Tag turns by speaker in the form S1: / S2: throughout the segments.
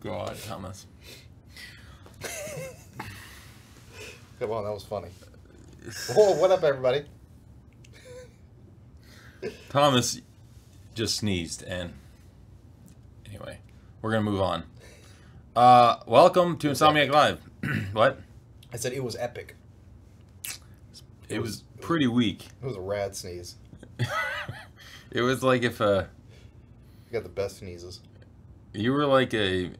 S1: God, Thomas.
S2: Come on, that was funny. Whoa, what up, everybody?
S1: Thomas just sneezed, and anyway, we're gonna move on. Welcome to Insomniac Live. What?
S2: I said it was epic.
S1: It was pretty weak.
S2: It was a rad sneeze.
S1: It was like if
S2: You got the best sneezes.
S1: you were like you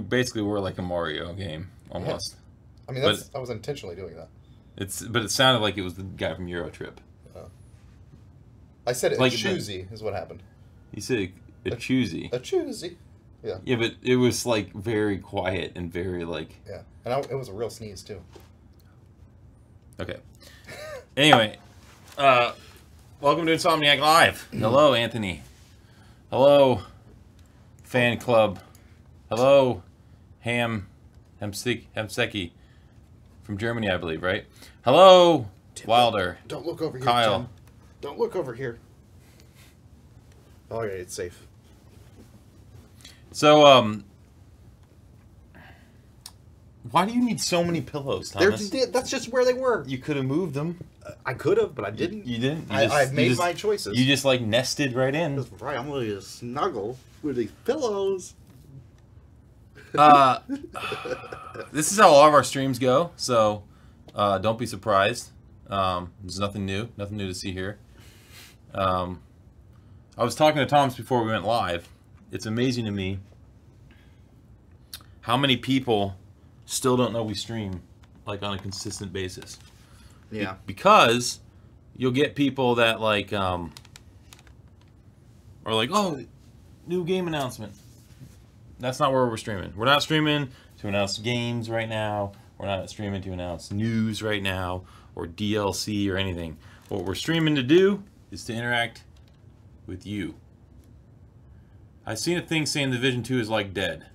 S1: basically were like a Mario game almost.
S2: Yeah. I mean, I was intentionally doing that.
S1: But it sounded like it was the guy from Euro Trip.
S2: I said it
S1: like
S2: choosy is what happened.
S1: You said a choosy.
S2: A choosy. Yeah.
S1: Yeah, but it was like very quiet and very like.
S2: Yeah, and it was a real sneeze too.
S1: Okay. Anyway, welcome to Insomniac Live. Hello, Anthony. Hello, fan club. Hello, Hamseki from Germany, I believe, right? Hello, Tim, Wilder.
S2: Don't look over here,
S1: Kyle.
S2: Tim. Don't look over here. Oh yeah, it's safe.
S1: So, why do you need so many pillows, Thomas?
S2: That's just where they were.
S1: You could have moved them.
S2: I could have, but I didn't.
S1: You didn't?
S2: I've made my choices.
S1: You just, like, nested right in.
S2: That's right, I'm going to snuggle with these pillows.
S1: This is how all of our streams go, so don't be surprised. There's nothing new to see here. I was talking to Thomas before we went live. It's amazing to me how many people still don't know we stream like on a consistent basis.
S2: Yeah.
S1: Because you'll get people that like are like, oh, new game announcement. That's not where we're streaming. We're not streaming to announce games right now. We're not streaming to announce news right now or DLC or anything. What we're streaming to do is to interact with you. I've seen a thing saying Division 2 is like dead.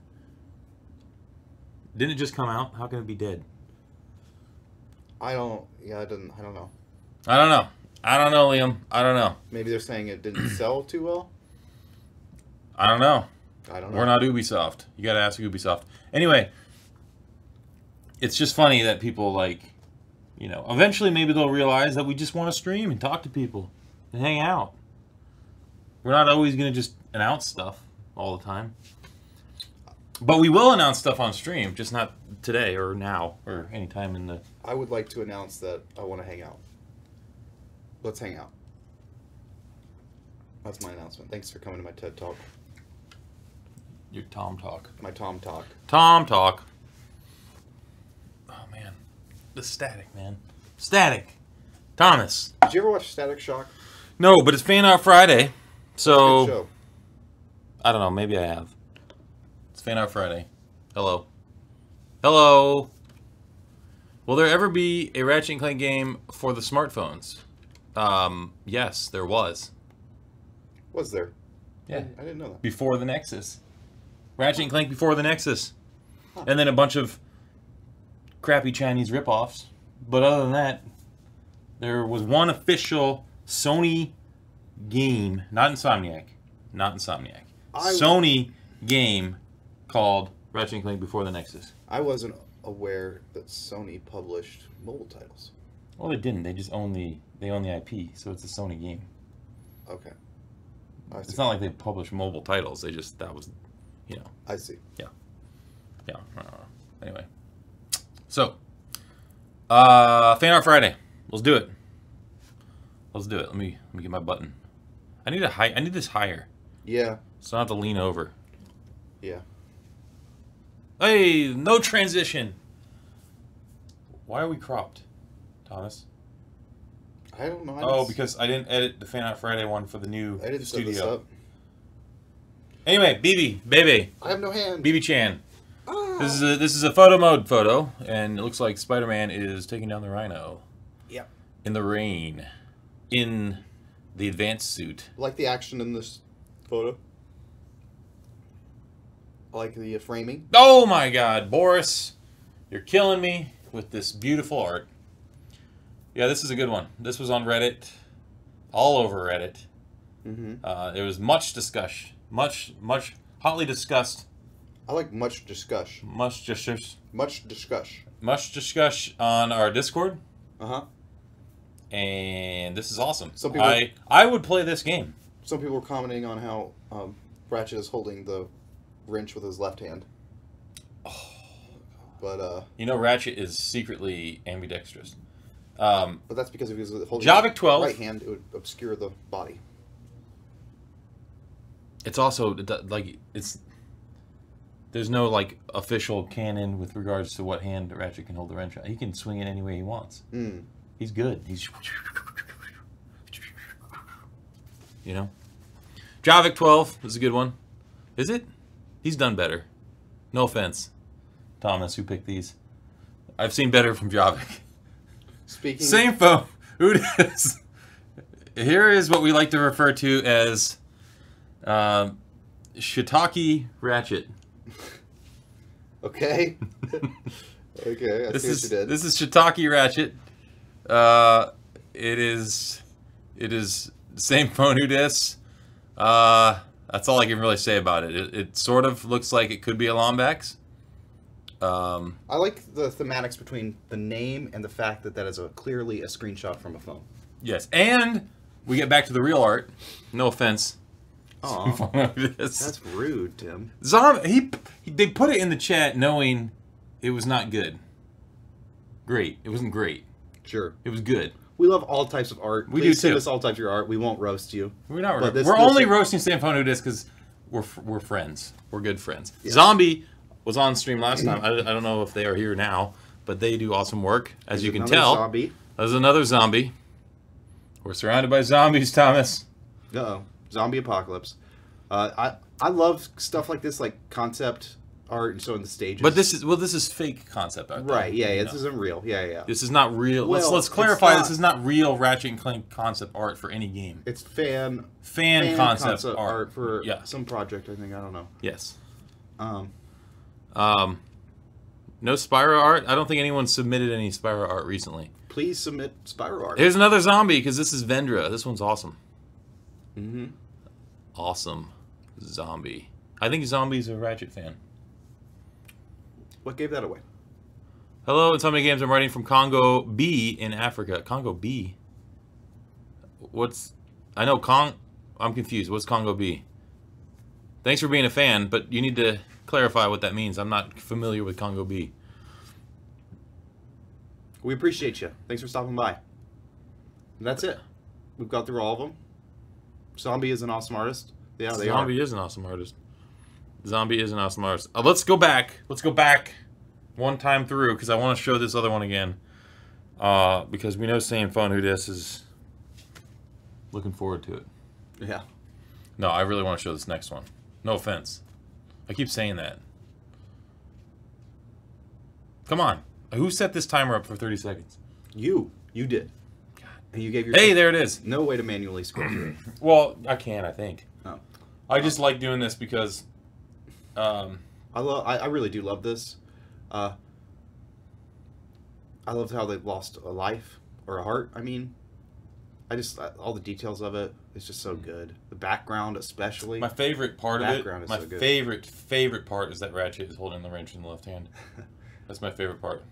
S1: Didn't it just come out? How can it be dead?
S2: I don't know.
S1: I don't know, Liam. I don't know.
S2: Maybe they're saying it didn't sell too well?
S1: I don't know.
S2: We're
S1: not Ubisoft. You gotta ask Ubisoft. Anyway, it's just funny that people like, you know, eventually maybe they'll realize that we just want to stream and talk to people and hang out. We're not always gonna just announce stuff all the time. But we will announce stuff on stream, just not today or now or anytime in the...
S2: I would like to announce that I want to hang out. Let's hang out. That's my announcement. Thanks for coming to my TED Talk.
S1: Your Tom Talk.
S2: My Tom Talk.
S1: Tom Talk. Oh, man. The static, man. Static. Thomas.
S2: Did you ever watch Static Shock?
S1: No, but it's Fan Art Friday. So...
S2: Good show.
S1: I don't know. Maybe I have. It's Fan Art Friday. Hello. Hello. Will there ever be a Ratchet & Clank game for the smartphones? Yes, there was.
S2: Was there?
S1: Yeah.
S2: I didn't know that.
S1: Before the Nexus. Ratchet & Clank before the Nexus. Huh. And then a bunch of crappy Chinese ripoffs. But other than that, there was one official Sony game, not Insomniac. Sony game called Ratchet & Clank before the Nexus.
S2: I wasn't aware that Sony published mobile titles.
S1: Well, they didn't. They just own the IP, so it's a Sony game.
S2: Okay.
S1: It's not like they publish mobile titles. They just, that was, you know.
S2: I see.
S1: Yeah. Yeah. Anyway. So, Fan Art Friday. Let's do it. Let's do it. Let me get my button. I need this higher.
S2: Yeah.
S1: So I don't have to lean over.
S2: Yeah.
S1: Hey, no transition. Why are we cropped, Thomas?
S2: I don't know.
S1: Because I didn't edit the Fan Art Friday one for the new
S2: I didn't
S1: studio.
S2: set this up.
S1: Anyway, baby.
S2: I have no hand.
S1: BB-chan.
S2: Ah.
S1: This is a photo mode photo, and it looks like Spider-Man is taking down the Rhino.
S2: Yep.
S1: In the rain. In the advanced suit.
S2: Like the action in this photo. I like the framing.
S1: Oh my God, Boris, you're killing me with this beautiful art. Yeah, this is a good one. This was on Reddit, all over Reddit.
S2: Mm-hmm.
S1: There was much discussion, much hotly discussed.
S2: I like much discuss.
S1: Much discuss.
S2: Much discuss.
S1: Much discuss on our Discord.
S2: Uh-huh.
S1: And this is awesome.
S2: Some people,
S1: I would play this game.
S2: Some people were commenting on how Ratchet is holding the wrench with his left hand.
S1: Oh.
S2: But
S1: you know, Ratchet is secretly ambidextrous.
S2: but that's because if he was holding
S1: Javik 12.
S2: the right hand, it would obscure the body.
S1: It's also like there's no like official canon with regards to what hand Ratchet can hold the wrench on. He can swing it any way he wants. He's good. He's, you know, Javik 12 is a good one. Is it? He's done better. No offense, Thomas, who picked these. I've seen better from Javik.
S2: Speaking.
S1: Same phone. Who it is? Here is what we like to refer to as shiitake Ratchet.
S2: Okay. Okay, I see what you did.
S1: This is shiitake Ratchet. It is same phone who dis. That's all I can really say about it. It sort of looks like it could be a Lombax.
S2: I like the thematics between the name and the fact that that is clearly a screenshot from a phone.
S1: Yes, and we get back to the real art. No offense.
S2: Aw, that's rude, Tim.
S1: They put it in the chat knowing it was not good. Great. It wasn't great.
S2: Sure.
S1: It was good.
S2: We love all types of art.
S1: We
S2: Please
S1: do too.
S2: send us all types of your art. We won't roast you.
S1: We're not.
S2: But
S1: We're only roasting Sam Phone Who Dis because we're friends. We're good friends. Yeah. Zombie was on stream last time. I don't know if they are here now, but they do awesome work, as you can tell.
S2: Zombie.
S1: There's another zombie. We're surrounded by zombies, Thomas.
S2: Uh-oh. Zombie apocalypse. I love stuff like this, like concept art and so in the stages.
S1: But this is fake concept art.
S2: Right, yeah, this isn't real. Yeah.
S1: This is not real.
S2: Well,
S1: let's clarify, this is not real Ratchet and Clank concept art for any game.
S2: It's fan
S1: concept art
S2: for some project, I think. I don't know.
S1: Yes. No Spyro art? I don't think anyone submitted any Spyro art recently.
S2: Please submit Spyro art.
S1: Here's another zombie, because this is Vendra. This one's awesome.
S2: Mm-hmm.
S1: Awesome zombie. I think Zombie's a Ratchet fan.
S2: What gave that away?
S1: Hello, Insomniac Games. I'm writing from Congo B in Africa. Congo B? I know I'm confused. What's Congo B? Thanks for being a fan, but you need to clarify what that means. I'm not familiar with Congo B.
S2: We appreciate you. Thanks for stopping by. And that's it. We've got through all of them. Zombie is an awesome artist. Yeah, they are.
S1: Zombie is an awesome artist. Zombie is an awesome artist. Let's go back. Let's go back one time through, because I want to show this other one again. Because we know Sam Phone Who Dis is looking forward to it.
S2: Yeah.
S1: No, I really want to show this next one. No offense. I keep saying that. Come on. Who set this timer up for 30 seconds?
S2: You did.
S1: God.
S2: And you gave your
S1: Hey, there it is.
S2: No way to manually scroll through it.
S1: Well, I can, I think.
S2: Oh.
S1: I just like doing this because
S2: I really do love this. I love how they've lost a life or a heart. I mean, all the details of it is just so good. The background, especially.
S1: My favorite part of it.
S2: Is
S1: my
S2: so good.
S1: favorite part is that Ratchet is holding the wrench in the left hand. That's my favorite part.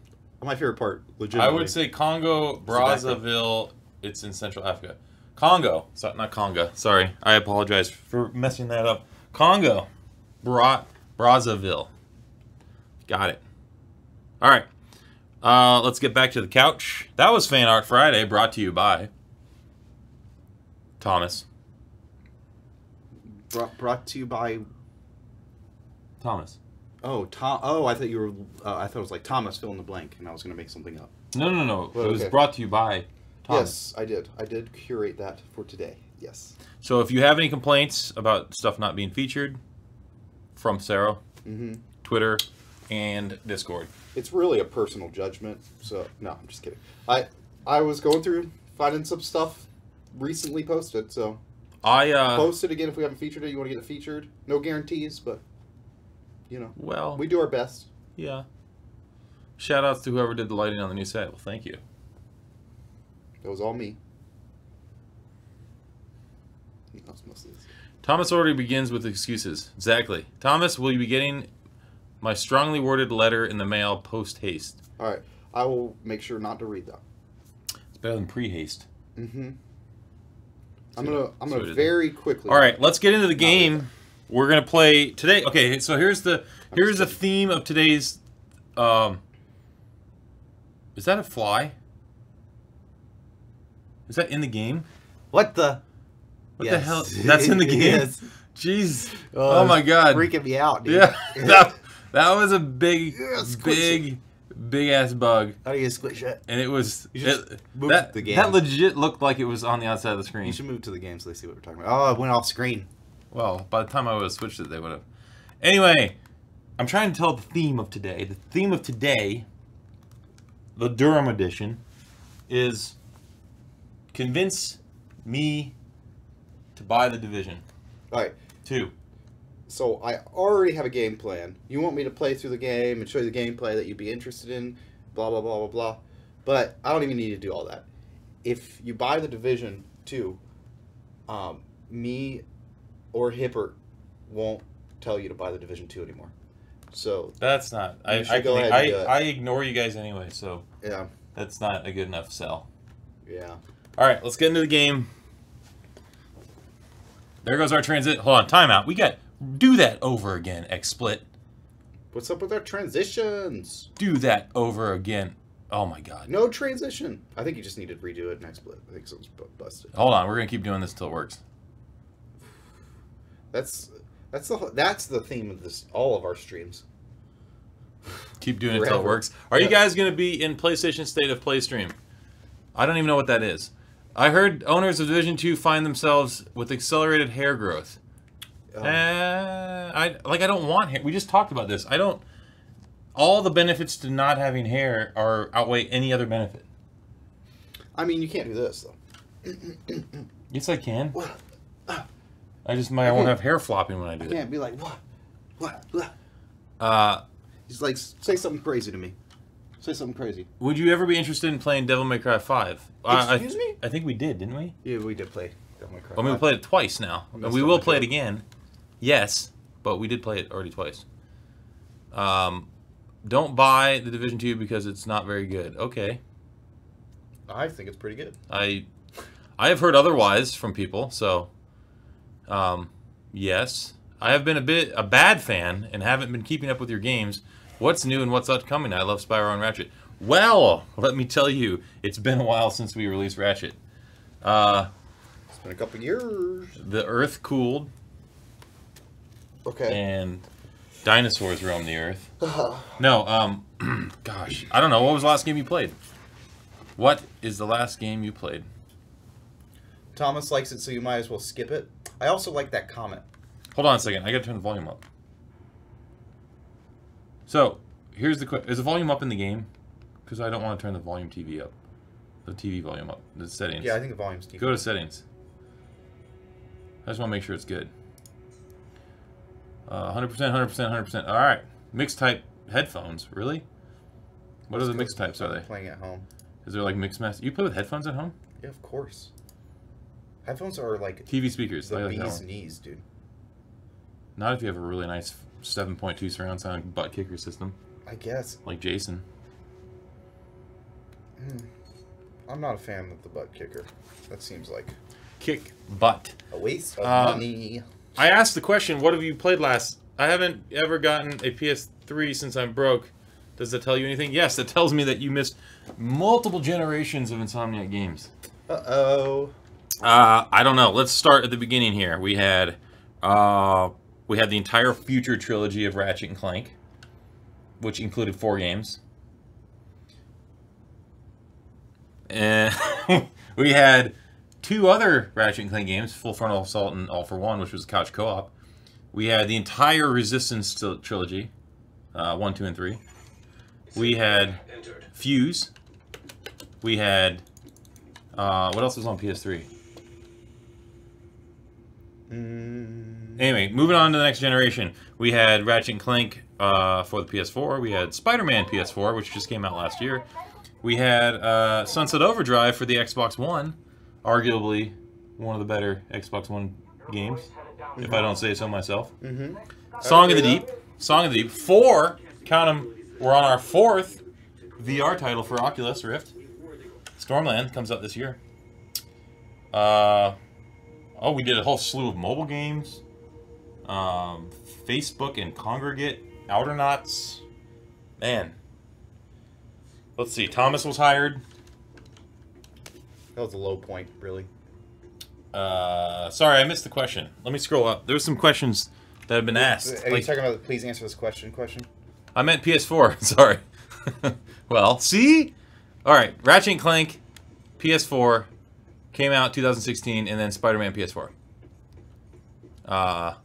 S2: My favorite part, legitimately.
S1: I would say Congo Brazzaville. It's in Central Africa. Congo, not Congo. Sorry, I apologize for messing that up. Congo, Brazzaville. Got it. All right. Let's get back to the couch. That was Fan Art Friday, brought to you by Thomas.
S2: Brought to you by
S1: Thomas.
S2: Oh, Tom. Oh, I thought you were. I thought it was like Thomas fill in the blank, and I was going to make something up.
S1: No.
S2: Well,
S1: it was brought to you by Thomas.
S2: Yes, I did. I did curate that for today. Yes.
S1: So if you have any complaints about stuff not being featured, from Sarah, Twitter, and Discord.
S2: It's really a personal judgment. So no, I'm just kidding. I was going through finding some stuff recently posted. So post it again if we haven't featured it. You want to get it featured? No guarantees, but. You know,
S1: well,
S2: we do our best.
S1: Yeah. Shout outs to whoever did the lighting on the new set. Well, thank you.
S2: That was all me. That's most of this.
S1: Thomas already begins with excuses. Exactly. Thomas, will you be getting my strongly worded letter in the mail post haste?
S2: All right. I will make sure not to read that.
S1: It's better than pre-haste.
S2: Mm-hmm. I'm gonna very quickly.
S1: All right, let's get into the game. We're gonna play today. Okay, so here's the theme of today's. Is that a fly? Is that in the game?
S2: What the?
S1: What the hell? That's in the game.
S2: Yes.
S1: Jeez. Oh my God.
S2: Freaking me out, dude.
S1: Yeah. That was a big ass bug.
S2: How do you squish it?
S1: And it was
S2: the game.
S1: That legit looked like it was on the outside of the screen.
S2: You should move to the game so they see what we're talking about. Oh, it went off screen.
S1: Well, by the time I would have switched it, they would have. Anyway, I'm trying to tell the theme of today. The theme of today, the Durham edition, is convince me to buy the Division.
S2: All right.
S1: 2.
S2: So I already have a game plan. You want me to play through the game and show you the gameplay that you'd be interested in, blah, blah, blah, blah, blah. But I don't even need to do all that. If you buy the Division 2, me or Hippert won't tell you to buy the Division 2 anymore. So
S1: that's not. I ignore you guys anyway, so
S2: yeah,
S1: that's not a good enough sell.
S2: Yeah.
S1: All right, let's get into the game. There goes our transit. Hold on, timeout. We got do that over again. XSplit.
S2: What's up with our transitions?
S1: Do that over again. Oh my God.
S2: No transition. I think you just need to redo it in XSplit. I think something's busted.
S1: Hold on, we're gonna keep doing this till it works.
S2: That's the theme of this. All of our streams.
S1: Keep doing it till it works. Are you guys gonna be in PlayStation State of Play stream? I don't even know what that is. I heard owners of Division 2 find themselves with accelerated hair growth. I don't want hair. We just talked about this. I don't. All the benefits to not having hair outweigh any other benefit.
S2: I mean, you can't do this though.
S1: Yes, I can. I won't have hair flopping when I do it.
S2: I can't be like what? He's like, say something crazy to me. Say something crazy.
S1: Would you ever be interested in playing Devil May Cry 5?
S2: Excuse me?
S1: I think we did, didn't we?
S2: Yeah, we did play Devil May Cry 5.
S1: I mean, we played it twice now. And we will play it again. Yes, but we did play it already twice. Don't buy the Division 2 because it's not very good. Okay.
S2: I think it's pretty good.
S1: I have heard otherwise from people, so yes. I have been a bad fan and haven't been keeping up with your games. What's new and what's upcoming? I love Spyro and Ratchet. Well, let me tell you, it's been a while since we released Ratchet.
S2: It's been a couple years.
S1: The Earth cooled.
S2: Okay.
S1: And dinosaurs roam the Earth. No, gosh, I don't know. What was the last game you played? What is the last game you played?
S2: Thomas likes it, so you might as well skip it. I also like that comment.
S1: Hold on a second. I gotta turn the volume up. So, here's the question. Is the volume up in the game? Because I don't want to turn the volume TV up. The TV volume up. The settings.
S2: Yeah, I think the volume's TV.
S1: Go to settings. I just want to make sure it's good. 100%, 100%, 100%. Alright. Mixed type headphones. Really? What are the mixed types, are they?
S2: Playing at home.
S1: Is there like mixed mess? You play with headphones at home?
S2: Yeah, of course. Headphones are like
S1: TV speakers.
S2: The bee's knees, dude.
S1: Not if you have a really nice 7.2 surround sound butt kicker system.
S2: I guess.
S1: Like Jason.
S2: I'm not a fan of the butt kicker. That seems like
S1: kick butt.
S2: A waste of money.
S1: I asked the question, what have you played last? I haven't ever gotten a PS3 since I'm broke. Does that tell you anything? Yes, it tells me that you missed multiple generations of Insomniac games.
S2: Uh-oh.
S1: I don't know. Let's start at the beginning here. We had the entire Future trilogy of Ratchet and Clank, which included 4 games. And we had 2 other Ratchet and Clank games, Full Frontal Assault and All for One, which was couch co-op. We had the entire Resistance trilogy, 1, 2, and 3. We had Fuse. We had what else was on PS3? Anyway, moving on to the next generation. We had Ratchet and Clank for the PS4. We had Spider-Man PS4, which just came out last year. We had Sunset Overdrive for the Xbox One, arguably one of the better Xbox One games. if I don't say so myself.
S2: Mm-hmm.
S1: Song of the Deep. Song of the Deep. 4, count them, we're on our 4th VR title for Oculus Rift. Stormland comes out this year. Oh, we did a whole slew of mobile games. Facebook and Congregate. Outernauts. Man. Let's see. Thomas was hired.
S2: That was a low point, really.
S1: Sorry, I missed the question. Let me scroll up. There's some questions that have been asked.
S2: Are you talking about the please answer this question?
S1: I meant PS4. Sorry. Well, see? All right. Ratchet & Clank, PS4, came out 2016, and then Spider-Man PS4.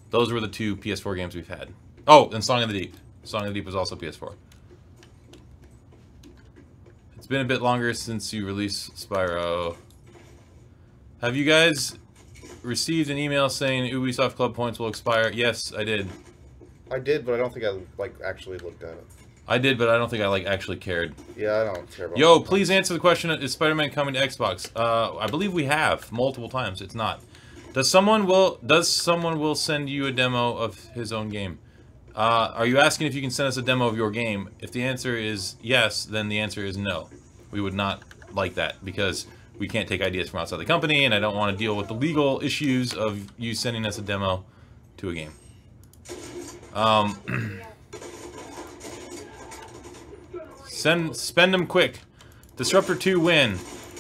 S1: Those were the 2 PS4 games we've had. Oh, and Song of the Deep. Song of the Deep was also PS4. It's been a bit longer since you released Spyro. Have you guys received an email saying Ubisoft Club points will expire? Yes, I did.
S2: I did, but I don't think I actually looked at it.
S1: I did, but I don't think I actually cared.
S2: Yeah, I don't care about
S1: Yo, please answer the question, is Spider-Man coming to Xbox? I believe we have multiple times. It's not. Does someone will send you a demo of his own game? Are you asking if you can send us a demo of your game? If the answer is yes, then the answer is no. We would not like that because we can't take ideas from outside the company, and I don't want to deal with the legal issues of you sending us a demo to a game. Spend them quick. Disruptor 2 win.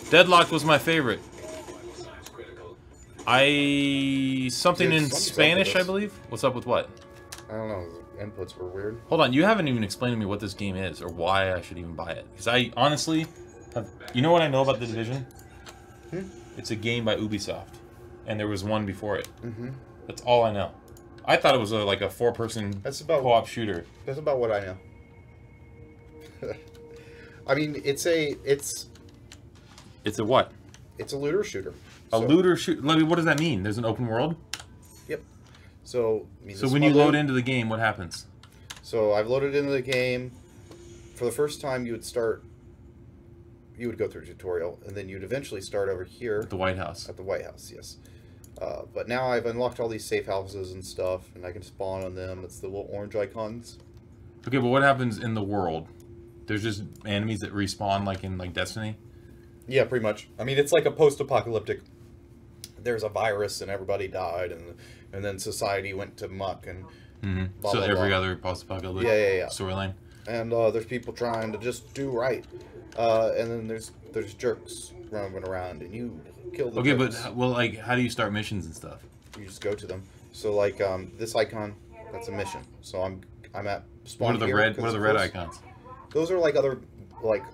S1: Deadlocked was my favorite. Something in Spanish, I believe? What's up with what?
S2: I don't know. The inputs were weird.
S1: Hold on, you haven't even explained to me what this game is or why I should even buy it. Because I honestly have... You know what I know about The Division? It's a game by Ubisoft. And there was one before it. That's all I know. I thought it was like a 4-person co-op shooter.
S2: That's about what I know. I mean, it's a what? It's a looter shooter.
S1: A looter shooter? What does that mean? There's an open world?
S2: Yep. So
S1: when you load into the game, what happens?
S2: So I've loaded into the game. For the first time, you would go through a tutorial, and then you'd eventually start over here.
S1: At the White House.
S2: At the White House, yes. But now I've unlocked all these safe houses and stuff, and I can spawn on them. It's the little orange icons.
S1: Okay, but what happens in the world? There's just enemies that respawn like in Destiny?
S2: Yeah, pretty much. I mean, it's like a post-apocalyptic. There's a virus and everybody died, and then society went to muck and blah,
S1: so
S2: blah,
S1: every
S2: blah.
S1: other post-apocalyptic storyline.
S2: And there's people trying to just do right, and then there's jerks roaming around, and you kill the jerks.
S1: But how do you start missions and stuff?
S2: You just go to them. So this icon, that's a mission. So I'm at spawn.
S1: What are the red icons?
S2: Those are other,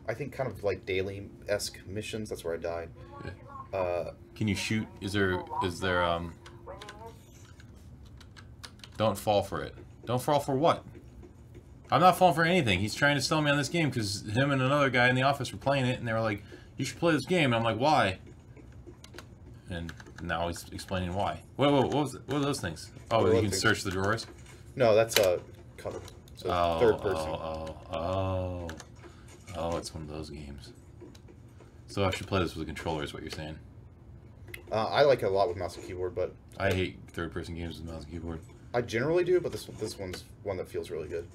S2: I think kind of daily-esque missions. That's where I died.
S1: Yeah. Can you shoot? Is there don't fall for it. Don't fall for what? I'm not falling for anything. He's trying to sell me on this game because him and another guy in the office were playing it, and they were like, you should play this game. And I'm like, why? And now he's explaining why. What are those things? Oh, you can search the drawers?
S2: No, that's a cover. So third person.
S1: Oh, it's one of those games. So I should play this with a controller is what you're saying.
S2: I like it a lot with mouse and keyboard, but...
S1: I hate third-person games with mouse and keyboard.
S2: I generally do, but this one's one that feels really good.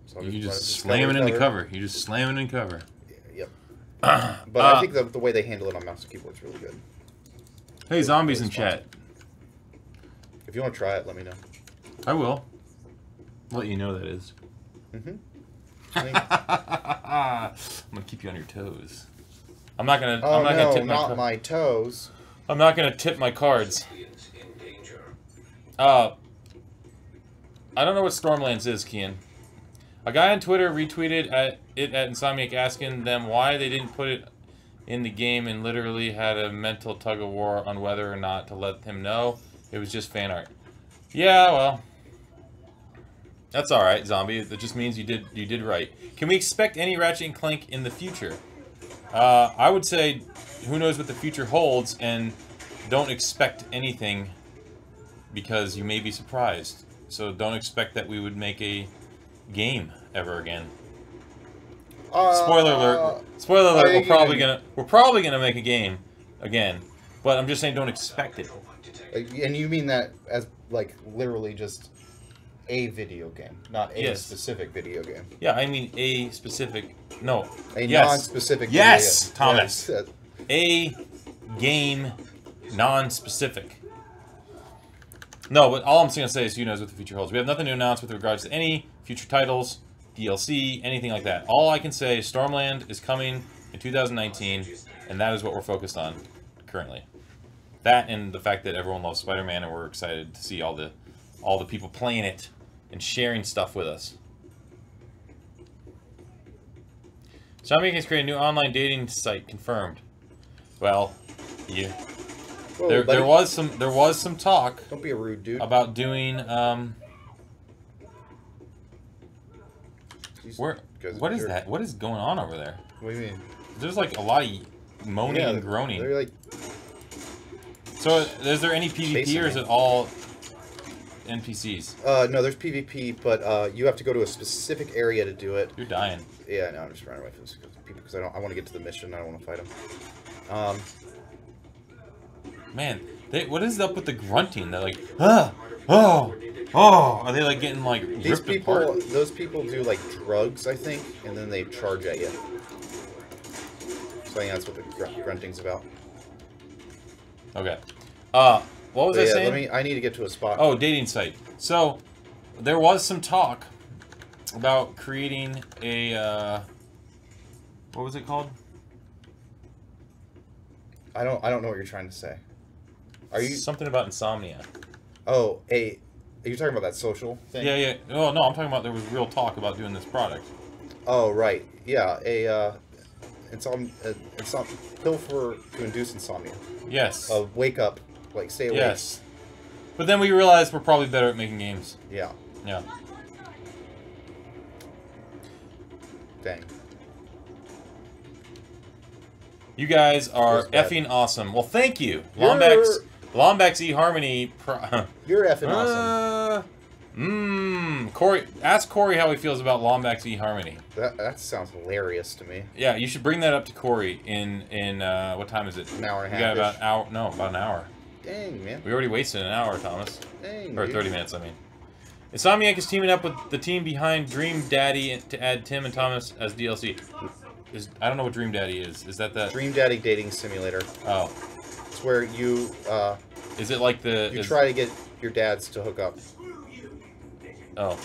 S2: So
S1: you just slam it into cover. You just slam it in cover.
S2: Yeah, yep. But I think the way they handle it on mouse and keyboard is really good.
S1: Hey, zombies in chat.
S2: If you want to try it, let me know.
S1: I will. I'll let you know that is. I'm gonna keep you on your toes. I'm not gonna.
S2: Oh,
S1: I'm not gonna tip
S2: not my toes.
S1: I'm not gonna tip my cards. I don't know what Stormlands is, Kian. A guy on Twitter retweeted at Insomniac asking them why they didn't put it in the game and literally had a mental tug of war on whether or not to let him know it was just fan art. Yeah, well, that's all right, Zombie. That just means you did right. Can we expect any Ratchet & Clank in the future? I would say, who knows what the future holds, and don't expect anything because you may be surprised. So don't expect that we would make a game ever again. Spoiler alert! Spoiler alert! We're probably gonna make a game again, but I'm just saying don't expect it.
S2: And you mean that as like literally just a video game, not a specific video game.
S1: Yeah, I mean a specific. No.
S2: A non-specific.
S1: Yes,
S2: video.
S1: Thomas.
S2: Yes.
S1: A game, non-specific. No, but all I'm going to say is who knows what the future holds. We have nothing to announce with regards to any future titles, DLC, anything like that. All I can say is Stormland is coming in 2019, and that is what we're focused on currently. That and the fact that everyone loves Spider-Man, and we're excited to see all the people playing it and sharing stuff with us. Insomniac has created a new online dating site. Confirmed. Well, yeah. Whoa, there was some talk.
S2: Don't be a rude dude.
S1: About doing what is that? What is going on over there?
S2: What do you mean?
S1: There's like a lot of moaning and groaning.
S2: They're like.
S1: So, is there any PvP or is it all NPCs?
S2: No, there's PvP, but you have to go to a specific area to do it.
S1: You're dying.
S2: Yeah, no, I'm just running away from these people because I want to get to the mission. I don't want to fight them.
S1: Man, what is up with the grunting? They're like, oh. Are they like getting like ripped apart?
S2: Those people do like drugs, I think, and then they charge at you. So I think that's what the grunting's about.
S1: Okay. What was I saying?
S2: I need to get to a spot.
S1: Oh, dating site. So, there was some talk about creating a, what was it called?
S2: I don't know what you're trying to say. Are you
S1: something about Insomniac?
S2: Oh, are you talking about that social thing?
S1: Yeah. Oh no, I'm talking about there was real talk about doing this product.
S2: Oh right, yeah. It's pill to induce insomnia.
S1: Yes.
S2: Wake up, like stay awake.
S1: Yes. But then we realized we're probably better at making games.
S2: Yeah.
S1: Yeah.
S2: Dang.
S1: You guys are effing awesome. Well, thank you. Lombax eHarmony.
S2: You're effing awesome.
S1: Corey, ask Corey how he feels about Lombax eHarmony.
S2: That sounds hilarious to me.
S1: Yeah, you should bring that up to Corey in what time is it?
S2: An hour and a
S1: half.
S2: We
S1: got about an hour.
S2: Dang, man.
S1: We already wasted an hour, Thomas.
S2: Dang,
S1: or 30 minutes, I mean. Insomniac is teaming up with the team behind Dream Daddy to add Tim and Thomas as DLC. I don't know what Dream Daddy is. Is that
S2: Dream Daddy dating simulator?
S1: Oh.
S2: It's where you
S1: is it like the
S2: you try to get your dads to hook up.
S1: Oh.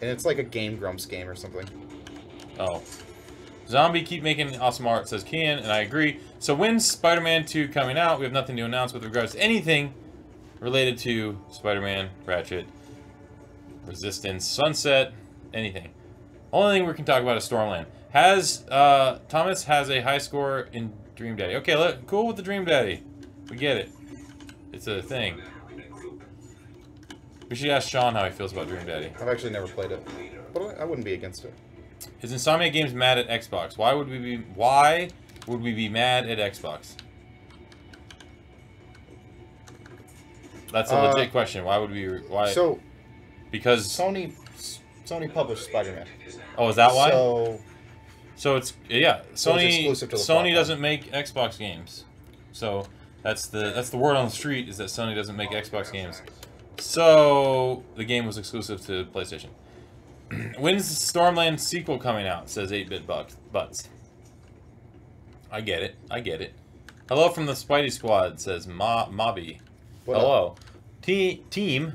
S2: And it's like a Game Grumps game or something.
S1: Oh. Zombie keep making awesome art, says Kian, and I agree. So when's Spider-Man 2 coming out? We have nothing to announce with regards to anything related to Spider-Man, Ratchet, Resistance, Sunset, anything. Only thing we can talk about is Stormland. Thomas has a high score in Dream Daddy. Okay, cool with the Dream Daddy. We get it. It's a thing. We should ask Sean how he feels about Dream Daddy.
S2: I've actually never played it, but I wouldn't be against it.
S1: Is Insomniac Games mad at Xbox? Why would we be mad at Xbox? That's a legit question. Why would we? Why?
S2: So,
S1: because
S2: Sony published Spider-Man.
S1: Oh, is that why? So it's Sony doesn't make Xbox games. So that's the word on the street is that Sony doesn't make Xbox games. So the game was exclusive to PlayStation. When's the Stormland sequel coming out? Says 8-bit butts. I get it. Hello from the Spidey Squad, says Mobby. Hello. Team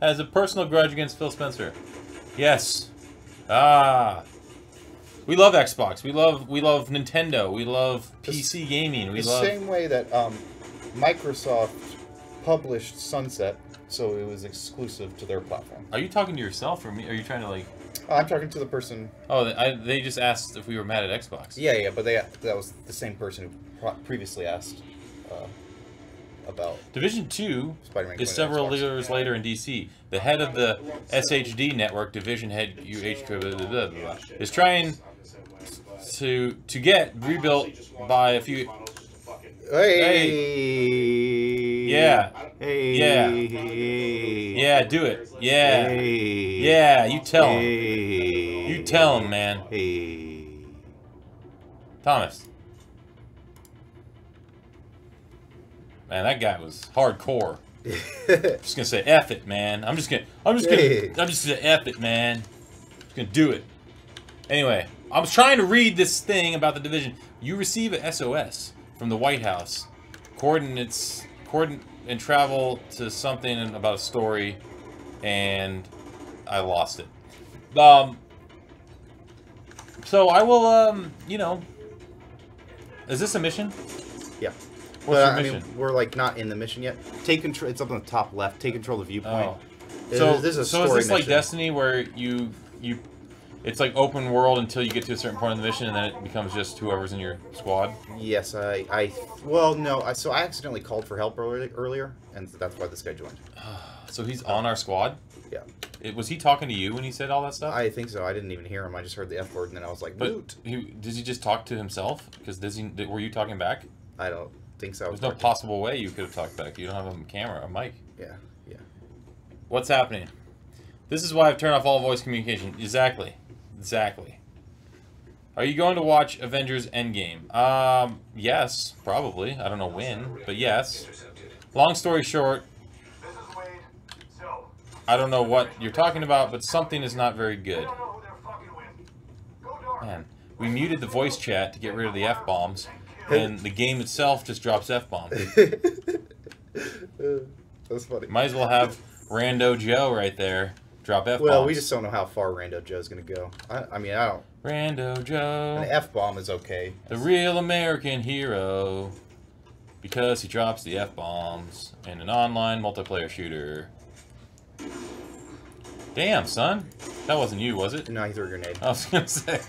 S1: has a personal grudge against Phil Spencer. Yes. We love Xbox. We love Nintendo. We love PC gaming.
S2: The same way that Microsoft published Sunset, so it was exclusive to their platform.
S1: Are you talking to yourself or me? Are you trying to like?
S2: I'm talking to the person.
S1: Oh, they just asked if we were mad at Xbox.
S2: Yeah, but that was the same person who previously asked about
S1: Division 2 is several years later in DC. The head of the SHD network, Division head UH, is trying to get rebuilt by a few.
S2: Hey.
S1: Yeah.
S2: Hey.
S1: Yeah. Yeah, do it. Yeah.
S2: Hey.
S1: Yeah, you tell him.
S2: Hey.
S1: You tell him, man.
S2: Hey.
S1: Thomas. Man, that guy was hardcore. I'm just gonna say F it, man. I'm just gonna F it, man. Just gonna do it. Anyway, I was trying to read this thing about the Division. You receive a SOS from the White House. Coordinates and travel to something about a story, and I lost it. So I will, you know, is this a mission?
S2: Yeah.
S1: What's your mission?
S2: I mean, we're like not in the mission yet. Take control. It's up on the top left. Take control of the viewpoint.
S1: Oh. So
S2: this is a
S1: so
S2: story
S1: is this like
S2: mission.
S1: Destiny, where you it's like open world until you get to a certain point in the mission, and then it becomes just whoever's in your squad?
S2: Yes, well, no, so I accidentally called for help earlier, and that's why this guy joined.
S1: So he's on our squad?
S2: Yeah.
S1: Was he talking to you when he said all that stuff?
S2: I think so. I didn't even hear him. I just heard the F word, and then I was like, "Boot."
S1: Does he just talk to himself? Because were you talking back?
S2: I don't think so.
S1: There's no possible way you could have talked back. You don't have a camera, a mic.
S2: Yeah, yeah.
S1: What's happening? This is why I've turned off all voice communication. Exactly. Exactly. Are you going to watch Avengers Endgame? Yes, probably. I don't know when, but yes. Long story short, I don't know what you're talking about, but something is not very good. Man, we muted the voice chat to get rid of the F-bombs, and the game itself just drops F-bombs.
S2: That's funny.
S1: Might as well have Rando Joe right there drop F-bombs.
S2: Well, we just don't know how far Rando Joe's going to go. I mean, I don't...
S1: Rando Joe.
S2: An F-bomb is okay.
S1: The real American hero. Because he drops the F-bombs in an online multiplayer shooter. Damn, son. That wasn't you, was it?
S2: No, he threw a grenade.
S1: I was gonna say.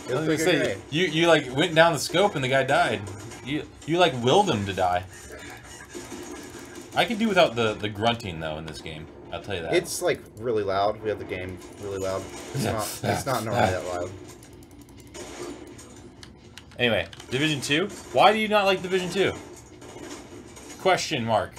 S2: Grenade.
S1: You like went down the scope and the guy died. You like willed him to die. I can do without the grunting though in this game. I'll tell you that.
S2: It's like really loud. We have the game really loud. It's not normally that loud.
S1: Anyway, Division 2. Why do you not like Division 2? Question mark.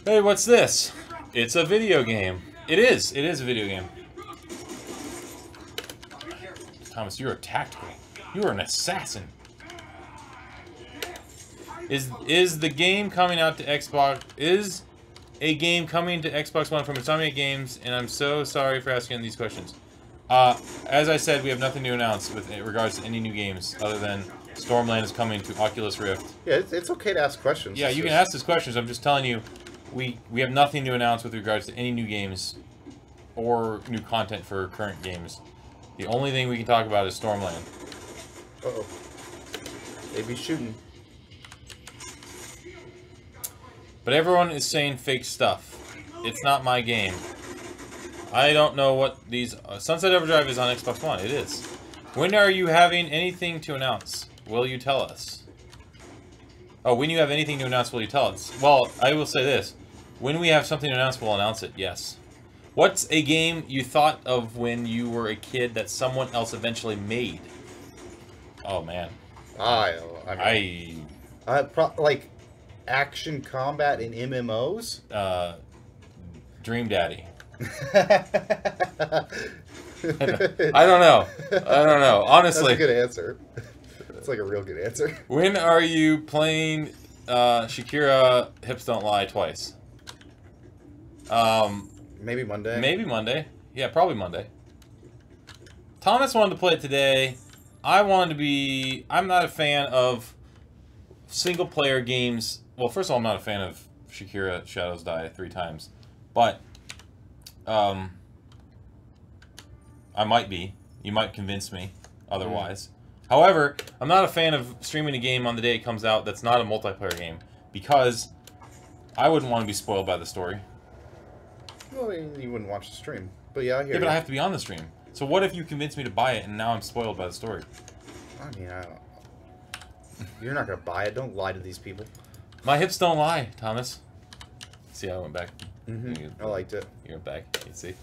S1: Hey, what's this? It's a video game. It is. It is a video game. Thomas, you're tactical. You are an assassin. Is the game coming out to Xbox? Is a game coming to Xbox One from Insomniac Games? And I'm so sorry for asking these questions. As I said, we have nothing to announce with regards to any new games other than Stormland is coming to Oculus Rift.
S2: Yeah, it's okay to ask questions.
S1: Yeah, you can ask these questions. I'm just telling you, we have nothing to announce with regards to any new games or new content for current games. The only thing we can talk about is Stormland.
S2: Uh-oh. They be shooting.
S1: But everyone is saying fake stuff. It's not my game. I don't know what these... Sunset Overdrive is on Xbox One. It is. When are you having anything to announce? Will you tell us? Oh, when you have anything to announce, will you tell us? Well, I will say this. When we have something to announce, we'll announce it, yes. What's a game you thought of when you were a kid that someone else eventually made? Oh, man.
S2: Like action combat in MMOs?
S1: Dream Daddy. I don't know. I don't know. Honestly.
S2: That's a good answer. That's like a real good answer.
S1: When are you playing Shakira Hips Don't Lie twice?
S2: Maybe Monday.
S1: Maybe Monday. Yeah, probably Monday. Thomas wanted to play it today. I wanted to be... I'm not a fan of single-player games. Well, first of all, I'm not a fan of Shakira Shadows Die 3 times. But, I might be. You might convince me otherwise. However, I'm not a fan of streaming a game on the day it comes out that's not a multiplayer game. Because I wouldn't want to be spoiled by the story.
S2: Well, you wouldn't watch the stream. But yeah, I hear
S1: Yeah, but I have to be on the stream. So what if you convince me to buy it and now I'm spoiled by the story?
S2: I mean, I don't... You're not going to buy it. Don't lie to these people.
S1: My hips don't lie, Thomas. See how I went back?
S2: I liked it.
S1: You're back. You see.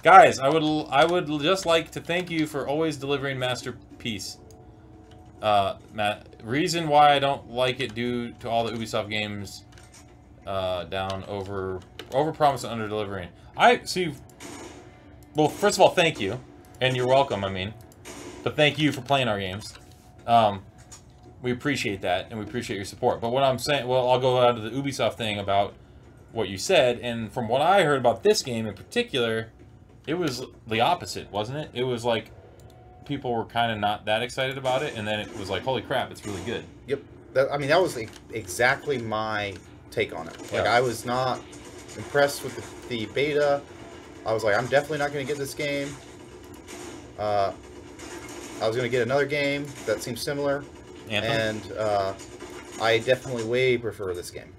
S1: Guys, I would just like to thank you for always delivering masterpiece. Reason why I don't like it due to all the Ubisoft games down over promise and under delivering. I see. Well, first of all, thank you, and you're welcome. I mean, but thank you for playing our games. We appreciate that, and we appreciate your support. But what I'm saying, well, I'll go out to the Ubisoft thing about what you said, and from what I heard about this game in particular, it was the opposite, wasn't it? It was like people were kind of not that excited about it, and then it was like, holy crap, it's really good.
S2: Yep. I mean, that was exactly my take on it. Like,
S1: Yeah.
S2: I was not impressed with the beta. I was like, I'm definitely not going to get this game. I was going to get another game that seems similar.
S1: Anthem?
S2: And I definitely way prefer this game.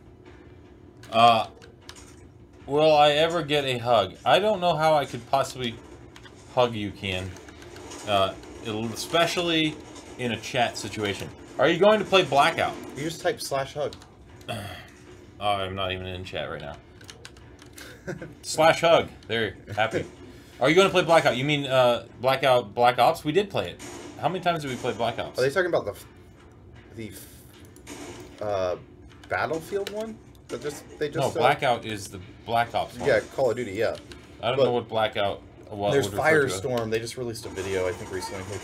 S1: Will I ever get a hug? I don't know how I could possibly hug you, Kian. Especially in a chat situation. Are you going to play Blackout?
S2: You just type /hug.
S1: I'm not even in chat right now. /hug. There, happy. Are you going to play Blackout? You mean Blackout Black Ops? We did play it. How many times did we play Black Ops?
S2: Are they talking about the Battlefield one?
S1: No, Blackout is the Black Ops one.
S2: Yeah, Call of Duty, yeah.
S1: I don't know what Blackout was.
S2: There's Firestorm. They just released a video, I think, recently for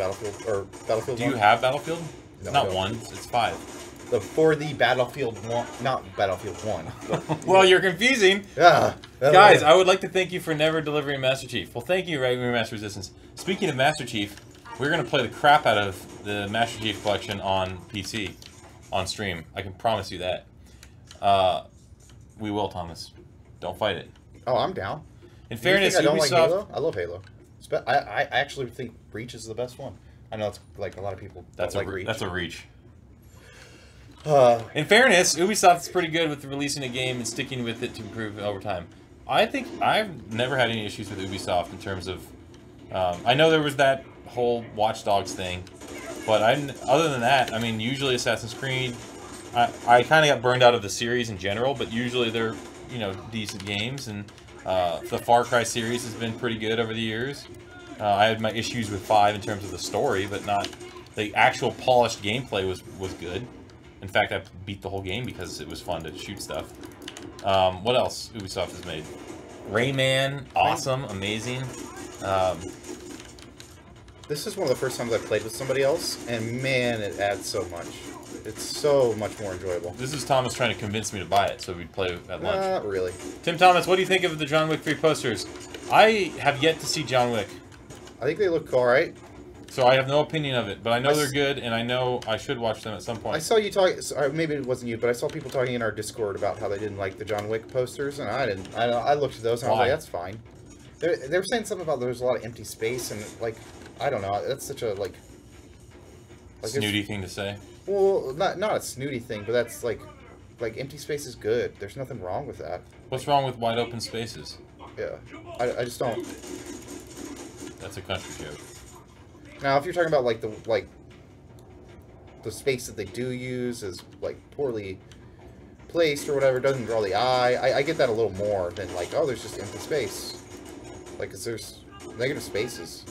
S2: Battlefield.
S1: Do you have Battlefield?
S2: No,
S1: not one. It's 5.
S2: For the Battlefield 1, not Battlefield 1.
S1: Well, you're confusing.
S2: Yeah.
S1: Guys, I would like to thank you for never delivering Master Chief. Well, thank you, Regular Master Resistance. Speaking of Master Chief, we're going to play the crap out of the Master Chief collection on PC, on stream. I can promise you that. We will, Thomas. Don't fight it.
S2: Oh, I'm down.
S1: In fairness,
S2: I don't
S1: Ubisoft...
S2: like Halo? I love Halo. I actually think Reach is the best one. I know it's like a lot of people don't like Reach.
S1: That's a reach. In fairness, Ubisoft's pretty good with releasing a game and sticking with it to improve it over time. I think I've never had any issues with Ubisoft in terms of... I know there was that whole Watch Dogs thing, but other than that, I mean, usually Assassin's Creed... I kind of got burned out of the series in general, but usually they're, you know, decent games, and the Far Cry series has been pretty good over the years. I had my issues with 5 in terms of the story, but not... The actual polished gameplay was good. In fact, I beat the whole game because it was fun to shoot stuff. What else Ubisoft has made? Rayman, awesome, amazing.
S2: This is one of the first times I've played with somebody else, and man, it adds so much. It's so much more enjoyable.
S1: This is Thomas trying to convince me to buy it so we'd play at lunch.
S2: Not really.
S1: Tim Thomas, what do you think of the John Wick 3 posters? I have yet to see John Wick.
S2: I think they look alright.
S1: So I have no opinion of it, but I know they're good, and I know I should watch them at some point.
S2: I saw you talk. Maybe it wasn't you, but I saw people talking in our Discord about how they didn't like the John Wick posters, and I didn't. I looked at those and I was like, that's fine. They were saying something about there was a lot of empty space, and like, I don't know. That's such a like
S1: snooty thing to say.
S2: Well, not a snooty thing, but that's like empty space is good. There's nothing wrong with that.
S1: What's wrong with wide open spaces?
S2: Yeah, I just don't.
S1: That's a country joke.
S2: Now, if you're talking about like the space that they do use is like poorly placed or whatever, doesn't draw the eye, I get that a little more than like, oh, there's just empty space. Like, 'cause there's negative spaces.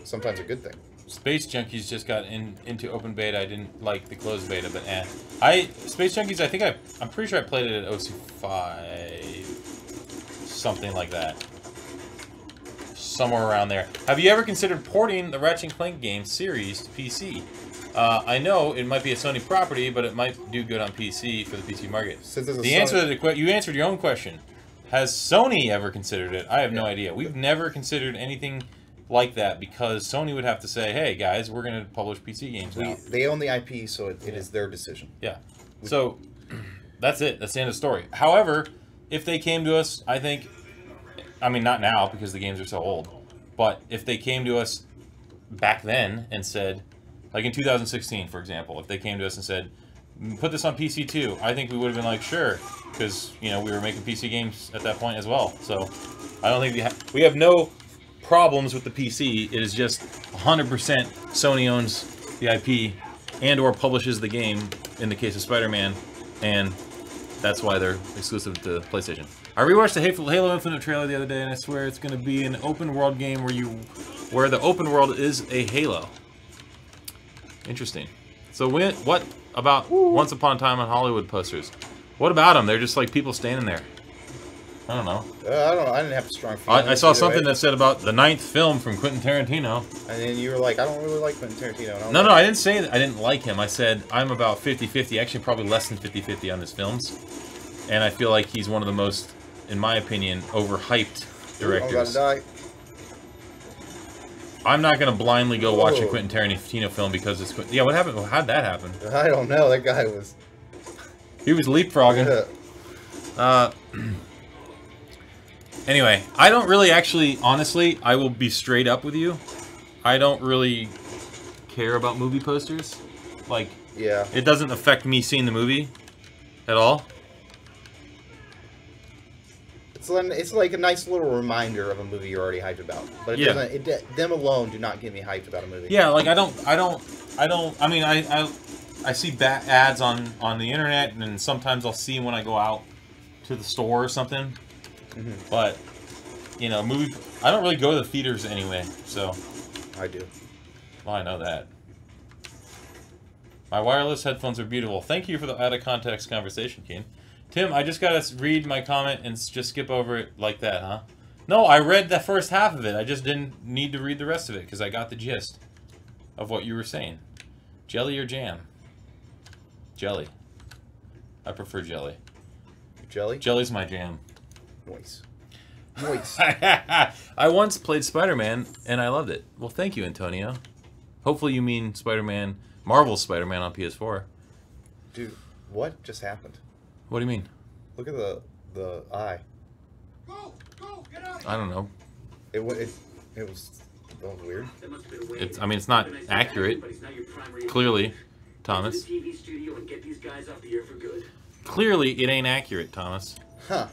S2: Sometimes a good thing.
S1: Space Junkies just got into open beta. I didn't like the closed beta, but Space Junkies, I'm pretty sure I played it at OC5, something like that. Somewhere around there. Have you ever considered porting the Ratchet & Clank game series to PC? I know it might be a Sony property, but it might do good on PC for the PC market. You answered your own question. Has Sony ever considered it? I have no idea. We've never considered anything like that because Sony would have to say, "Hey guys, we're going to publish PC games now."
S2: They own the IP, so it is their decision.
S1: Yeah. So that's it. That's the end of the story. However, if they came to us, I mean, not now because the games are so old, but if they came to us back then and said, like in 2016, for example, if they came to us and said, put this on PC too, I think we would have been like, sure, because, you know, we were making PC games at that point as well. So I don't think we have no problems with the PC. It is just 100% Sony owns the IP and or publishes the game in the case of Spider-Man, and that's why they're exclusive to PlayStation. I rewatched the Halo Infinite trailer the other day, and I swear it's going to be an open world game where the open world is a Halo. Interesting. So what about Once Upon a Time in Hollywood posters? What about them? They're just like people standing there. I don't know.
S2: I don't know. I didn't have a strong feeling.
S1: I saw something that said about the 9th film from Quentin Tarantino.
S2: And then you were like, I don't really like Quentin Tarantino.
S1: No, I didn't say that I didn't like him. I said I'm about 50-50, actually probably less than 50-50 on his films. And I feel like he's one of the most, in my opinion, overhyped directors.
S2: I'm gonna die.
S1: I'm not going to blindly go watch a Quentin Tarantino film because it's... Yeah, what happened? How'd that happen?
S2: I don't know. That guy was...
S1: He was leapfrogging.
S2: Yeah.
S1: Anyway, I don't really actually... Honestly, I will be straight up with you. I don't really care about movie posters. Like,
S2: yeah.
S1: It doesn't affect me seeing the movie at all.
S2: It's like a nice little reminder of a movie you're already hyped about. But it doesn't. Them alone do not get me hyped about a movie.
S1: Yeah, like I mean, I see ads on the internet, and sometimes I'll see when I go out to the store or something. Mm-hmm. But you know, I don't really go to the theaters anyway. So
S2: I do.
S1: Well, I know that. My wireless headphones are beautiful. Thank you for the out of context conversation, Keen. Tim, I just gotta read my comment and just skip over it like that, huh? No, I read the first half of it. I just didn't need to read the rest of it because I got the gist of what you were saying. Jelly or jam? Jelly. I prefer jelly.
S2: Jelly?
S1: Jelly's my jam.
S2: Moist. Moist.
S1: I once played Spider-Man and I loved it. Well, thank you, Antonio. Hopefully you mean Spider-Man, Marvel's Spider-Man on PS4.
S2: Dude, what just happened?
S1: What do you mean?
S2: Look at the eye.
S3: Go, get out.
S1: I don't know.
S2: It was weird.
S1: I mean, it's not accurate. Clearly, Thomas. Clearly, it ain't accurate, Thomas.
S2: Huh.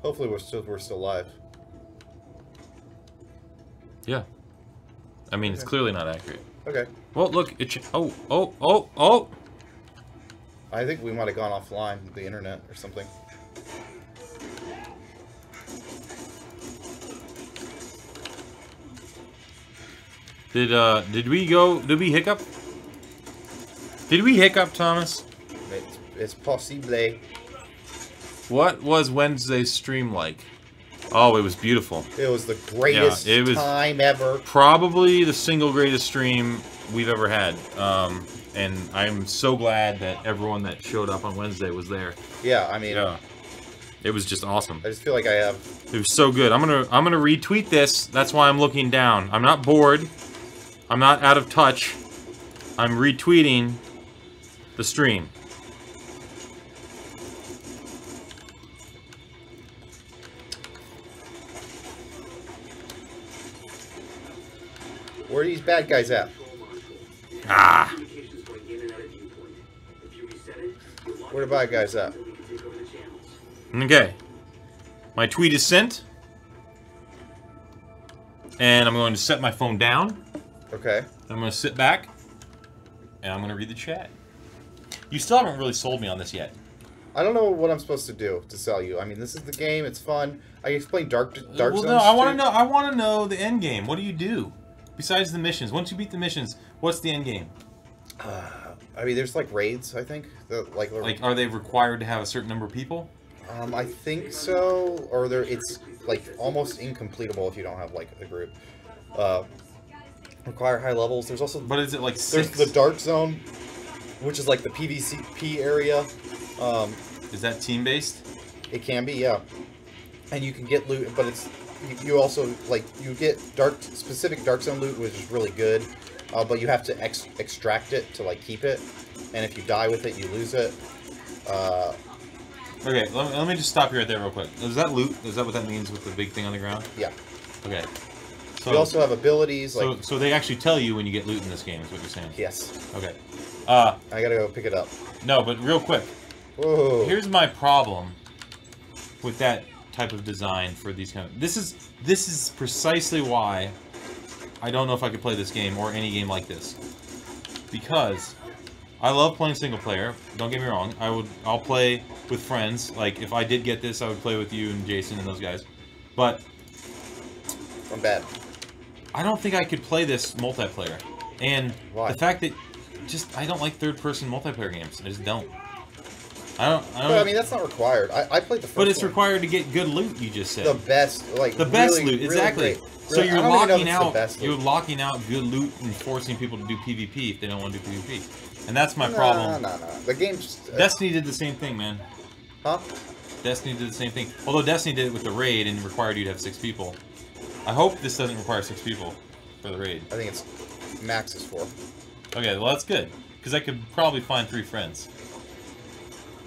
S2: Hopefully, we're still live.
S1: Yeah. I mean, it's clearly not accurate.
S2: Okay.
S1: Well, look. Oh.
S2: I think we might have gone offline with the internet or something.
S1: Did we hiccup? Did we hiccup, Thomas?
S2: It's possible.
S1: What was Wednesday's stream like? Oh, it was beautiful.
S2: It was the greatest time ever.
S1: Probably the single greatest stream we've ever had. And I'm so glad that everyone that showed up on Wednesday was there.
S2: Yeah, I mean...
S1: Yeah. It was just awesome.
S2: I just feel like I have...
S1: It was so good. I'm gonna retweet this. That's why I'm looking down. I'm not bored. I'm not out of touch. I'm retweeting the stream.
S2: Where are these bad guys at?
S1: Ah.
S2: Where are the bad guys at?
S1: Okay. My tweet is sent. And I'm going to set my phone down.
S2: Okay.
S1: I'm going to sit back. And I'm going to read the chat. You still haven't really sold me on this yet.
S2: I don't know what I'm supposed to do to sell you. I mean, this is the game. It's fun. I can explain Dark Zones.
S1: No, I want to know the end game. What do you do? Besides the missions. Once you beat the missions, what's the end game?
S2: I mean, there's like raids, I think. Like,
S1: are they required to have a certain number of people?
S2: I think so. Or it's like almost incompletable if you don't have like a group. Require high levels. There's also...
S1: But is it like 6?
S2: There's the Dark Zone, which is like the PvP area.
S1: Is that team-based?
S2: It can be, yeah. And you can get loot, but it's... You also, like, you get specific Dark Zone loot, which is really good. But you have to extract it to, like, keep it. And if you die with it, you lose it.
S1: Okay, let me just stop you right there real quick. Is that loot? Is that what that means with the big thing on the ground?
S2: Yeah.
S1: Okay. So,
S2: you also have abilities, like...
S1: So they actually tell you when you get loot in this game, is what you're saying?
S2: Yes.
S1: Okay.
S2: I gotta go pick it up.
S1: No, but real quick.
S2: Whoa.
S1: Here's my problem with that type of design for these kind of... This is precisely why I don't know if I could play this game or any game like this. Because I love playing single player. Don't get me wrong. I'll play with friends. Like, if I did get this, I would play with you and Jason and those guys. But...
S2: I'm bad.
S1: I don't think I could play this multiplayer. And
S2: why?
S1: The fact that... I don't like third-person multiplayer games. I just don't.
S2: I mean, that's not required. I played the first one.
S1: But it's required to get good loot, you just said.
S2: The best, like,
S1: the best
S2: really,
S1: loot, exactly.
S2: Really
S1: so you're locking out,
S2: good
S1: loot and forcing people to do PvP if they don't want to do PvP. And that's my problem.
S2: No. The game's...
S1: Destiny did the same thing, man.
S2: Huh?
S1: Destiny did the same thing. Although Destiny did it with the raid and required you to have 6 people. I hope this doesn't require 6 people for the raid.
S2: I think it's... Max is 4.
S1: Okay, well that's good. Because I could probably find 3 friends.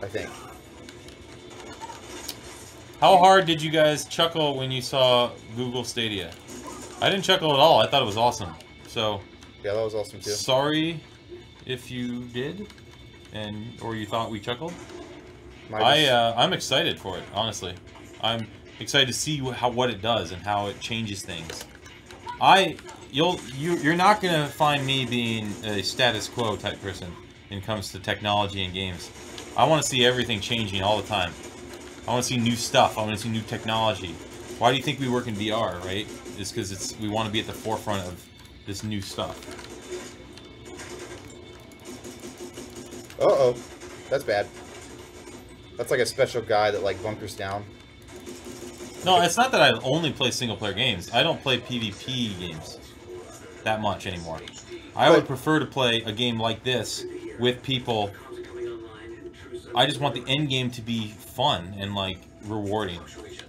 S2: I think.
S1: How hard did you guys chuckle when you saw Google Stadia? I didn't chuckle at all. I thought it was awesome. So...
S2: Yeah, that was awesome too.
S1: Sorry if you did, or you thought we chuckled. I'm excited for it, honestly. I'm excited to see what it does and how it changes things. You're not gonna find me being a status quo type person when it comes to technology and games. I want to see everything changing all the time. I want to see new stuff. I want to see new technology. Why do you think we work in VR, right? It's because we want to be at the forefront of this new stuff.
S2: Uh-oh. That's bad. That's like a special guy that, like, bunkers down.
S1: No, it's not that I only play single-player games. I don't play PvP games that much anymore. I would prefer to play a game like this with people. I just want the end game to be fun and, like, rewarding,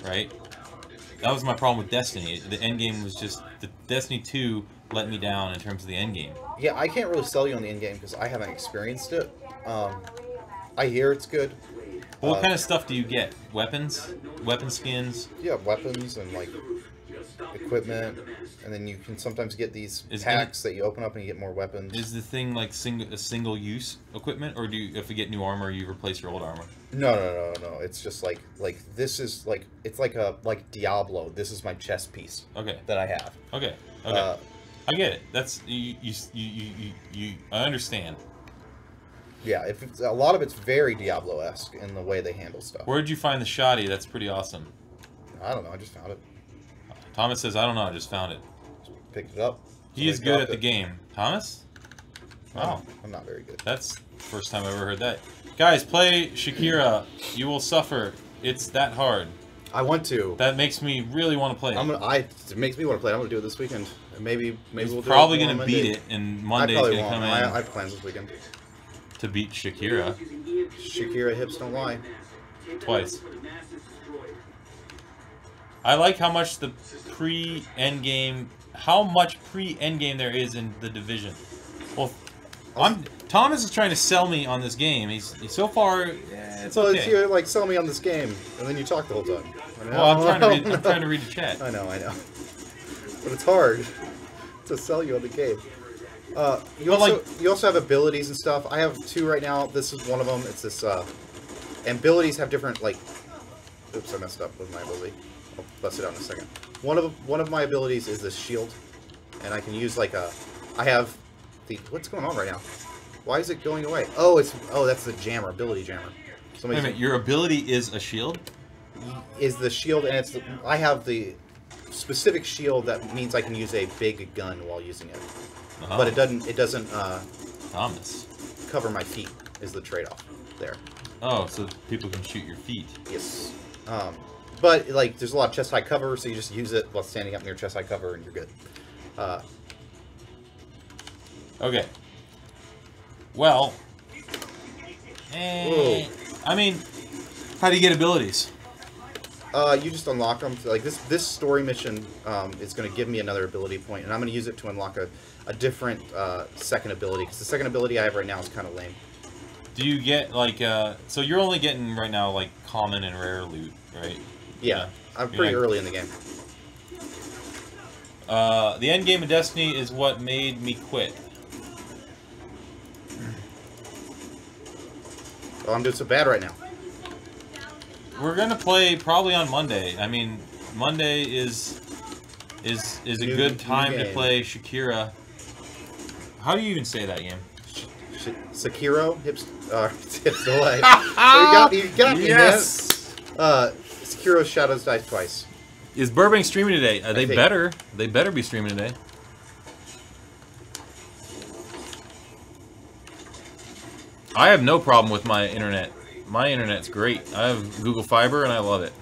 S1: right? That was my problem with Destiny. The end game was just... The Destiny 2 let me down in terms of the end game.
S2: Yeah, I can't really sell you on the end game because I haven't experienced it. I hear it's good.
S1: Well, what kind of stuff do you get? Weapons? Weapon skins?
S2: Yeah, weapons and, like, equipment. And then you can sometimes get these packs that you open up and you get more weapons.
S1: Is the thing, like, single-use equipment? Or do you, if you get new armor, you replace your old armor?
S2: No. It's just, like this is, like, it's like Diablo. This is my chess piece.
S1: Okay.
S2: That I have.
S1: Okay. I get it. That's, I understand.
S2: Yeah, a lot of it's very Diablo-esque in the way they handle stuff.
S1: Where'd you find the shoddy? That's pretty awesome.
S2: I don't know. I just found it.
S1: Thomas says, I don't know. I just found it.
S2: Picked it up.
S1: He is good at the game. Thomas? Wow.
S2: I'm not very good.
S1: That's the first time I've ever heard that. Guys, play Shakira. You will suffer. It's that hard.
S2: I want to.
S1: That makes me really want to play it.
S2: It makes me want to play it. I'm going to do it this weekend. Maybe we'll do it.
S1: Probably going to beat it, and Monday's going to come in.
S2: I have plans this weekend.
S1: To beat Shakira.
S2: Shakira hips don't lie.
S1: Twice. I like how much the pre-endgame, there is in the Division. Well, Thomas is trying to sell me on this game. He's so far, it's okay.
S2: It's you like sell me on this game, and then you talk the whole time.
S1: Well, I'm trying to read the chat.
S2: I know. But it's hard to sell you on the game. You also have abilities and stuff. I have 2 right now. This is one of them. It's this, and abilities have different, like, oops, I messed up with my ability. I'll bust it out in a second. One of my abilities is this shield, and I can use, like, I have the, what's going on right now? Why is it going away? Oh, that's the jammer, ability jammer.
S1: Wait a minute, your ability is a shield?
S2: Is the shield, and I have the specific shield that means I can use a big gun while using it.
S1: Oh.
S2: But it doesn't
S1: Thomas.
S2: cover my feet is the trade-off there.
S1: Oh, so people can shoot your feet.
S2: Yes. But, like, there's a lot of chest-high cover, so you just use it while standing up near chest-high cover, and you're good.
S1: Okay. Well. I mean, how do you get abilities?
S2: You just unlock them. Like, this story mission is going to give me another ability point, and I'm going to use it to unlock a different second ability, because the second ability I have right now is kind of lame.
S1: Do you get, like, so you're only getting right now, like, common and rare loot, right?
S2: Yeah, I'm pretty early in the game.
S1: The end game of Destiny is what made me quit.
S2: Well, I'm doing so bad right now.
S1: We're gonna play probably on Monday. I mean, Monday is a good time to play Shakira. How do you even say that game?
S2: Sekiro? Hips delay. You got me,
S1: yes!
S2: Man. Sekiro's Shadows Die Twice.
S1: Is Burbank streaming today? They better. They better be streaming today. I have no problem with my internet My internet's great. I have Google Fiber and I love it.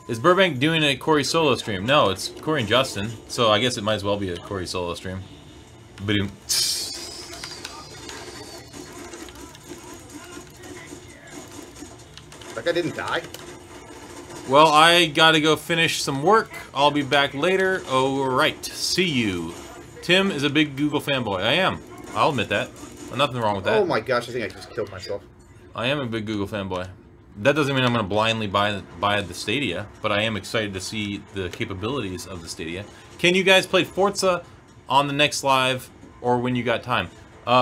S1: Is Burbank doing a Corey solo stream? No, it's Corey and Justin. So I guess it might as well be a Corey solo stream. Boom.
S2: That guy didn't die?
S1: Well, I gotta go finish some work. I'll be back later. Alright, see you. Tim is a big Google fanboy. I am. I'll admit that. Nothing wrong with that.
S2: Oh my gosh, I think I just killed myself.
S1: I am a big Google fanboy. That doesn't mean I'm going to blindly buy the Stadia, but I am excited to see the capabilities of the Stadia. Can you guys play Forza on the next live or when you got time?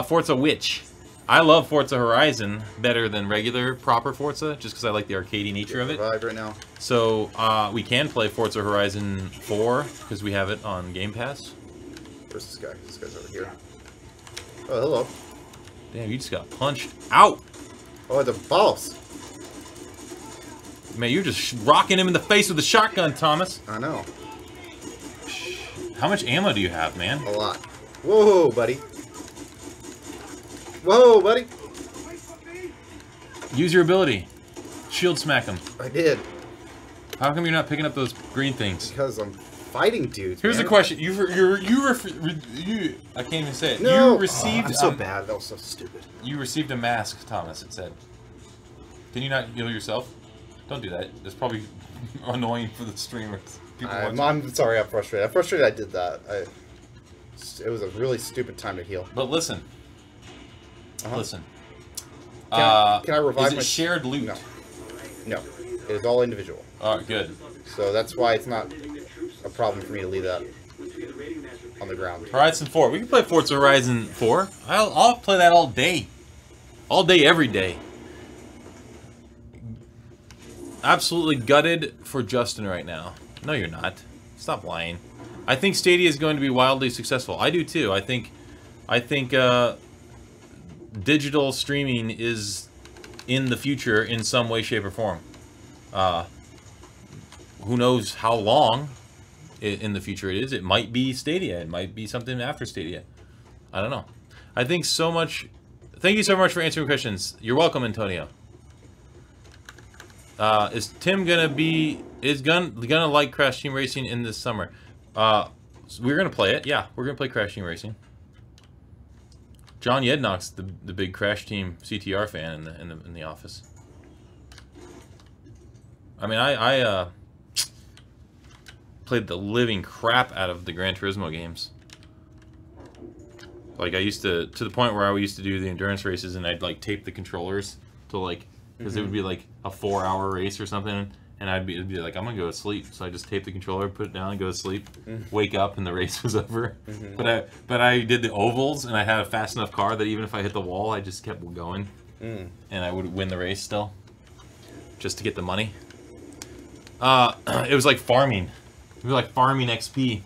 S1: Forza which? I love Forza Horizon better than regular proper Forza, just because I like the arcadey nature of it.
S2: Right now.
S1: So we can play Forza Horizon 4 because we have it on Game Pass.
S2: Where's this guy? This guy's over here. Oh, hello.
S1: Damn, you just got punched out.
S2: Oh, the boss.
S1: Man, you're just rocking him in the face with a shotgun, Thomas.
S2: I know.
S1: How much ammo do you have, man?
S2: A lot. Whoa, buddy. Whoa, buddy.
S1: Use your ability. Shield smack him.
S2: I did.
S1: How come you're not picking up those green things?
S2: Because I'm fighting dudes.
S1: Here's
S2: man.
S1: the question: you I can't even say it.
S2: No.
S1: You received.
S2: I'm so bad. That was so stupid.
S1: You received a mask, Thomas. It said. Can you not heal yourself? Don't do that. That's probably annoying for the streamers.
S2: I'm sorry. I'm frustrated. I'm frustrated. I did that. It was a really stupid time to heal.
S1: But listen. Listen.
S2: Can I revive
S1: is it
S2: my
S1: shared loot?
S2: No. No. It is all individual.
S1: Alright, good.
S2: So that's why it's not a problem for me to leave that on the ground.
S1: Horizon 4. We can play Forza Horizon 4. I'll play that all day. All day, every day. Absolutely gutted for Justin right now. No, you're not. Stop lying. I think Stadia is going to be wildly successful. I do too. I think digital streaming is in the future in some way, shape, or form. Who knows how long in the future it is. It might be Stadia. It might be something after Stadia. I don't know. I think so much... Thank you so much for answering questions. You're welcome, Antonio. Is Tim gonna be... Is gonna like Crash Team Racing in this summer? So we're gonna play it. Yeah, we're gonna play Crash Team Racing. John Yednock's the big Crash Team CTR fan in the office. I mean, I played the living crap out of the Gran Turismo games. Like, I used to the point where I used to do the endurance races, and I'd like tape the controllers to like, because it would be like a 4-hour race or something, and it'd be like, I'm gonna go to sleep. So I just tape the controller, put it down, and go to sleep. Wake up, and the race was over. But I did the ovals, and I had a fast enough car that even if I hit the wall, I just kept going, and I would win the race still, just to get the money. It was like farming. It was like farming XP.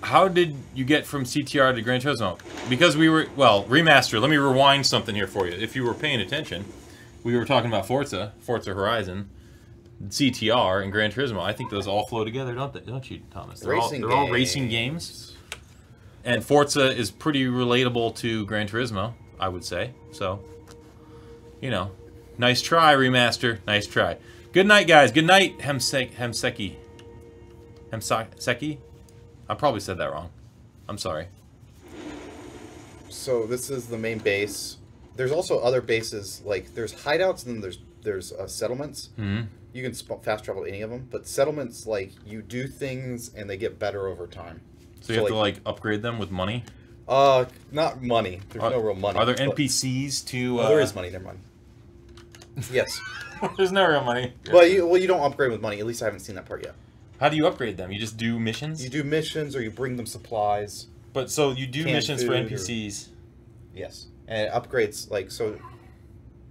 S1: How did you get from CTR to Gran Turismo? Because we were, well, remaster. Let me rewind something here for you. If you were paying attention, we were talking about Forza Horizon, CTR, and Gran Turismo. I think those all flow together, don't you, Thomas? They're all racing games. And Forza is pretty relatable to Gran Turismo, I would say. So, you know, nice try, remaster. Nice try. Good night, guys. Good night, Hemseki. Hemseki? I probably said that wrong. I'm sorry.
S2: So this is the main base. There's also other bases, like there's hideouts and then there's settlements. You can fast travel any of them, but settlements, like, you do things and they get better over time.
S1: So you have to like upgrade them with money?
S2: Not money. There's no real money.
S1: Are there NPCs to?
S2: There is money. Never mind. Yes.
S1: There's no real money.
S2: Well, you don't upgrade with money. At least I haven't seen that part yet.
S1: How do you upgrade them? You just do missions?
S2: You do missions, or you bring them supplies.
S1: But so you do missions for NPCs?
S2: Yes, and it upgrades, like, so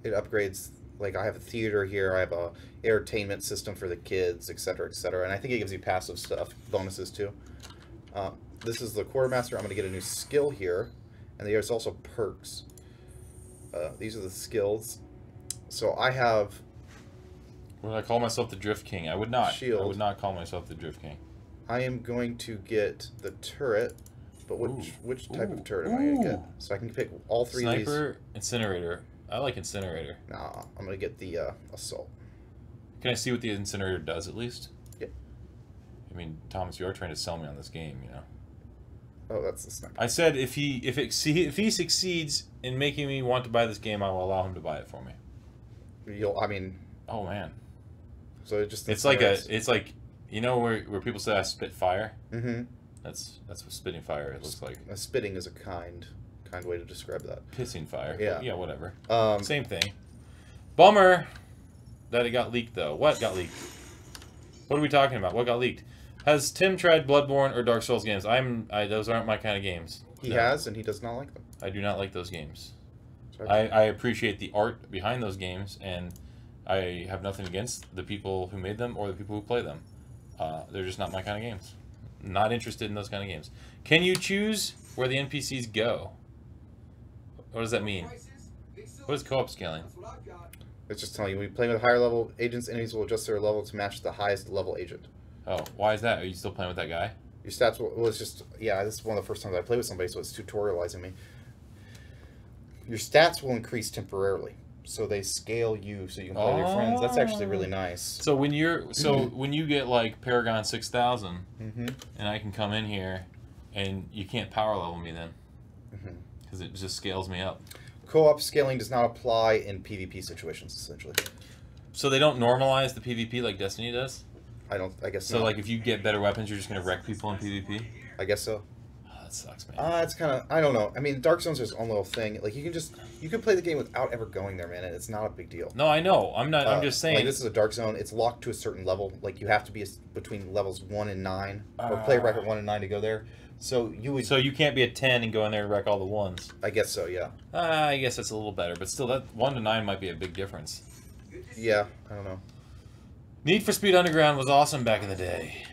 S2: it upgrades, like, I have a theater here, I have a entertainment system for the kids, etc., etc., and I think it gives you passive stuff, bonuses too. This is the quartermaster. I'm going to get a new skill here, and there's also perks. These are the skills. So I have...
S1: Would I call myself the Drift King? I would not.
S2: Shield.
S1: I would not call myself the Drift King.
S2: I am going to get the turret But which type of turret am I gonna get? So I can pick all three of these.
S1: Sniper, incinerator. I like incinerator.
S2: Nah, I'm gonna get the assault.
S1: Can I see what the incinerator does at least?
S2: Yeah.
S1: I mean, Thomas, you are trying to sell me on this game, you know.
S2: Oh, that's the sniper.
S1: I said if he succeeds in making me want to buy this game, I will allow him to buy it for me.
S2: I mean.
S1: Oh man.
S2: So
S1: it's like you know where people say I spit fire.
S2: Mm-hmm.
S1: That's what spitting fire it looks like.
S2: Spitting is a kind way to describe that.
S1: Pissing fire.
S2: Yeah.
S1: Yeah, whatever. Same thing. Bummer that it got leaked though. What got leaked? What are we talking about? What got leaked? Has Tim tried Bloodborne or Dark Souls games? Those aren't my kind of games.
S2: He has, and he does not like them.
S1: I do not like those games. I appreciate the art behind those games, and I have nothing against the people who made them or the people who play them. They're just not my kind of games. Not interested in those kind of games. Can you choose where the NPCs go? What does that mean? What is co-op scaling?
S2: It's just telling you, when you play with higher level agents, enemies will adjust their level to match the highest level agent.
S1: Oh, why is that? Are you still playing with that guy?
S2: Your stats will, well, it's just, yeah, this is one of the first times I play with somebody, so it's tutorializing me. Your stats will increase temporarily. So they scale you so you can play with your friends. That's actually really nice.
S1: So when when you get like Paragon 6000, and I can come in here, and you can't power level me then, because it just scales me up.
S2: Co-op scaling does not apply in PvP situations, essentially.
S1: So they don't normalize the PvP like Destiny does?
S2: I guess
S1: so.
S2: Not.
S1: Like if you get better weapons, you're just gonna wreck people in PvP?
S2: I guess so.
S1: Oh, that sucks, man.
S2: It's kind of, I don't know. I mean, Dark Zone's its own little thing. Like you can play the game without ever going there, man, and it's not a big deal.
S1: No, I know. I'm just saying.
S2: Like this is a Dark Zone. It's locked to a certain level. Like you have to be between levels 1 and 9, or play record 1 and 9 to go there. So you would.
S1: So you can't be a 10 and go in there and wreck all the ones.
S2: I guess so. Yeah.
S1: I guess that's a little better, but still, that 1 to 9 might be a big difference.
S2: Yeah, I don't know.
S1: Need for Speed Underground was awesome back in the day.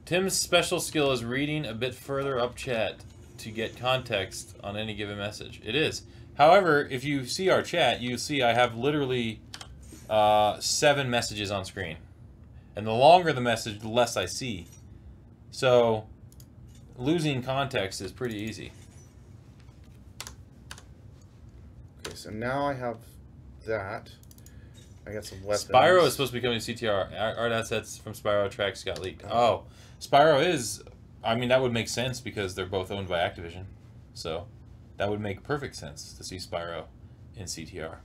S1: Tim's special skill is reading a bit further up chat to get context on any given message. It is. However, if you see our chat, you see I have literally 7 messages on screen. And the longer the message, the less I see. So losing context is pretty easy.
S2: Okay, so now I have that. I got some weapons.
S1: Spyro is supposed to be coming to CTR. Art assets from Spyro tracks got leaked. Oh, Spyro is... I mean, that would make sense because they're both owned by Activision. So that would make perfect sense to see Spyro in CTR.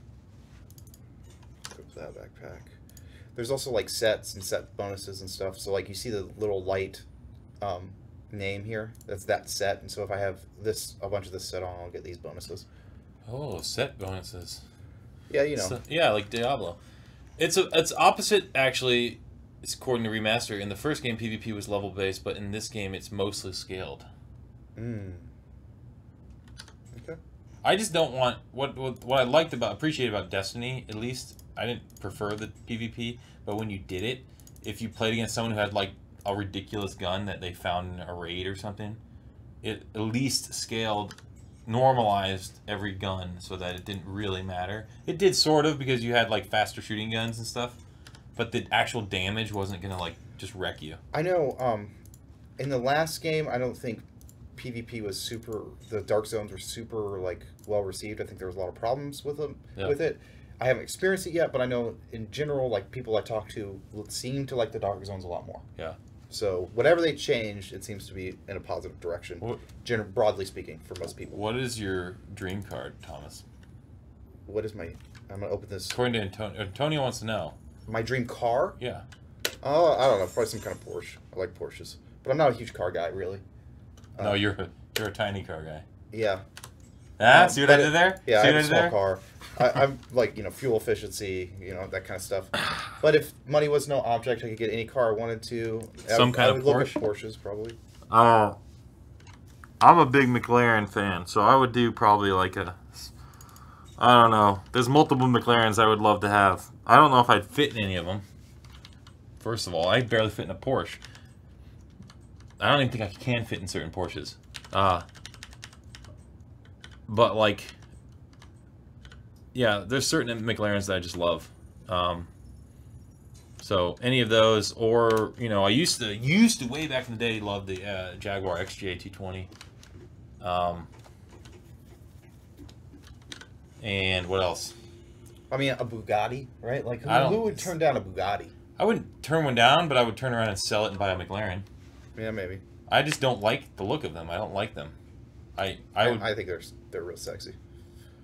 S2: Equip that backpack. There's also like sets and set bonuses and stuff. So like you see the little light name here. That's that set. And so if I have a bunch of this set on, I'll get these bonuses.
S1: Oh, set bonuses.
S2: Yeah, you know.
S1: So, yeah, like Diablo. It's opposite, actually. It's according to Remaster. In the first game, PvP was level based, but in this game, it's mostly scaled.
S2: Okay.
S1: I just don't want what I appreciated about Destiny. At least I didn't prefer the PvP, but when you did it, if you played against someone who had like a ridiculous gun that they found in a raid or something, it at least scaled. Normalized every gun so that it didn't really matter. It did sort of because you had like faster shooting guns and stuff, but the actual damage wasn't gonna like just wreck you.
S2: I know. In the last game, I don't think PvP was super. The Dark Zones were super like well received. I think there was a lot of problems with them with it. I haven't experienced it yet, but I know in general, like people I talk to seem to like the Dark Zones a lot more.
S1: Yeah.
S2: So whatever they changed, it seems to be in a positive direction, broadly speaking, for most people.
S1: What is your dream card, Thomas?
S2: What is my... I'm going to open this...
S1: According to Antonio. Antonio wants to know.
S2: My dream car?
S1: Yeah.
S2: Oh, I don't know. Probably some kind of Porsche. I like Porsches. But I'm not a huge car guy, really.
S1: No, you're a tiny car guy.
S2: Yeah.
S1: Ah, see what I did there?
S2: Yeah,
S1: see
S2: I have a small car. I'm like, fuel efficiency, that kind of stuff. But if money was no object, I could get any car I wanted to.
S1: Some kind of Porsche?
S2: Look at Porsches, probably.
S1: I'm a big McLaren fan, so I would do probably like a... I don't know. There's multiple McLarens I would love to have. I don't know if I'd fit in any of them. First of all, I barely fit in a Porsche. I don't even think I can fit in certain Porsches. But like... Yeah, there's certain McLarens that I just love. So any of those, or I used to way back in the day love the Jaguar XJ 220. And what else?
S2: I mean, a Bugatti, right? Like, who would turn down a Bugatti?
S1: I wouldn't turn one down, but I would turn around and sell it and buy a McLaren.
S2: Yeah, maybe.
S1: I just don't like the look of them. I don't like them. I
S2: think they're real sexy.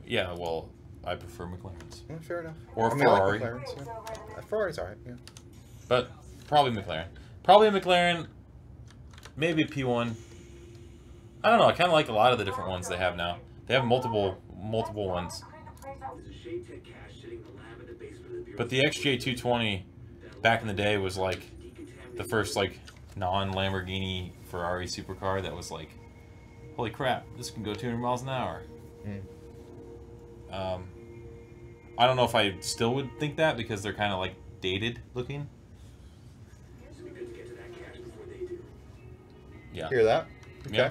S1: Yeah, well, I prefer McLarens.
S2: Well, fair enough.
S1: Or Ferrari.
S2: I like McLarens, yeah. Ferrari's alright, yeah.
S1: But probably McLaren. Probably a McLaren. Maybe a P1. I don't know. I kind of like a lot of the different ones they have now. They have multiple ones. But the XJ220 back in the day was like the first like non-Lamborghini Ferrari supercar that was like, holy crap, this can go 200 miles an hour. I don't know if I still would think that because they're kind of like dated looking. Yeah.
S2: Hear that? Okay.
S1: Yeah.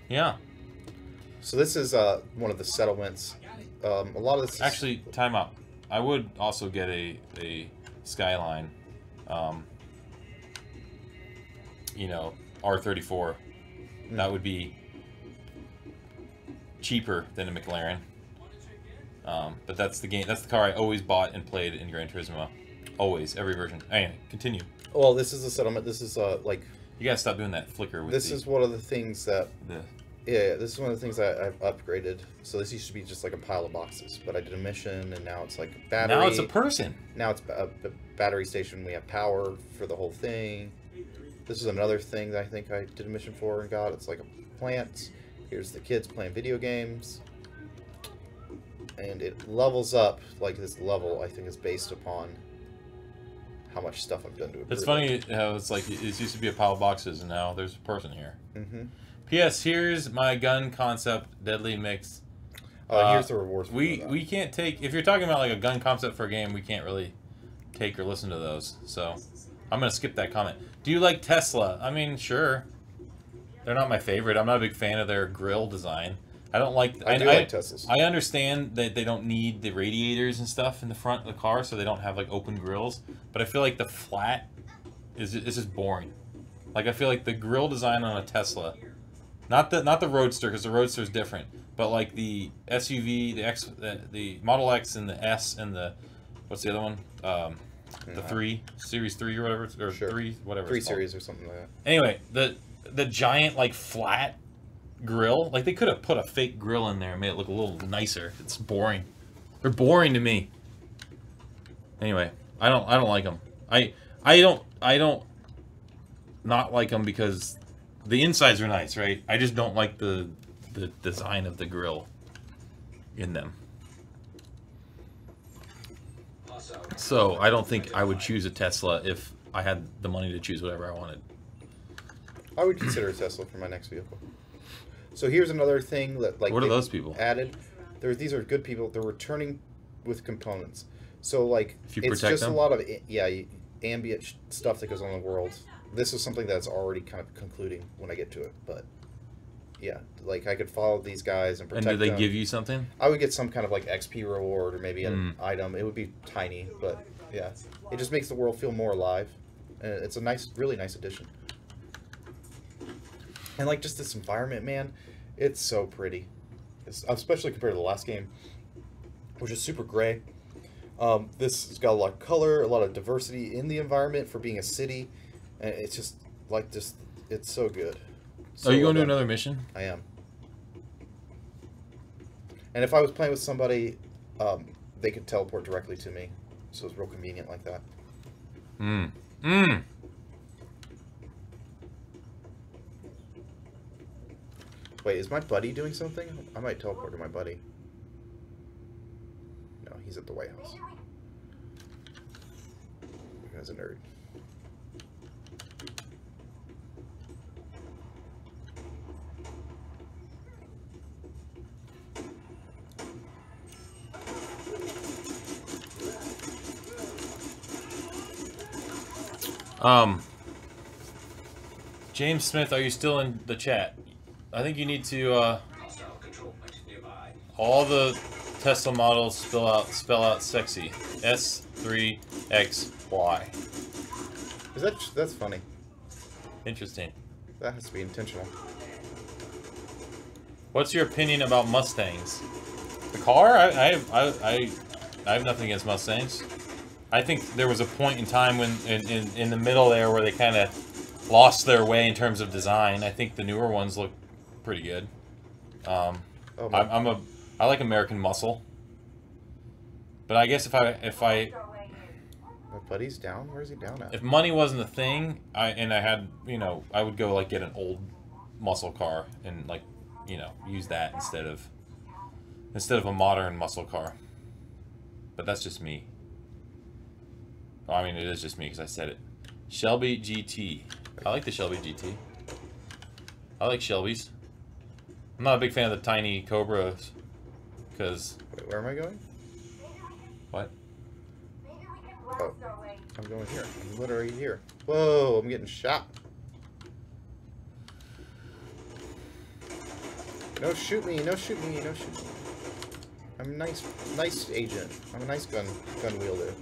S1: Yeah.
S2: So this is one of the settlements. A lot of this.
S1: Actually, time out. I would also get a Skyline. You know, R34. That would be cheaper than a McLaren. But that's the game. That's the car I always bought and played in Gran Turismo. Always, every version. Anyway, continue.
S2: Well, this is a settlement. This is like.
S1: You gotta stop doing that flicker. With
S2: this is one of the things that. Yeah, this is one of the things I've upgraded. So this used to be just like a pile of boxes, but I did a mission, and now it's like a battery.
S1: Now it's a person.
S2: Now it's a battery station. We have power for the whole thing. This is another thing that I think I did a mission for and got. It's like a plant. Here's the kids playing video games. And it levels up, like this level, I think, is based upon how much stuff I've done to it.
S1: It's funny how it's like, it used to be a pile of boxes, and now there's a person here.
S2: Mm-hmm.
S1: P.S. Here's my gun concept, Deadly Mix.
S2: Here's the rewards.
S1: We can't take, if you're talking about like a gun concept for a game, we can't really take or listen to those. So I'm going to skip that comment. Do you like Tesla? I mean, sure. They're not my favorite. I'm not a big fan of their grill design. I don't like...
S2: I do like Teslas.
S1: I understand that they don't need the radiators and stuff in the front of the car, so they don't have like open grills. But I feel like the flat is just boring. Like I feel like the grill design on a Tesla, not the Roadster, because the Roadster is different, but like the SUV, the Model X and the S and the, what's the other one? The 3 Series 3 or whatever, or
S2: sure.
S1: 3 whatever.
S2: 3 Series or something like that.
S1: Anyway, the giant like flat grill, like they could have put a fake grill in there and made it look a little nicer. It's boring. They're boring to me. Anyway, I don't like them. I don't not like them because the insides are nice, right? I just don't like the design of the grill in them. So I don't think I would choose a Tesla if I had the money to choose whatever I wanted.
S2: I would consider a Tesla for my next vehicle. So here's another thing that like
S1: what are those people
S2: added? These are good people. They're returning with components. So like
S1: if you
S2: it's
S1: protect
S2: just
S1: them?
S2: a lot of ambient stuff that goes on in the world. This is something that's already kind of concluding when I get to it, but yeah, like I could follow these guys and protect them.
S1: And do they give you something?
S2: I would get some kind of like XP reward or maybe an item. It would be tiny, but yeah, it just makes the world feel more alive, and it's a nice, really nice addition. And like just this environment, man, it's so pretty, especially compared to the last game, which is super gray. This has got a lot of color, a lot of diversity in the environment for being a city, and it's just like this. It's so good. So
S1: Are you going to another mission?
S2: I am. And if I was playing with somebody, they could teleport directly to me, so it's real convenient like that. Wait, is my buddy doing something? I might teleport to my buddy. No, he's at the White House. That guy's a nerd.
S1: James Smith, are you still in the chat? I think you need to, all the Tesla models spell out sexy. S3XY.
S2: That's funny.
S1: Interesting.
S2: That has to be intentional.
S1: What's your opinion about Mustangs? The car? I have nothing against Mustangs. I think there was a point in time when in the middle there where they kind of lost their way in terms of design. I think the newer ones look pretty good. I like American muscle. But I guess if I
S2: My buddy's down. Where's he down at?
S1: if money wasn't a thing, I had, you know, I would go like get an old muscle car and like, you know, use that instead of a modern muscle car. But that's just me. Oh, I mean, it is just me because I said it. Shelby GT. I like the Shelby GT. I like Shelbys. I'm not a big fan of the tiny Cobras because...
S2: Wait, where am I going?
S1: What?
S2: Oh, I'm going here. I'm literally here. Whoa, I'm getting shot. No shoot me, no shoot me, no shoot me. I'm a nice agent. I'm a nice gun wielder.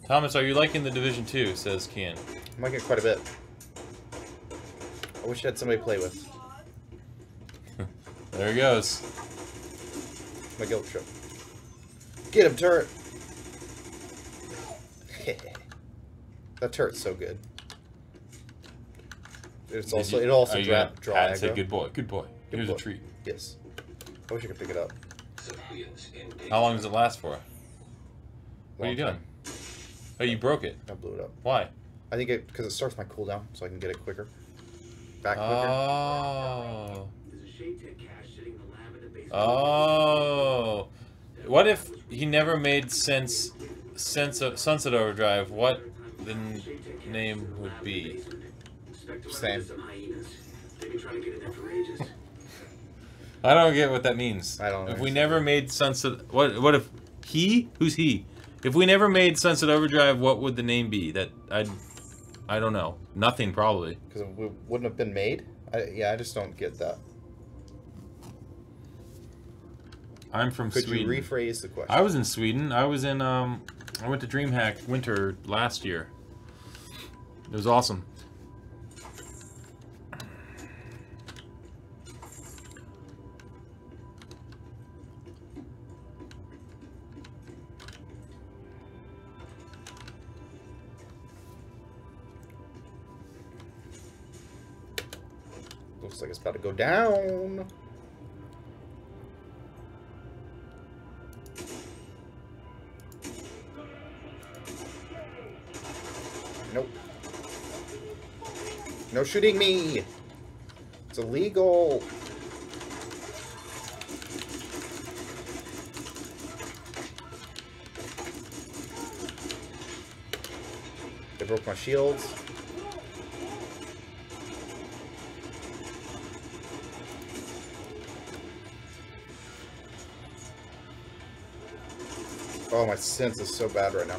S1: Thomas, are you liking the Division 2? Says Kian.
S2: I'm liking it quite a bit. I wish I had somebody to play with.
S1: There he goes.
S2: My guilt trip. Get him, turret! That turret's so good. It also draw
S1: I'd say
S2: aggro.
S1: good boy, good boy.
S2: Good
S1: Here's
S2: boy.
S1: a treat.
S2: Yes. I wish I could pick it up.
S1: How long does it last for? What are you doing?
S2: Time.
S1: Oh, you broke it.
S2: I blew it up.
S1: Why?
S2: I think because it starts my cooldown, so I can get it quicker. Back quicker.
S1: Oh. Oh. What if he never made Sunset Overdrive? What the name would be?
S2: Same.
S1: I don't get what that means.
S2: I don't know.
S1: If we never made Sunset... What if... He? Who's he? If we never made Sunset Overdrive, what would the name be? I don't know. Nothing, probably.
S2: Because it wouldn't have been made? I just don't get that.
S1: I'm from Sweden.
S2: Could you rephrase the question?
S1: I was in Sweden. I was in, I went to DreamHack Winter last year. It was awesome.
S2: Looks like it's about to go down. Nope. No shooting me! It's illegal! They broke my shields. Oh, my sense is so bad right now.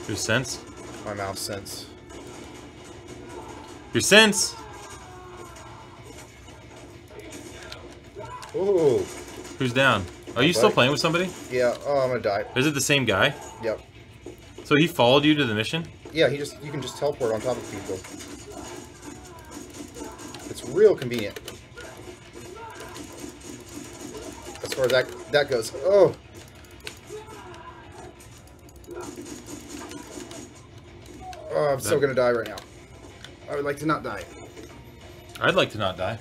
S1: Your sense?
S2: My mouse sense.
S1: Your sense?
S2: Ooh.
S1: Who's down? Are you still playing with somebody?
S2: Yeah. Oh, I'm gonna die.
S1: Is it the same guy?
S2: Yep.
S1: So he followed you to the mission?
S2: Yeah, you can just teleport on top of people. It's real convenient. As far as that goes. Oh. Oh, I'm so gonna die right now. I would like to not die.
S1: I'd like to not die.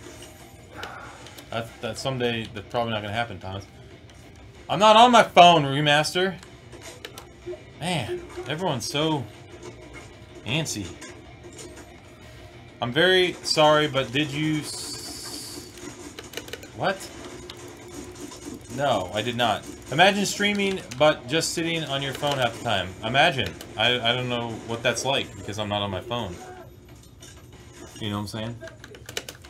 S1: That's someday. That's probably not gonna happen, Thomas. I'm not on my phone, Remaster. Man, everyone's so antsy. I'm very sorry, but did you... What? No, I did not. Imagine streaming, but just sitting on your phone half the time. Imagine. I don't know what that's like, because I'm not on my phone. You know what I'm saying?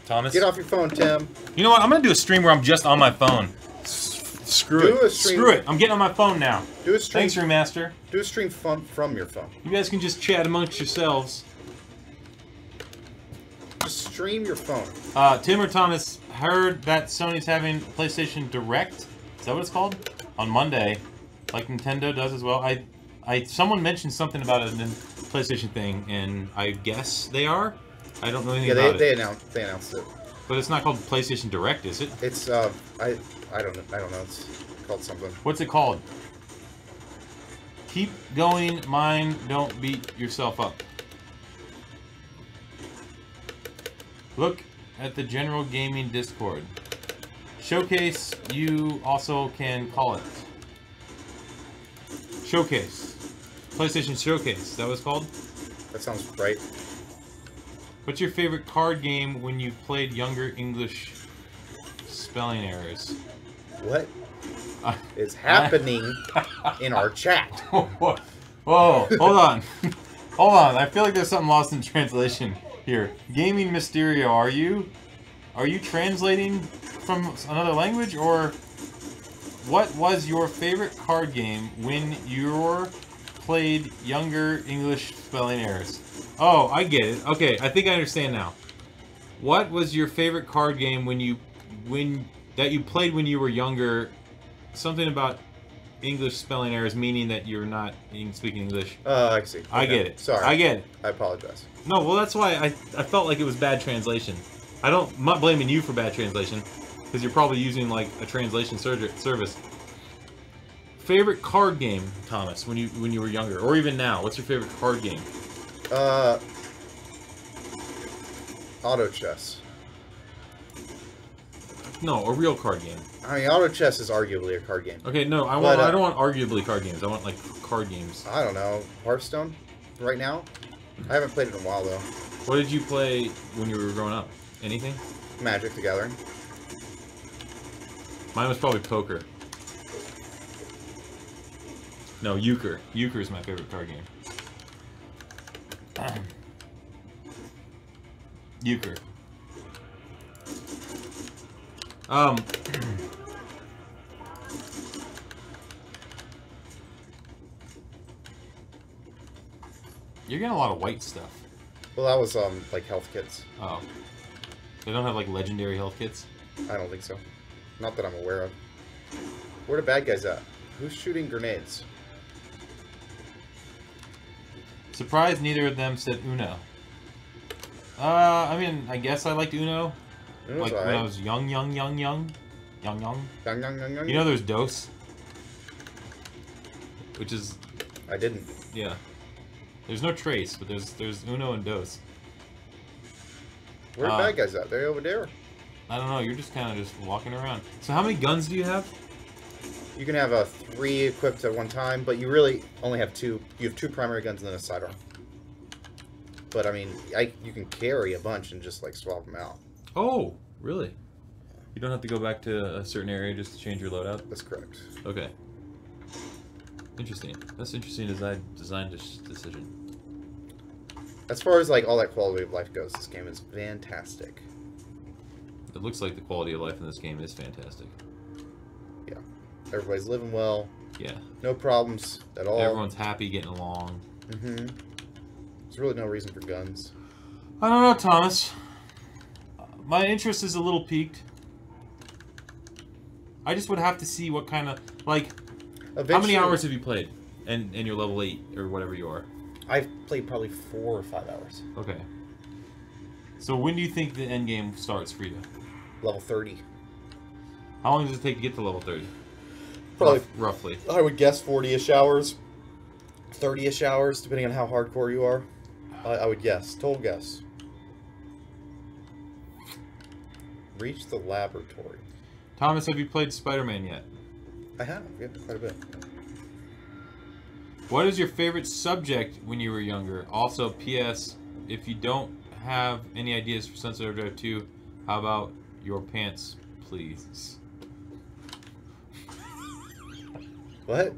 S1: Thomas?
S2: Get off your phone, Tim.
S1: You know what? I'm going to do a stream where I'm just on my phone. Screw it. Screw it. I'm getting on my phone now.
S2: Do a stream.
S1: Thanks, Remaster.
S2: Do a stream from your phone.
S1: You guys can just chat amongst yourselves.
S2: Just stream your phone.
S1: Tim or Thomas heard that Sony's having PlayStation Direct. Is that what it's called? On Monday, like Nintendo does as well. I Someone mentioned something about a PlayStation thing, and I guess they are. I don't know anything about
S2: they
S1: it.
S2: They announced it.
S1: But it's not called PlayStation Direct, is it?
S2: It's I don't know. It's called something.
S1: What's it called? Keep going, mine. Don't beat yourself up. Look at the general gaming Discord. Showcase, you also can call it. Showcase. PlayStation Showcase, that what it's called?
S2: That sounds right.
S1: What's your favorite card game when you played younger English spelling errors?
S2: What is happening in our chat?
S1: Whoa, hold on. Hold on, I feel like there's something lost in translation here. Gaming Mysterio, are you translating from another language, or what was your favorite card game when you played younger English spelling errors? Oh, I get it. Okay, I think I understand now. What was your favorite card game that you played when you were younger? Something about English spelling errors, meaning that you're not speaking English.
S2: I see. Okay.
S1: I get it.
S2: Sorry.
S1: I get it.
S2: I apologize.
S1: No, well, that's why I felt like it was bad translation. I'm not blaming you for bad translation, because you're probably using like a translation service. Favorite card game, Thomas, when you were younger, or even now? What's your favorite card game?
S2: Auto chess.
S1: No, a real card game.
S2: I mean, auto chess is arguably a card game.
S1: Okay, no, I don't want arguably card games. I want like card games.
S2: I don't know, Hearthstone, right now. I haven't played it in a while though.
S1: What did you play when you were growing up? Anything?
S2: Magic the Gathering.
S1: Mine was probably poker. No, euchre. Euchre is my favorite card game. Euchre. You're getting a lot of white stuff.
S2: Well, that was like health kits.
S1: Oh. They don't have like legendary health kits?
S2: I don't think so. Not that I'm aware of. Where are the bad guys at? Who's shooting grenades?
S1: Surprised neither of them said Uno. I mean, I guess I liked Uno.
S2: Uno's
S1: like
S2: all
S1: when
S2: right.
S1: I was young.
S2: Young.
S1: You know there's Dos? Which is...
S2: I didn't.
S1: Yeah. There's no Trace, but there's Uno and Dos.
S2: Where are the bad guys at? They're over there.
S1: I don't know, you're just kind of just walking around. So how many guns do you have?
S2: You can have 3 equipped at one time, but you really only have 2. You have 2 primary guns and then a sidearm. But I mean, you can carry a bunch and just like swap them out.
S1: Oh, really? You don't have to go back to a certain area just to change your loadout?
S2: That's correct.
S1: Okay. Interesting. That's interesting design decision.
S2: As far as like all that quality of life goes, this game is fantastic.
S1: It looks like the quality of life in this game is fantastic.
S2: Yeah. Everybody's living well.
S1: Yeah.
S2: No problems at all.
S1: Everyone's happy, getting along.
S2: Mm-hmm. There's really no reason for guns.
S1: I don't know, Thomas. My interest is a little piqued. I just would have to see what kind of, like,
S2: Eventually,
S1: how many hours have you played? And you're level 8, or whatever you are.
S2: I've played probably 4 or 5 hours.
S1: Okay. So when do you think the end game starts for you?
S2: Level 30.
S1: How long does it take to get to level 30?
S2: Probably.
S1: Roughly.
S2: I would guess 40-ish hours. 30-ish hours, depending on how hardcore you are. I would guess. Total guess. Reach the laboratory.
S1: Thomas, have you played Spider-Man yet?
S2: I have. Yeah, quite a bit.
S1: What is your favorite subject when you were younger? Also, P.S. If you don't have any ideas for Sunset Overdrive 2, how about your pants, please?
S2: What?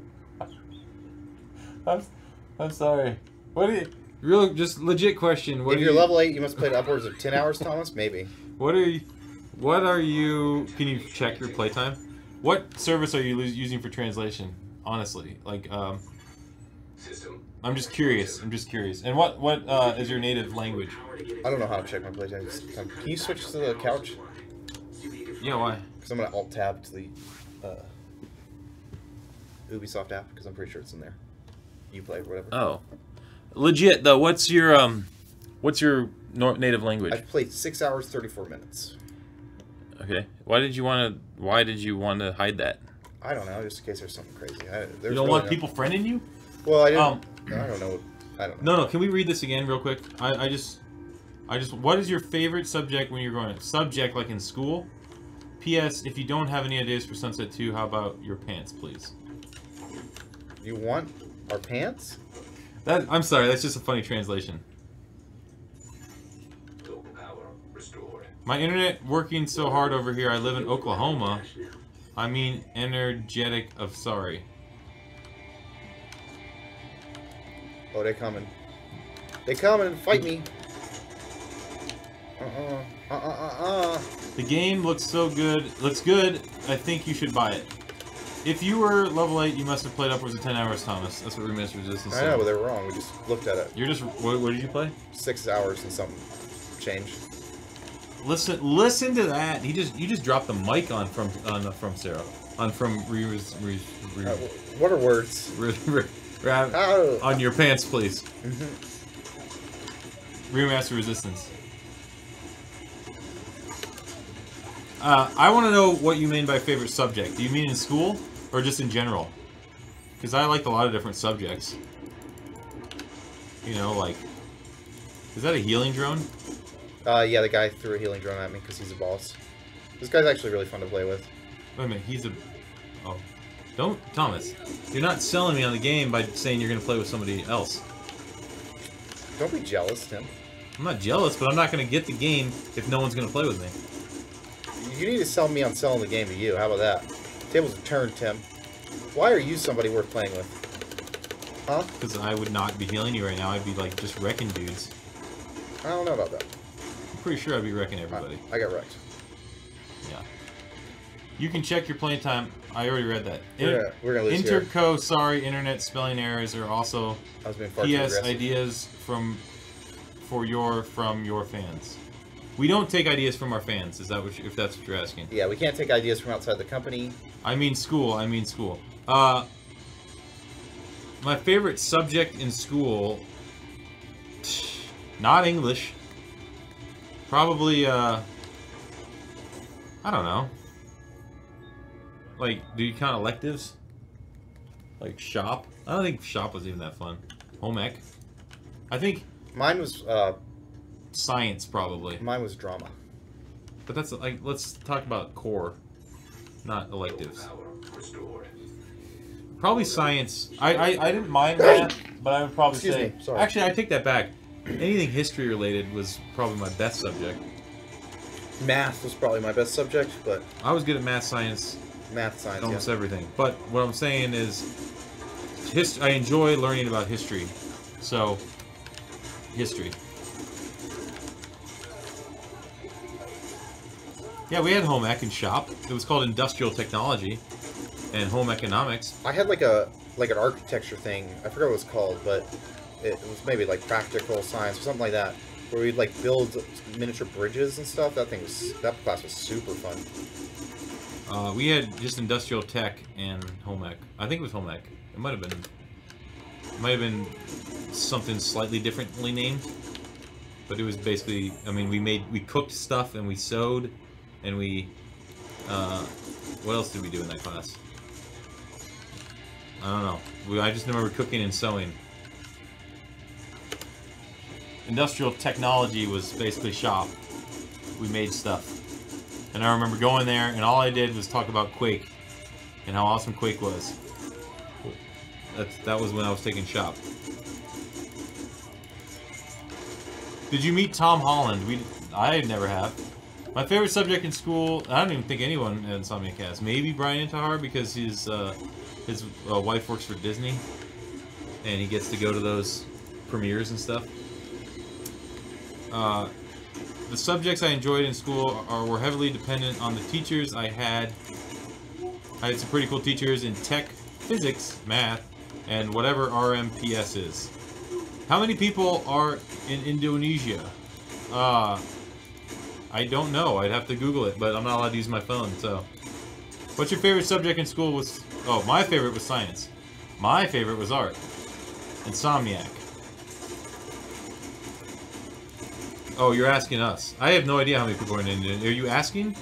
S1: I'm sorry. What do you... Real, just legit question.
S2: If you're level 8, you must play upwards of 10 hours, Thomas? Maybe.
S1: What are you... Can you check your playtime? What service are you using for translation? Honestly. Like, I'm just curious. And what is your native language?
S2: I don't know how to check my playtime. Can you switch to the couch?
S1: Yeah, why?
S2: Because I'm going to Alt-Tab to the Ubisoft app, because I'm pretty sure it's in there. you play or whatever.
S1: Oh, legit though. What's your native language?
S2: I've played 6 hours 34 minutes.
S1: Okay. Why did you want to hide that?
S2: I don't know, just in case there's something crazy.
S1: You don't want people friending you?
S2: Well, I didn't. I don't know. I don't know.
S1: No. Can we read this again real quick? I just. What is your favorite subject when you're going? Subject like in school. P.S. If you don't have any ideas for Sunset 2, how about your pants, please?
S2: You want our pants?
S1: I'm sorry. That's just a funny translation. My internet working so hard over here. I live in Oklahoma. I mean, energetic of sorry.
S2: Oh, they coming. They coming. Fight me.
S1: The game looks so good. Looks good. I think you should buy it. If you were level 8, you must have played upwards of 10 hours, Thomas. That's what Remastered Resistance said.
S2: I know, but they were wrong. We just looked at it.
S1: You're just... What did you play?
S2: 6 hours and something change.
S1: Listen to that. You just dropped the mic on from Sarah.
S2: What are words?
S1: On your pants, please. Remaster Resistance. I want to know what you mean by favorite subject. Do you mean in school or just in general? Because I liked a lot of different subjects. You know, like... Is that a healing drone?
S2: Yeah, the guy threw a healing drone at me because he's a boss. This guy's actually really fun to play with.
S1: Wait a minute, he's a... Oh. Don't... Thomas, you're not selling me on the game by saying you're going to play with somebody else.
S2: Don't be jealous, Tim.
S1: I'm not jealous, but I'm not going to get the game if no one's going to play with me.
S2: You need to sell me on selling the game to you. How about that? Tables are turned, Tim. Why are you somebody worth playing with? Huh?
S1: Because I would not be healing you right now. I'd be, like, just wrecking dudes.
S2: I don't know about that.
S1: I'm pretty sure I'd be wrecking everybody.
S2: I got wrecked.
S1: Yeah. You can check your playing time. I already read that.
S2: We're gonna lose here.
S1: Interco, sorry, internet spelling errors are also PS ideas from your fans. We don't take ideas from our fans. Is that if that's what you're asking?
S2: Yeah, we can't take ideas from outside the company.
S1: I mean school. My favorite subject in school, not English. Probably I don't know. Like, do you count electives? Like shop? I don't think shop was even that fun. Home ec. I think
S2: mine was
S1: science probably.
S2: Mine was drama.
S1: But that's like, let's talk about core, not electives. Probably science. I didn't mind math, but I would probably say.
S2: Sorry.
S1: Actually, I take that back. Anything history related was probably my best subject.
S2: Math was probably my best subject, but
S1: I was good at math, science, almost everything. But what I'm saying is, I enjoy learning about history. So, history. Yeah, we had home ec and shop. It was called industrial technology and home economics.
S2: I had like an architecture thing. I forgot what it was called, but it was maybe like practical science or something like that, where we'd like build miniature bridges and stuff. That class was super fun.
S1: We had just industrial tech and home ec. I think it was home ec. It might have been something slightly differently named, but it was basically. I mean, we cooked stuff and we sewed, and we. What else did we do in that class? I don't know. I just remember cooking and sewing. Industrial technology was basically shop. We made stuff. And I remember going there, and all I did was talk about Quake and how awesome Quake was. That was when I was taking shop. Did you meet Tom Holland? I never have. My favorite subject in school, I don't even think anyone at Insomniac has. Maybe Brian Intihar, because his wife works for Disney, and he gets to go to those premieres and stuff. The subjects I enjoyed in school were heavily dependent on the teachers I had. I had some pretty cool teachers in tech, physics, math, and whatever RMPS is. How many people are in Indonesia? I don't know. I'd have to Google it, but I'm not allowed to use my phone, so. What's your favorite subject in school? Oh, my favorite was science. My favorite was art. Insomniac. Oh, you're asking us. I have no idea how many people are in Indonesia. Are you asking?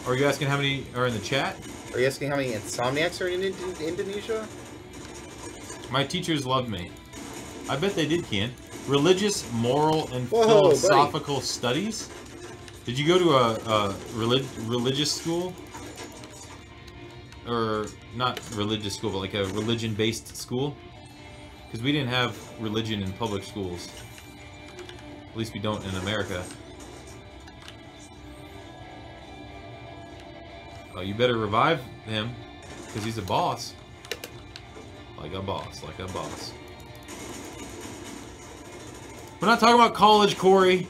S1: Or are you asking how many are in the chat?
S2: Are you asking how many Insomniacs are in Indonesia?
S1: My teachers loved me. I bet they did, Kian. Religious, moral, and philosophical studies? Did you go to a religious school? Or, not religious school, but like a religion-based school? Because we didn't have religion in public schools. At least we don't in America. Oh, you better revive him, because he's a boss. Like a boss, like a boss. We're not talking about college, Corey.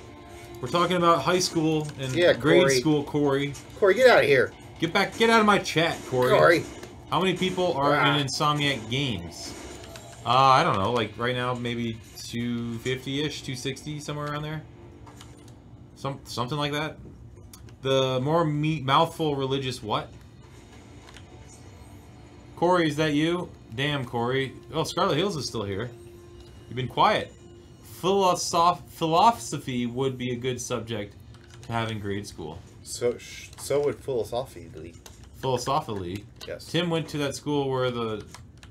S1: We're talking about high school and grade school, Corey.
S2: Corey, get out of here.
S1: Get out of my chat, Corey.
S2: Corey.
S1: How many people are in Insomniac games? I don't know. Like right now, maybe 250-ish, 260, somewhere around there. Something like that. The more mouthful religious what? Corey, is that you? Damn, Corey. Oh, Scarlet Hills is still here. You've been quiet. Philosophy would be a good subject to have in grade school.
S2: So would philosophically.
S1: Philosophically.
S2: Yes.
S1: Tim went to that school where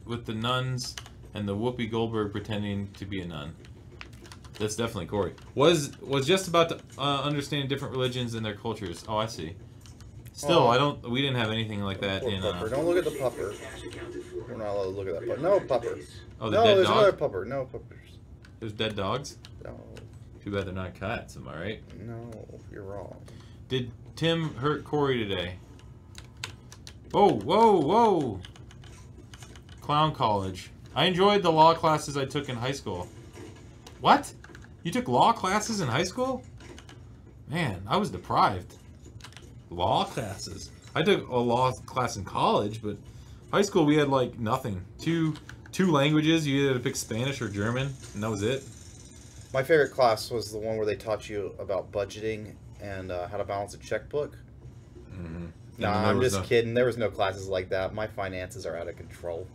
S1: with the nuns and the Whoopi Goldberg pretending to be a nun. That's definitely Corey. Was just about to understand different religions and their cultures. Oh, I see. Still, we didn't have anything like that in.
S2: Don't look at the pupper. We're not allowed to look at that pupper. No pupper.
S1: Oh, the dead
S2: there's
S1: dog?
S2: another pupper. No puppers.
S1: There's dead dogs?
S2: No.
S1: Too bad they're not cats, am I right?
S2: No, you're wrong.
S1: Did Tim hurt Corey today? Whoa, whoa, whoa! Clown college. I enjoyed the law classes I took in high school. What? You took law classes in high school? Man, I was deprived. Law classes. I took a law class in college, but high school we had like nothing. Two languages. You either had to pick Spanish or German, and that was it.
S2: My favorite class was the one where they taught you about budgeting and how to balance a checkbook.
S1: Mm-hmm.
S2: Nah, I'm just kidding. There was no classes like that. My finances are out of control.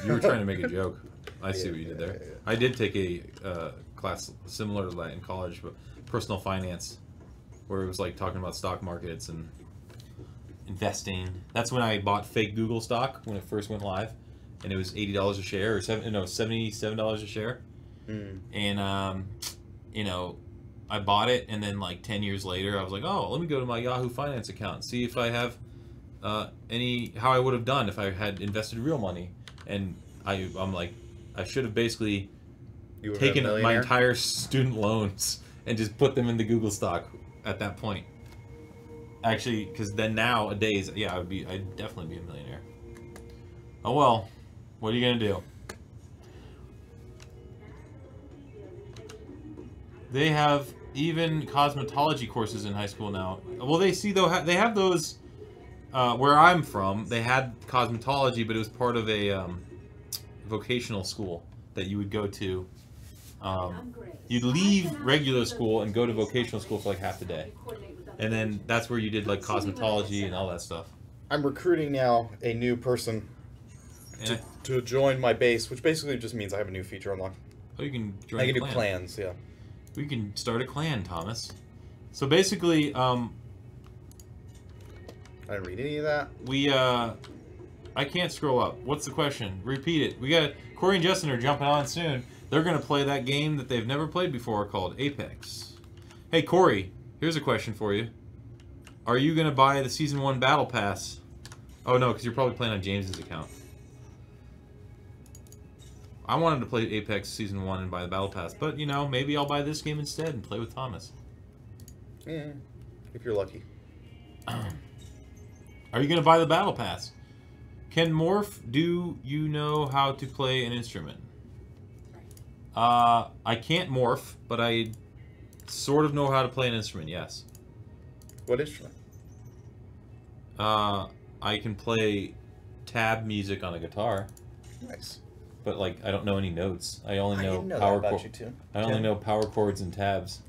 S1: You were trying to make a joke. I see what you did there. Yeah. I did take a class similar to that in college, but personal finance, where it was like talking about stock markets and investing. That's when I bought fake Google stock when it first went live, and it was $80 a share or $77 a share.
S2: Mm.
S1: And you know, I bought it, and then like 10 years later, I was like, oh, let me go to my Yahoo Finance account and see if I have how I would have done if I had invested real money. And I'm like, I should have basically taken my entire student loans and just put them into Google stock at that point. Actually, because then nowadays, yeah, I'd definitely be a millionaire. Oh well, what are you gonna do? They have even cosmetology courses in high school now. Well, they have those where I'm from. They had cosmetology, but it was part of a vocational school that you would go to. You'd leave regular school and go to vocational school for like half the day, and then that's where you did like cosmetology and all that stuff.
S2: I'm recruiting now a new person to join my base, which basically just means I have a new feature unlocked.
S1: Oh, you can join.
S2: I can do clans, yeah.
S1: We can start a clan, Thomas. So basically,
S2: I didn't read any of that.
S1: I can't scroll up. What's the question? Repeat it. We got Corey and Justin are jumping on soon. They're gonna play that game that they've never played before called Apex. Hey Corey, here's a question for you. Are you gonna buy the Season 1 Battle Pass? Oh no, because you're probably playing on James's account. I wanted to play Apex Season 1 and buy the Battle Pass, but, you know, maybe I'll buy this game instead and play with Thomas.
S2: Yeah, if you're lucky.
S1: Are you going to buy the Battle Pass? Can Morph, do you know how to play an instrument? I can't morph, but I sort of know how to play an instrument, yes.
S2: What instrument?
S1: I can play tab music on a guitar.
S2: Nice.
S1: But like I don't know any notes. I only know power chords. I only know power chords and tabs.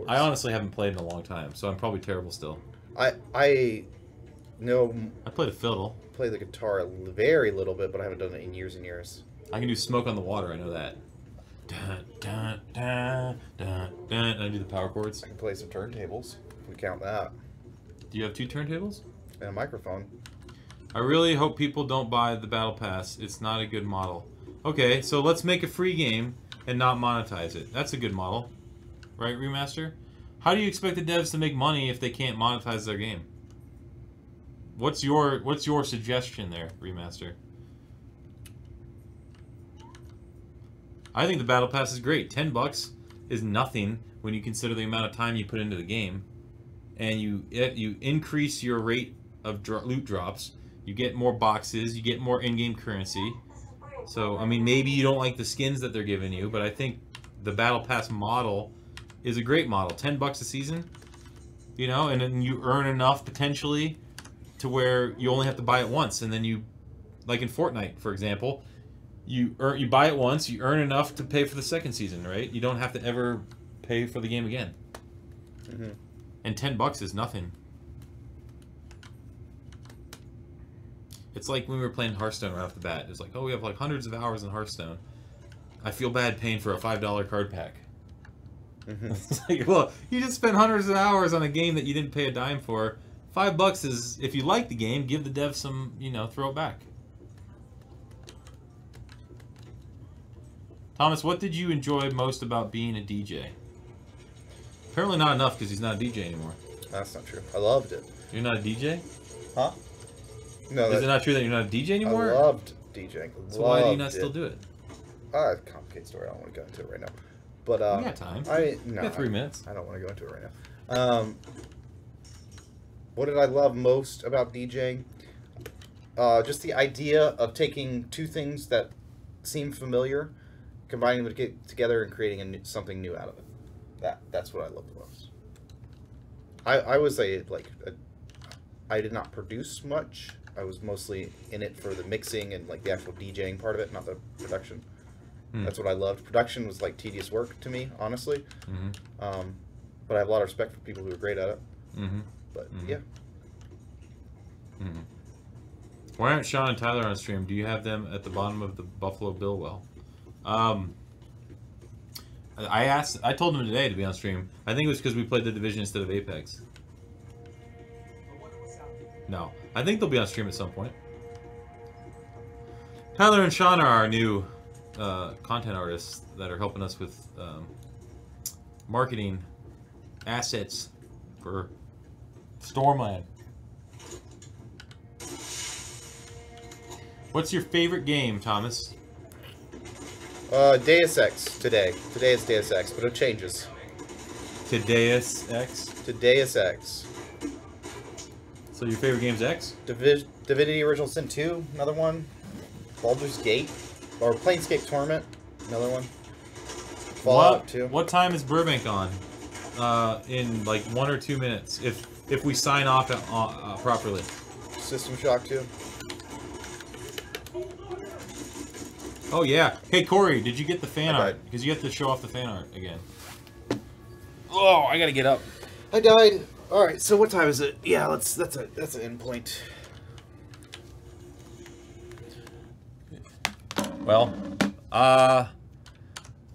S1: I honestly haven't played in a long time, so I'm probably terrible still.
S2: I know.
S1: I played a fiddle.
S2: play the guitar a very little bit, but I haven't done it in years and years.
S1: I can do Smoke on the Water. I know that. Dun, dun, dun, dun, dun. And I do the power chords.
S2: I can play some turntables. If we count that.
S1: Do you have 2 turntables?
S2: And a microphone.
S1: I really hope people don't buy the Battle Pass. It's not a good model. Okay, so let's make a free game and not monetize it. That's a good model. Right, Remaster? How do you expect the devs to make money if they can't monetize their game? What's your suggestion there, Remaster? I think the Battle Pass is great. $10 is nothing when you consider the amount of time you put into the game. And you increase your rate of loot drops. You get more boxes. You get more in-game currency. So, I mean, maybe you don't like the skins that they're giving you, but I think the Battle Pass model is a great model. $10 a season, you know, and then you earn enough potentially to where you only have to buy it once, and then you, like in Fortnite, for example, you buy it once, you earn enough to pay for the second season, right? You don't have to ever pay for the game again.
S2: Mm-hmm.
S1: And $10 is nothing. It's like when we were playing Hearthstone right off the bat. It's like, oh, we have like hundreds of hours in Hearthstone. I feel bad paying for a $5 card pack.
S2: Mm-hmm.
S1: It's like, well, you just spent hundreds of hours on a game that you didn't pay a dime for. $5 is, if you like the game, give the devs some, you know, throw it back. Thomas, what did you enjoy most about being a DJ? Apparently not enough because he's not a DJ anymore.
S2: That's not true. I loved it.
S1: You're not a DJ?
S2: Huh? No.
S1: Is it not true that you're not a DJ anymore?
S2: I loved DJing.
S1: So why do you not still do it?
S2: It's a complicated story. I don't want to go into it right now. But
S1: we got time.
S2: We
S1: got 3 minutes.
S2: I don't want to go into it right now. What did I love most about DJing? Just the idea of taking two things that seem familiar, combining them together and creating something new out of it. That's what I love the most. I was I did not produce much. I was mostly in it for the mixing and like the actual DJing part of it, not the production. That's what I loved. Production was like tedious work to me, honestly.
S1: Mm-hmm.
S2: But I have a lot of respect for people who are great at it.
S1: Mm-hmm.
S2: But
S1: Mm-hmm.
S2: yeah.
S1: Mm-hmm. Why aren't Sean and Tyler on stream? Do you have them at the bottom of the Buffalo Bill well? I told them today to be on stream. I think it was because we played the Division instead of Apex. No. I think they'll be on stream at some point. Tyler and Sean are our new content artists that are helping us with marketing assets for Stormland. What's your favorite game, Thomas?
S2: Deus Ex today. Today is Deus Ex, but it changes.
S1: To Deus Ex?
S2: To Deus Ex.
S1: So your favorite game's X?
S2: Divinity Original Sin 2, another one. Baldur's Gate, or Planescape Torment, another one. Fallout 2.
S1: What time is Burbank on? In like 1 or 2 minutes, if we sign off properly.
S2: System Shock 2.
S1: Oh yeah. Hey Corey, did you get the fan
S2: I
S1: art?
S2: died.
S1: Because you have to show off the fan art again. Oh, I gotta get up.
S2: I died. All right. So what time is it? Yeah, that's an end point.
S1: Well,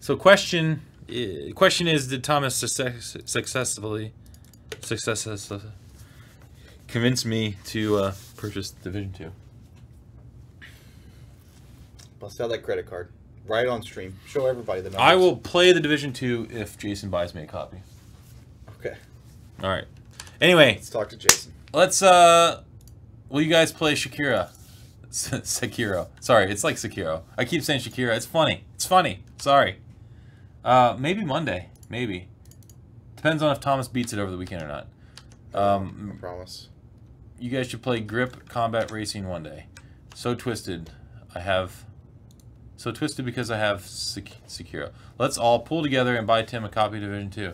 S1: so question is, did Thomas successfully convince me to purchase Division 2?
S2: Bust out that credit card. Right on stream. Show everybody the numbers.
S1: I will play the Division 2 if Jason buys me a copy.
S2: Okay.
S1: All right. Anyway,
S2: Let's talk to Jason.
S1: let's will you guys play Shakira? Sekiro. Sorry, it's like Sekiro. I keep saying Shakira. It's funny. It's funny. Sorry. Maybe Monday. Maybe. Depends on if Thomas beats it over the weekend or not.
S2: I promise.
S1: You guys should play Grip Combat Racing one day. So Twisted. So Twisted because I have Sekiro. Let's all pull together and buy Tim a copy of Division 2.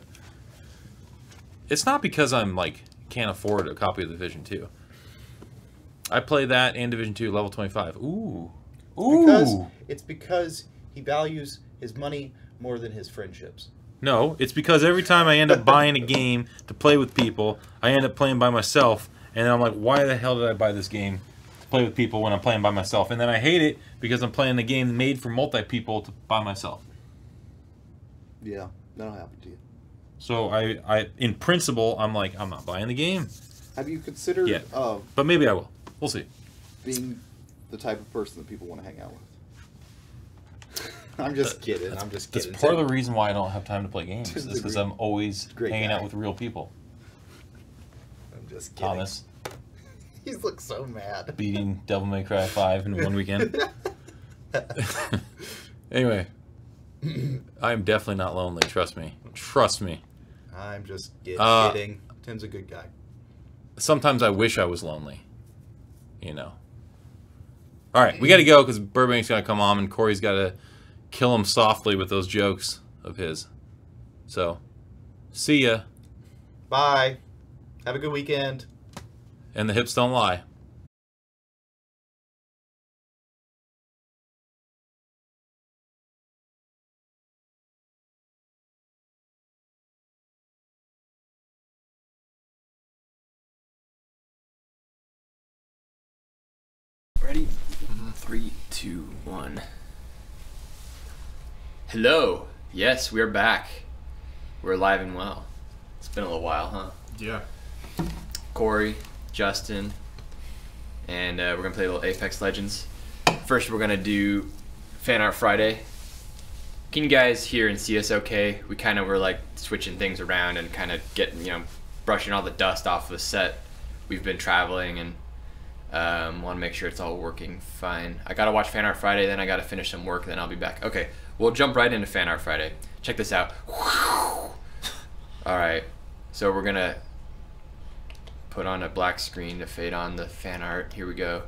S1: It's not because I'm like can't afford a copy of Division 2. I play that and Division 2 level 25. Ooh. Ooh.
S2: It's because he values his money more than his friendships.
S1: No, it's because every time I end up buying a game to play with people, I end up playing by myself, and I'm like, why the hell did I buy this game play with people when I'm playing by myself, and then I hate it because I'm playing a game made for multi-people by myself.
S2: Yeah, that'll happen to you.
S1: So I in principle, I'm like, I'm not buying the game.
S2: Have you considered?
S1: Yeah, but maybe I will. We'll see.
S2: Being the type of person that people want to hang out with. I'm just kidding. I'm just kidding.
S1: That's part of the reason why I don't have time to play games. Is because I'm always hanging out with real people.
S2: I'm just kidding.
S1: Thomas.
S2: He looks so mad.
S1: Beating Devil May Cry 5 in one weekend. Anyway, I'm definitely not lonely. Trust me. Trust me.
S2: I'm just kidding. Tim's a good guy.
S1: Sometimes I wish I was lonely. You know. All right, we got to go because Burbank's going to come on and Corey's got to kill him softly with those jokes of his. So, see ya.
S2: Bye. Have a good weekend.
S1: And the hips don't lie.
S4: Ready? 3, 2, 1. Hello. Yes, we're back. We're alive and well. It's been a little while, huh?
S5: Yeah.
S4: Corey, Justin, and we're gonna play a little Apex Legends. First, we're gonna do Fan Art Friday. Can you guys hear and see us okay? We kind of were like switching things around and kind of getting, you know, brushing all the dust off the set. We've been traveling and want to make sure it's all working fine. I gotta watch Fan Art Friday, then I gotta finish some work, then I'll be back. Okay, we'll jump right into Fan Art Friday. Check this out. Alright, so we're gonna put on a black screen to fade on the fan art. Here we go.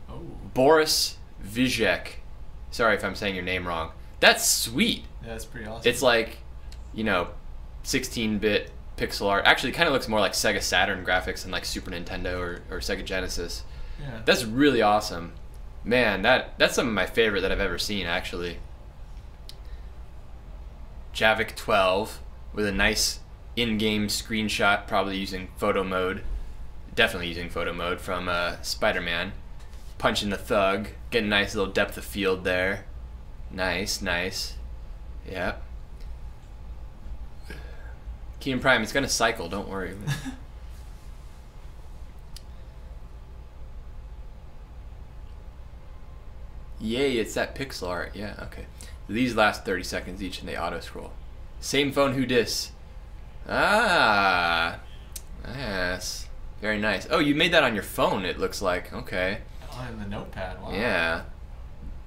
S5: Oh.
S4: Boris Vizek. Sorry if I'm saying your name wrong. That's sweet.
S5: Yeah, that's pretty awesome.
S4: It's like, you know, 16-bit pixel art. Actually, it kind of looks more like Sega Saturn graphics than like Super Nintendo or Sega Genesis.
S5: Yeah.
S4: That's really awesome. Man, that's some of my favorite that I've ever seen, actually. Javik 12 with a nice in-game screenshot, probably using photo mode. Definitely using photo mode from Spider-Man. Punching the thug, getting a nice little depth of field there. Nice, nice. Yep. Keen Prime, it's gonna cycle, don't worry. Yay, it's that pixel art. Yeah, okay. These last 30 seconds each and they auto scroll. Same phone who dis. Ah, yes. Very nice. Oh, you made that on your phone, it looks like. Okay.
S5: On the notepad. Wow.
S4: Yeah.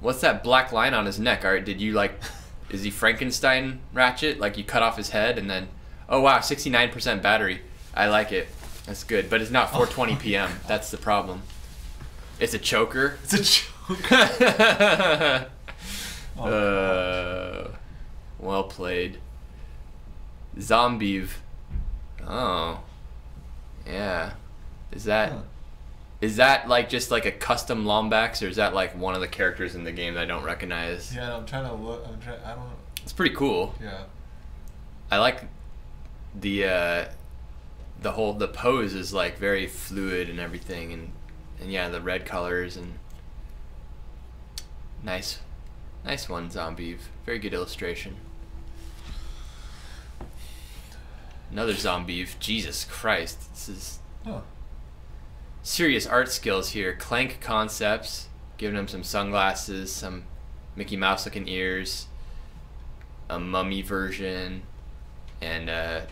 S4: What's that black line on his neck? All right, did you like, is he Frankenstein Ratchet? Like you cut off his head and then, oh wow, 69% battery. I like it. That's good. But it's not 4:20 p.m. That's the problem. It's a choker.
S5: It's a choker.
S4: Well played. Zombie. Oh. Yeah. Is that like just like a custom Lombax, or is that like one of the characters in the game that I don't recognize?
S5: Yeah, I'm trying to look. I don't know.
S4: It's pretty cool.
S5: Yeah.
S4: I like the pose is like very fluid and everything, and yeah, the red colors and nice one, Zombie. Very good illustration. Another Zombie. Jesus Christ, this is serious art skills here. Clank Concepts, giving him some sunglasses, some Mickey Mouse looking ears, a mummy version, and a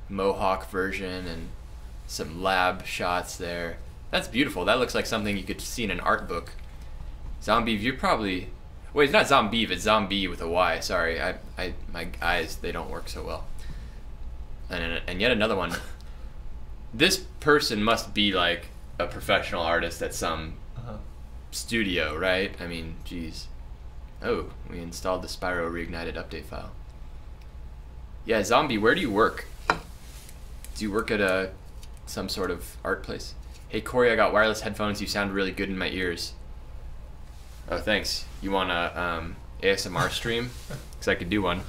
S4: mohawk version, and some lab shots there. That's beautiful. That looks like something you could see in an art book. Zombie, you're probably... Wait, it's not Zombie, it's Zombie with a Y. Sorry, my eyes, they don't work so well. And yet another one. This person must be like a professional artist at some studio, right? I mean, geez. Oh, we installed the Spyro Reignited update file. Yeah, Zombie, where do you work? Do you work at some sort of art place? Hey Corey, I got wireless headphones. You sound really good in my ears. Oh, thanks. You want a ASMR stream? Because I could do one.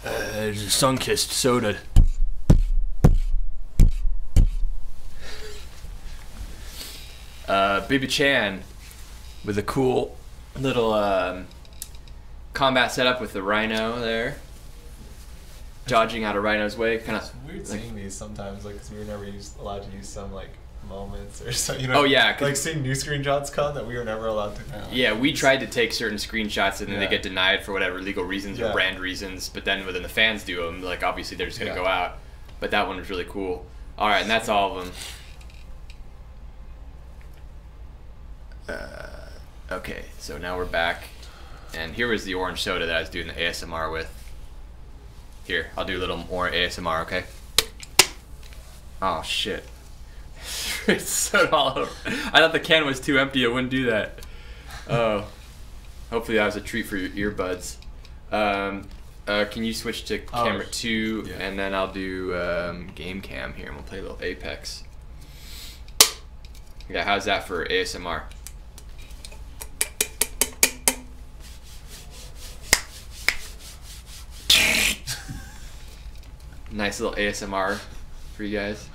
S4: There's a sun-kissed soda. Bibi Chan with a cool little combat setup with the rhino there. Dodging out of Rhino's way, kind of.
S5: It's weird seeing these sometimes, like, because we were never allowed to use some, like, moments or something, you know?
S4: Oh, yeah.
S5: Like, seeing new screenshots come that we were never allowed to.
S4: Yeah, we tried to take certain screenshots and then they get denied for whatever legal reasons or brand reasons, but then when the fans do them, like, obviously they're just going to go out. But that one was really cool. Alright, and that's all of them. Okay, so now we're back. And here was the orange soda that I was doing the ASMR with. Here, I'll do a little more ASMR, okay? Oh, shit. It's soda all over. I thought the can was too empty, it wouldn't do that. Oh. Hopefully that was a treat for your earbuds. Can you switch to camera 2, and then I'll do game cam here, and we'll play a little Apex. Yeah, how's that for ASMR? Nice little ASMR for you guys.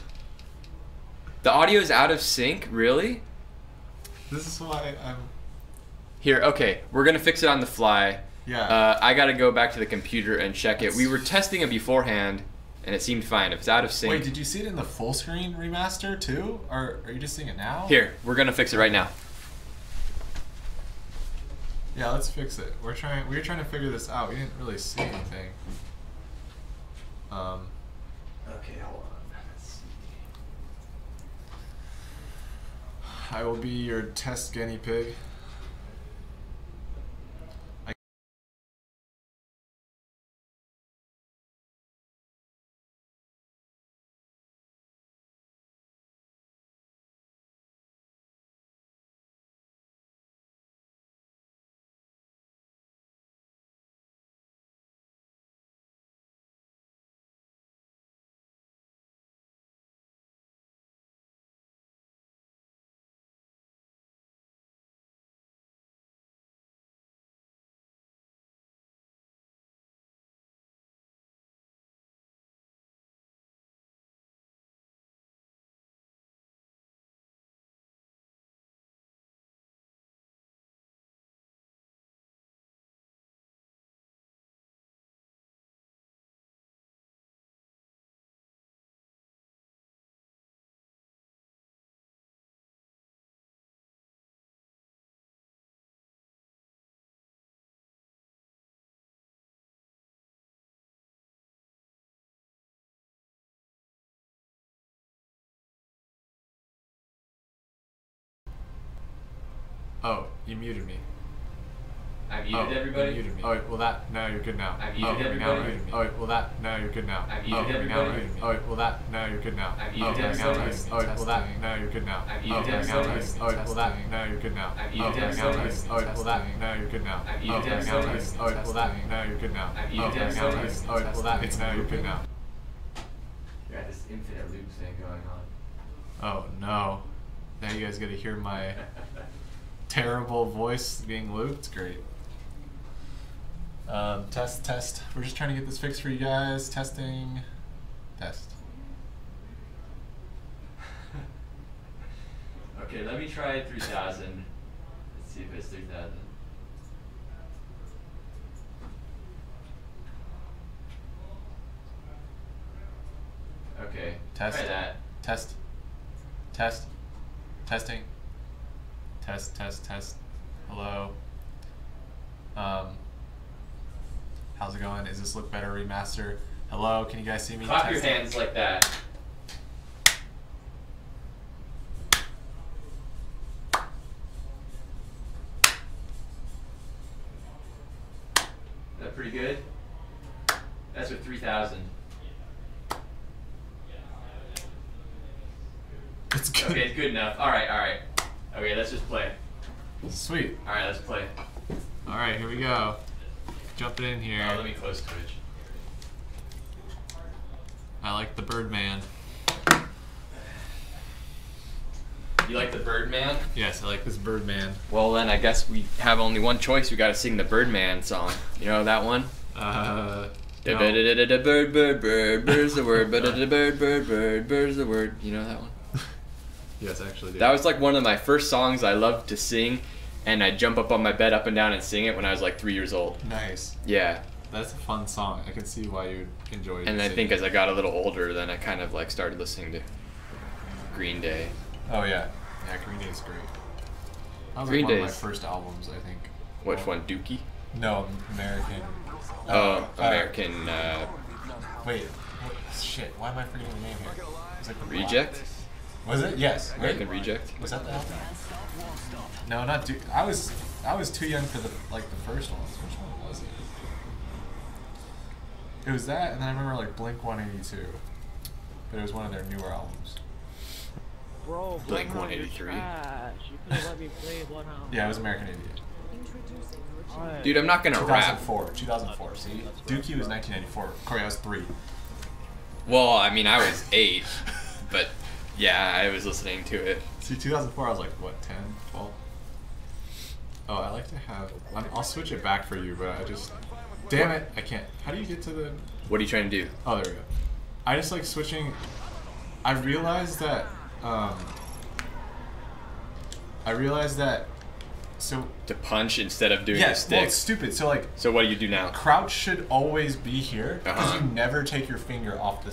S4: The audio is out of sync, really?
S5: This is why I'm...
S4: Here, okay, we're gonna fix it on the fly.
S5: Yeah.
S4: I gotta go back to the computer and check it. We were testing it beforehand, and it seemed fine. If it's out of sync...
S5: Wait, did you see it in the full screen remaster, too? Or are you just seeing it now?
S4: Here, we're gonna fix it right now.
S5: Yeah, let's fix it. We were trying to figure this out. We didn't really see anything.
S4: Okay, hold on. Let's see.
S5: I will be your test guinea pig. Oh, you muted me.
S4: I muted everybody?
S5: You muted me. Oh, well that, now you're good now.
S4: I muted everybody?
S5: Oh, well that, now you're good now.
S4: I muted everybody?
S5: Oh, well that, now you're good now.
S4: I muted everybody?
S5: Oh, well that, now you're good now.
S4: I muted everybody?
S5: Oh, well that, now you're good now.
S4: I muted everybody?
S5: Oh, well that, now you're good now.
S4: I muted everybody?
S5: Oh, well that, now you're good now.
S4: I muted everybody?
S5: Oh, well that, now you're good now.
S4: You got this infinite loop thing going on.
S5: Oh no. Now you guys get to hear my terrible voice being looped. Great. Test. We're just trying to get this fixed for you guys. Testing. Test.
S4: Okay, let me try 3000. Let's see if it's 3000. Okay,
S5: Test.
S4: try that.
S5: Test. Testing. Test. Hello. How's it going? Is this look better remaster? Hello, can you guys see me?
S4: Clap your hands like that. Is that pretty good? That's with 3000.
S5: It's good.
S4: Okay, it's good enough. Alright. Okay, let's just play.
S5: Sweet.
S4: Alright, let's play.
S5: Alright, here we go. Jumping in here.
S4: Let me close Twitch.
S5: I like the Birdman.
S4: You like the Birdman?
S5: Yes, I like this Birdman.
S4: Well then, I guess we have only one choice. We gotta sing the Birdman song. You know that one?
S5: No.
S4: Bird, bird's the word. Bird's the word. You know that one?
S5: Yes, I actually do.
S4: That was like one of my first songs I loved to sing, and I'd jump up on my bed up and down and sing it when I was like 3 years old.
S5: Nice.
S4: Yeah.
S5: That's a fun song. I can see why you'd enjoy it.
S4: And I think as I got a little older, then I kind of like started listening to Green Day.
S5: Oh yeah. Yeah, Green Day's great. That was
S4: Green
S5: like one of
S4: Day's-
S5: my first albums, I think.
S4: Which one, Dookie?
S5: No, American.
S4: American
S5: Wait. What, shit. Why am I forgetting the name here? It was like the
S4: Reject?
S5: Was it? Yes.
S4: American
S5: Wait.
S4: Reject?
S5: Was that the album? No, not Duke. I was too young for the first ones. Which one was it? It was that, and then I remember like Blink 182, but it was one of their newer albums.
S6: Bro,
S4: Blink
S6: Bloodhound,
S4: 183.
S6: you're trash. You could've let me play Bloodhound.
S5: Yeah, it was American Idiot.
S6: Alright.
S4: Dude, I'm not gonna rap.
S5: 2004. See, Dookie was 1994. Corey, I was 3.
S4: Well, I mean, I was 8, but yeah, I was listening to it.
S5: See, 2004, I was like what, 10, 12? Oh, I like to have. I'll switch it back for you, but I just. Damn it, I can't. How do you get to the?
S4: What are you trying to do?
S5: Oh, there we go. I just like switching. I realized that. So.
S4: To punch instead of doing the
S5: Yes, well,
S4: stick.
S5: it's stupid. So like,
S4: So what do you do now?
S5: crouch should always be here because
S4: Uh-huh.
S5: you never take your finger off the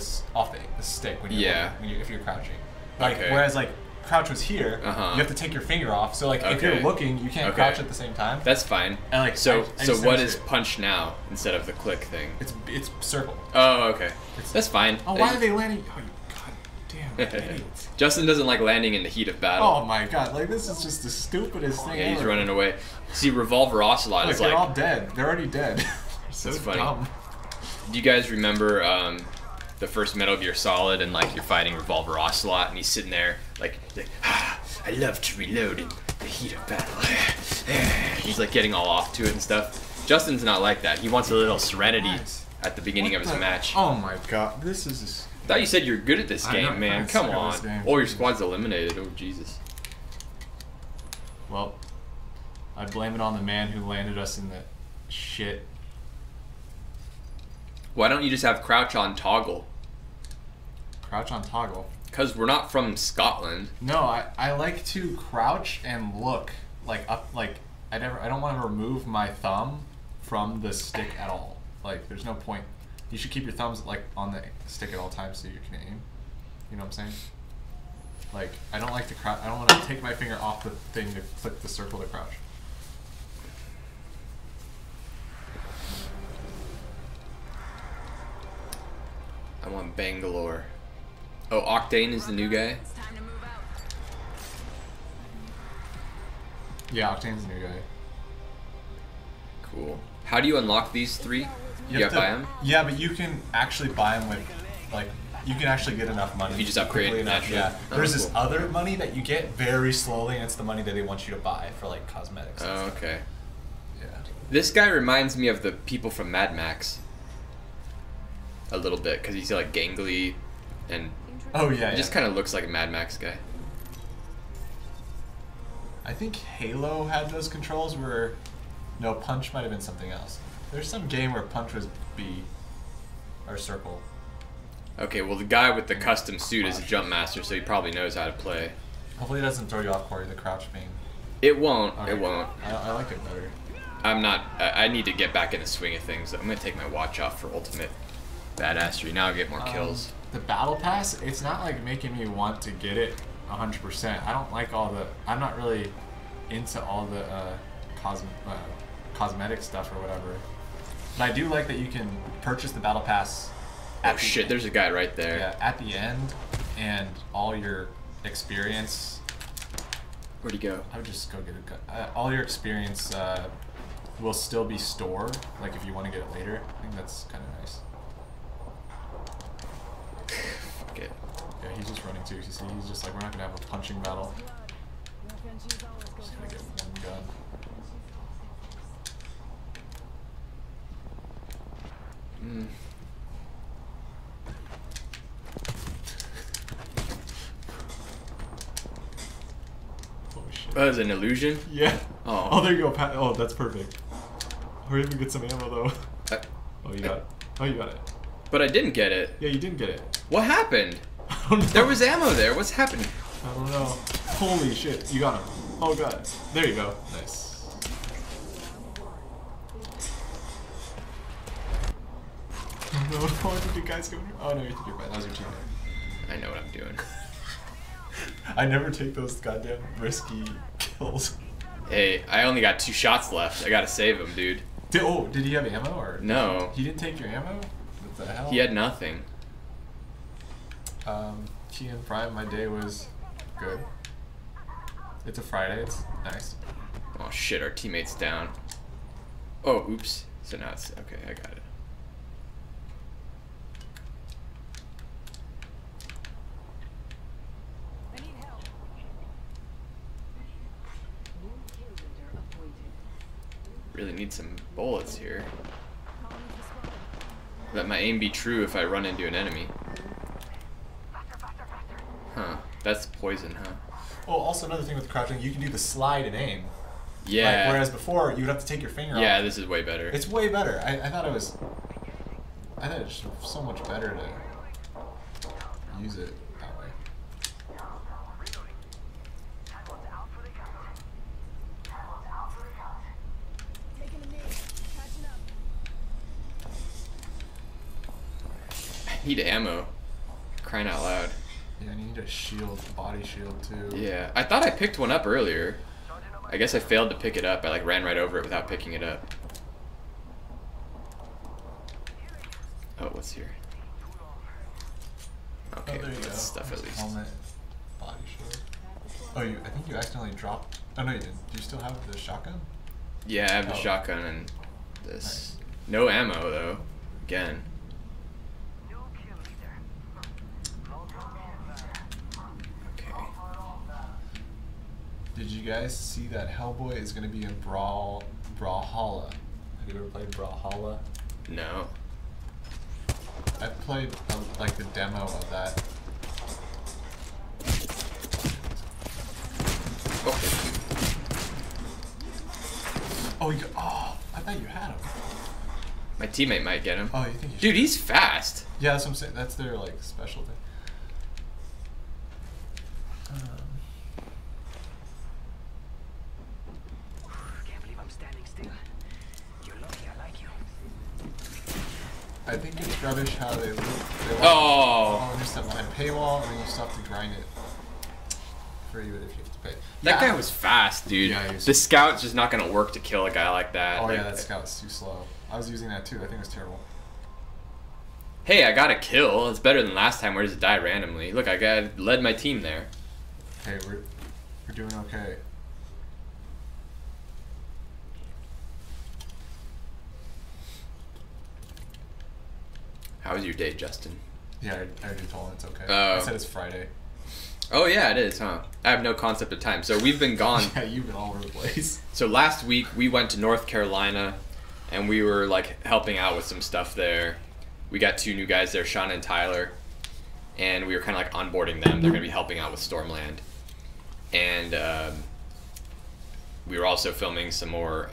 S5: stick when you're
S4: Yeah.
S5: if you're crouching. Like
S4: Okay.
S5: whereas like crouch was here,
S4: Uh-huh.
S5: you have to take your finger off. So like if
S4: Okay.
S5: you're looking, you can't
S4: Okay.
S5: crouch at the same time.
S4: That's fine.
S5: And like
S4: So
S5: I
S4: so
S5: just
S4: what
S5: noticed
S4: is
S5: it.
S4: punch now instead of the click thing?
S5: It's circle.
S4: Oh, okay. That's fine.
S5: Oh, why are they landing? Oh, you god damn idiots.
S4: Justin doesn't like landing in the heat of battle.
S5: Oh my god, like this is just the stupidest thing
S4: Yeah, he's
S5: ever.
S4: running away. See, Revolver Ocelot
S5: Like
S4: is
S5: they're
S4: like.
S5: all dead. They're already dead. So
S4: That's funny.
S5: dumb.
S4: Do you guys remember the first Metal Gear Solid and like you're fighting Revolver Ocelot and he's sitting there like I love to reload in the heat of battle. He's like getting all off to it and stuff. Justin's not like that. He wants a little serenity
S5: Nice.
S4: at the beginning of his match.
S5: Oh my god, this is just...
S4: I thought you said you're good at this
S5: I
S4: game,
S5: know,
S4: man.
S5: I
S4: Come
S5: suck at
S4: on.
S5: this game.
S4: Oh, your squad's eliminated. Oh, Jesus.
S5: Well, I blame it on the man who landed us in the shit.
S4: Why don't you just have crouch on toggle?
S5: Crouch on toggle.
S4: Because we're not from Scotland.
S5: No, I like to crouch and look like up, like I don't want to remove my thumb from the stick at all. Like there's no point. You should keep your thumbs like on the stick at all times so you can aim. You know what I'm saying? Like I don't like to crouch. I don't want to take my finger off the thing to click the circle to crouch.
S4: I want Bangalore. Oh, Octane is the new guy?
S5: Yeah, Octane's the new guy.
S4: Cool. How do you unlock these 3? You
S5: have
S4: gotta buy them?
S5: Yeah, but you can actually buy them with, like, you can actually get enough money.
S4: If you just upgrade
S5: quickly enough.
S4: naturally.
S5: Yeah.
S4: Oh,
S5: There's this
S4: cool.
S5: other money that you get very slowly, and it's the money that they want you to buy for, like, cosmetics. And
S4: Oh,
S5: stuff.
S4: okay.
S5: Yeah.
S4: This guy reminds me of the people from Mad Max. A little bit, because he's like gangly and
S5: Oh, yeah,
S4: he just kind of looks like a Mad Max guy.
S5: I think Halo had those controls where... No, punch might have been something else. There's some game where punch was B. Or circle.
S4: Okay, well the guy with the custom suit is a jump master, so he probably knows how to play.
S5: Hopefully it doesn't throw you off, Corey, the crouch being...
S4: It won't.
S5: Okay.
S4: It won't.
S5: I like it better.
S4: I'm not. I need to get back in the swing of things. I'm gonna take my watch off for ultimate badassery. Now I get more kills.
S5: The battle pass, it's not like making me want to get it 100%. I don't like all the... I'm not really into all the cosmetic stuff or whatever. But I do like that you can purchase the battle pass
S4: Oh shit! There's a guy right there.
S5: yeah, at the end, and all your experience...
S4: Where'd he go?
S5: I would just go get a gun. All your experience will still be stored, like if you want to get it later. I think that's kind of nice.
S4: Fuck it.
S5: Yeah, he's just running too. You see, he's just like, we're not gonna have a punching battle. Just gonna get one gun.
S4: Mm.
S5: Holy shit.
S4: Oh, it's an illusion.
S5: Yeah.
S4: Oh.
S5: Oh, there you go, Pat. Oh, that's perfect. Hurry up and get some ammo though.
S4: Uh,
S5: Oh, you got it. Oh, you got it.
S4: But I didn't get it.
S5: Yeah, you didn't get it.
S4: What happened?
S5: Oh, no.
S4: There was ammo there. What's happening?
S5: I don't know. Holy shit, you got him. Oh god. There you go. Nice. No, did you guys go? Oh no, you took your bad. That was your teammate.
S4: I know what I'm doing.
S5: I never take those goddamn risky kills.
S4: Hey, I only got 2 shots left. I gotta save him, dude.
S5: Did he have ammo or?
S4: No.
S5: He didn't take your ammo? What the hell?
S4: He had nothing.
S5: Key and Prime, my day was good. It's a Friday, it's nice.
S4: Oh shit, our teammate's down. Oh, oops. So now it's, okay, I got it. Really need some bullets here. Let my aim be true if I run into an enemy. Huh. That's poison, huh?
S5: Oh, also another thing with crouching, you can do the slide and aim.
S4: Yeah.
S5: Like, whereas before, you would have to take your finger off.
S4: Yeah, this is way better.
S5: It's way better. I thought it was... I thought it was so much better to use it that way.
S4: I need ammo. Crying out loud.
S5: Yeah, and you need a shield, body shield too.
S4: Yeah, I thought I picked one up earlier. I guess I failed to pick it up. I like ran right over it without picking it up. Oh, what's here? Okay,
S5: Oh, there you go.
S4: that's stuff at least.
S5: Helmet, body shield. Oh, I think you accidentally dropped. Oh no, you didn't. Do you still have the shotgun?
S4: Yeah, I have the shotgun and this. No ammo though. Again. Okay.
S5: Did you guys see that Hellboy is going to be in Brawlhalla? Have you ever played Brawlhalla?
S4: No.
S5: I played like the demo of that. Oh, I thought you had him.
S4: My teammate might get him.
S5: Oh, you think you should?
S4: Dude, he's fast.
S5: Yeah, that's what I'm saying. That's their like special thing.
S3: Can't believe I'm standing still. You're lucky I like you.
S5: I think it's rubbish how they look.
S4: Oh.
S5: And you step behind a paywall, and then you still have to grind it for you if you have to pay.
S4: That guy was fast, dude.
S5: Yeah, he was-
S4: The scout's just not gonna work to kill a guy like that.
S5: Oh
S4: Like,
S5: yeah, that scout's too slow. I was using that too. I think it was terrible.
S4: Hey, I got a kill. It's better than last time where it just died randomly. Look, I led my team there.
S5: Hey, we're doing okay.
S4: How was your day, Justin?
S5: Yeah, I already told him it's okay.
S4: Oh.
S5: I said it's Friday.
S4: Oh yeah, it is, huh? I have no concept of time. So we've been gone.
S5: Yeah, you've been all over the place.
S4: So last week we went to North Carolina, and we were like helping out with some stuff there. We got 2 new guys there, Sean and Tyler, and we were kind of like onboarding them. They're gonna be helping out with Stormland, and we were also filming some more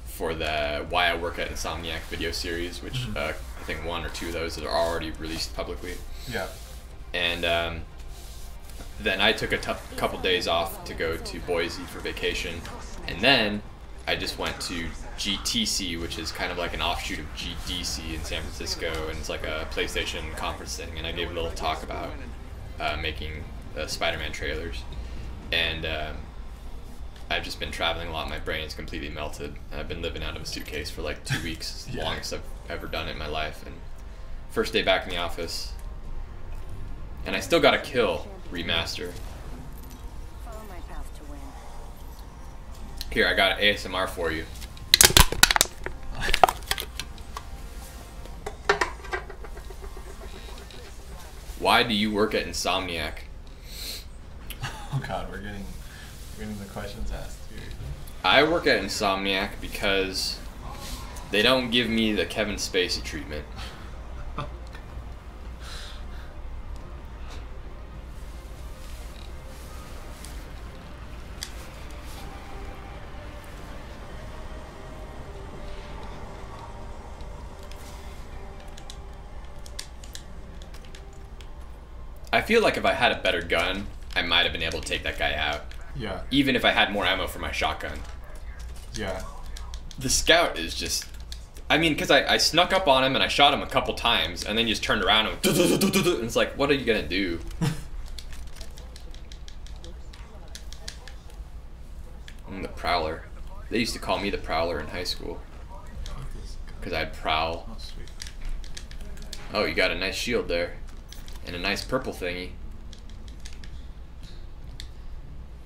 S4: for the Why I Work at Insomniac video series, which I think 1 or 2 of those are already released publicly.
S5: Yeah.
S4: And then I took a couple days off to go to Boise for vacation, and then I just went to GTC, which is kind of like an offshoot of GDC in San Francisco, and it's like a PlayStation conference thing, and I gave a little talk about making Spider-Man trailers, and I've just been traveling a lot. My brain is completely melted, and I've been living out of a suitcase for like 2 weeks, the longest I've ever done it in my life, and first day back in the office, and I still got a kill remaster.
S7: Follow my path to win.
S4: Here, I got ASMR for you. Why do you work at Insomniac?
S5: Oh god, we're getting the questions asked here.
S4: I work at Insomniac because they don't give me the Kevin Spacey treatment. I feel like if I had a better gun, I might have been able to take that guy out.
S5: Yeah.
S4: Even if I had more ammo for my shotgun.
S5: Yeah.
S4: The scout is just... I mean, because I snuck up on him and I shot him a couple times, and then you just turned around and, and it's like, what are you going to do? I'm the Prowler. They used to call me the Prowler in high school. Because I'd prowl.
S5: Oh, sweet.
S4: Oh, you got a nice shield there. And a nice purple thingy.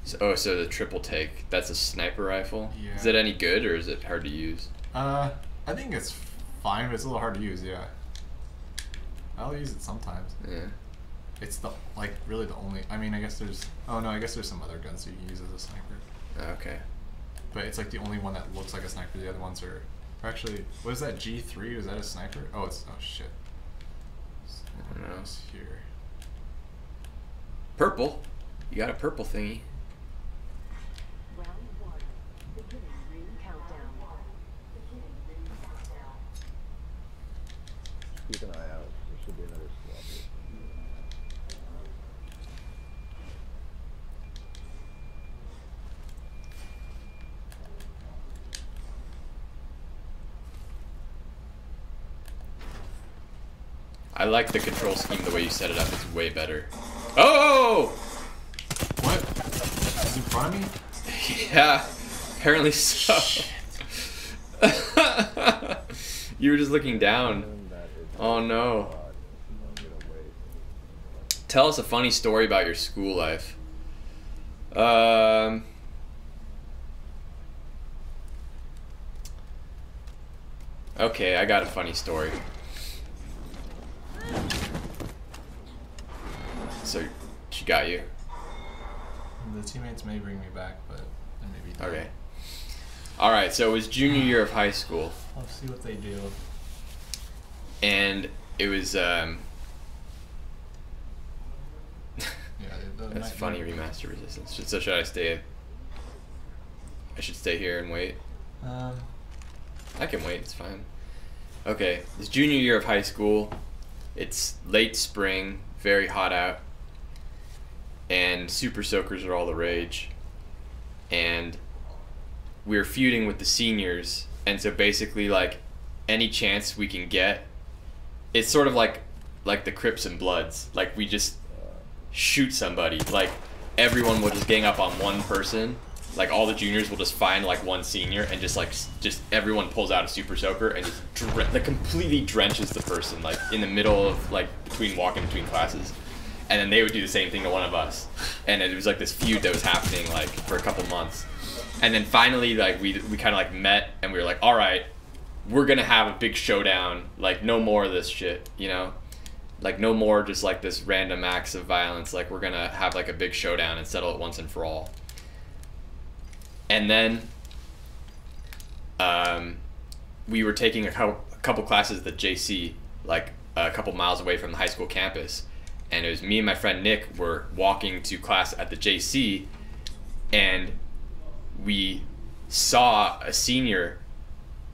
S4: So, so the triple take, that's a sniper rifle?
S5: Yeah.
S4: Is it any good or is it hard to use?
S5: I think it's fine, but it's a little hard to use, yeah. I'll use it sometimes.
S4: Yeah.
S5: It's the, like, really the only, I mean, I guess there's, oh no, I guess there's some other guns that you can use as a sniper.
S4: Okay.
S5: But it's like the only one that looks like a sniper. The other ones are actually, what is that, G3? Is that a sniper? Oh, it's, oh shit.
S4: I don't know.
S5: It's here.
S4: Purple? You got a purple thingy.
S7: Round 1. Beginning ring countdown. Beginning ring countdown.
S6: Keep an eye out. There should be another squad here.
S4: I like the control scheme, the way you set it up. It's way better. Oh!
S5: What? Is in front of me?
S4: Yeah, apparently so. You were just looking down. Oh no. Tell us a funny story about your school life. Okay, I got a funny story. So, she got you.
S5: The teammates may bring me back, but then maybe don't.
S4: Okay. Alright, so it was junior year of high school.
S5: I'll see what they do.
S4: And it was,
S5: Yeah,
S4: that's funny, remaster resistance. So should I stay? I should stay here and wait? I can wait, it's fine. Okay, it's junior year of high school. It's late spring, very hot out. And super soakers are all the rage. And we're feuding with the seniors. And so basically, like, any chance we can get, it's sort of like the Crips and Bloods. Like, we just shoot somebody. Like, everyone will just gang up on one person. Like, all the juniors will just find, like, one senior and just everyone pulls out a super soaker and just like, completely drenches the person, like, in the middle of, like, walking between classes. And then they would do the same thing to one of us. And it was, like, this feud that was happening, like, for a couple months. And then finally, like, we kind of, like, met and we were like, all right, we're gonna have a big showdown. Like, no more of this shit, you know? Like, no more just, like, this random acts of violence. Like, we're gonna have, like, a big showdown and settle it once and for all. And then we were taking a couple classes at the JC, like a couple miles away from the high school campus. And it was me and my friend Nick were walking to class at the JC, and we saw a senior,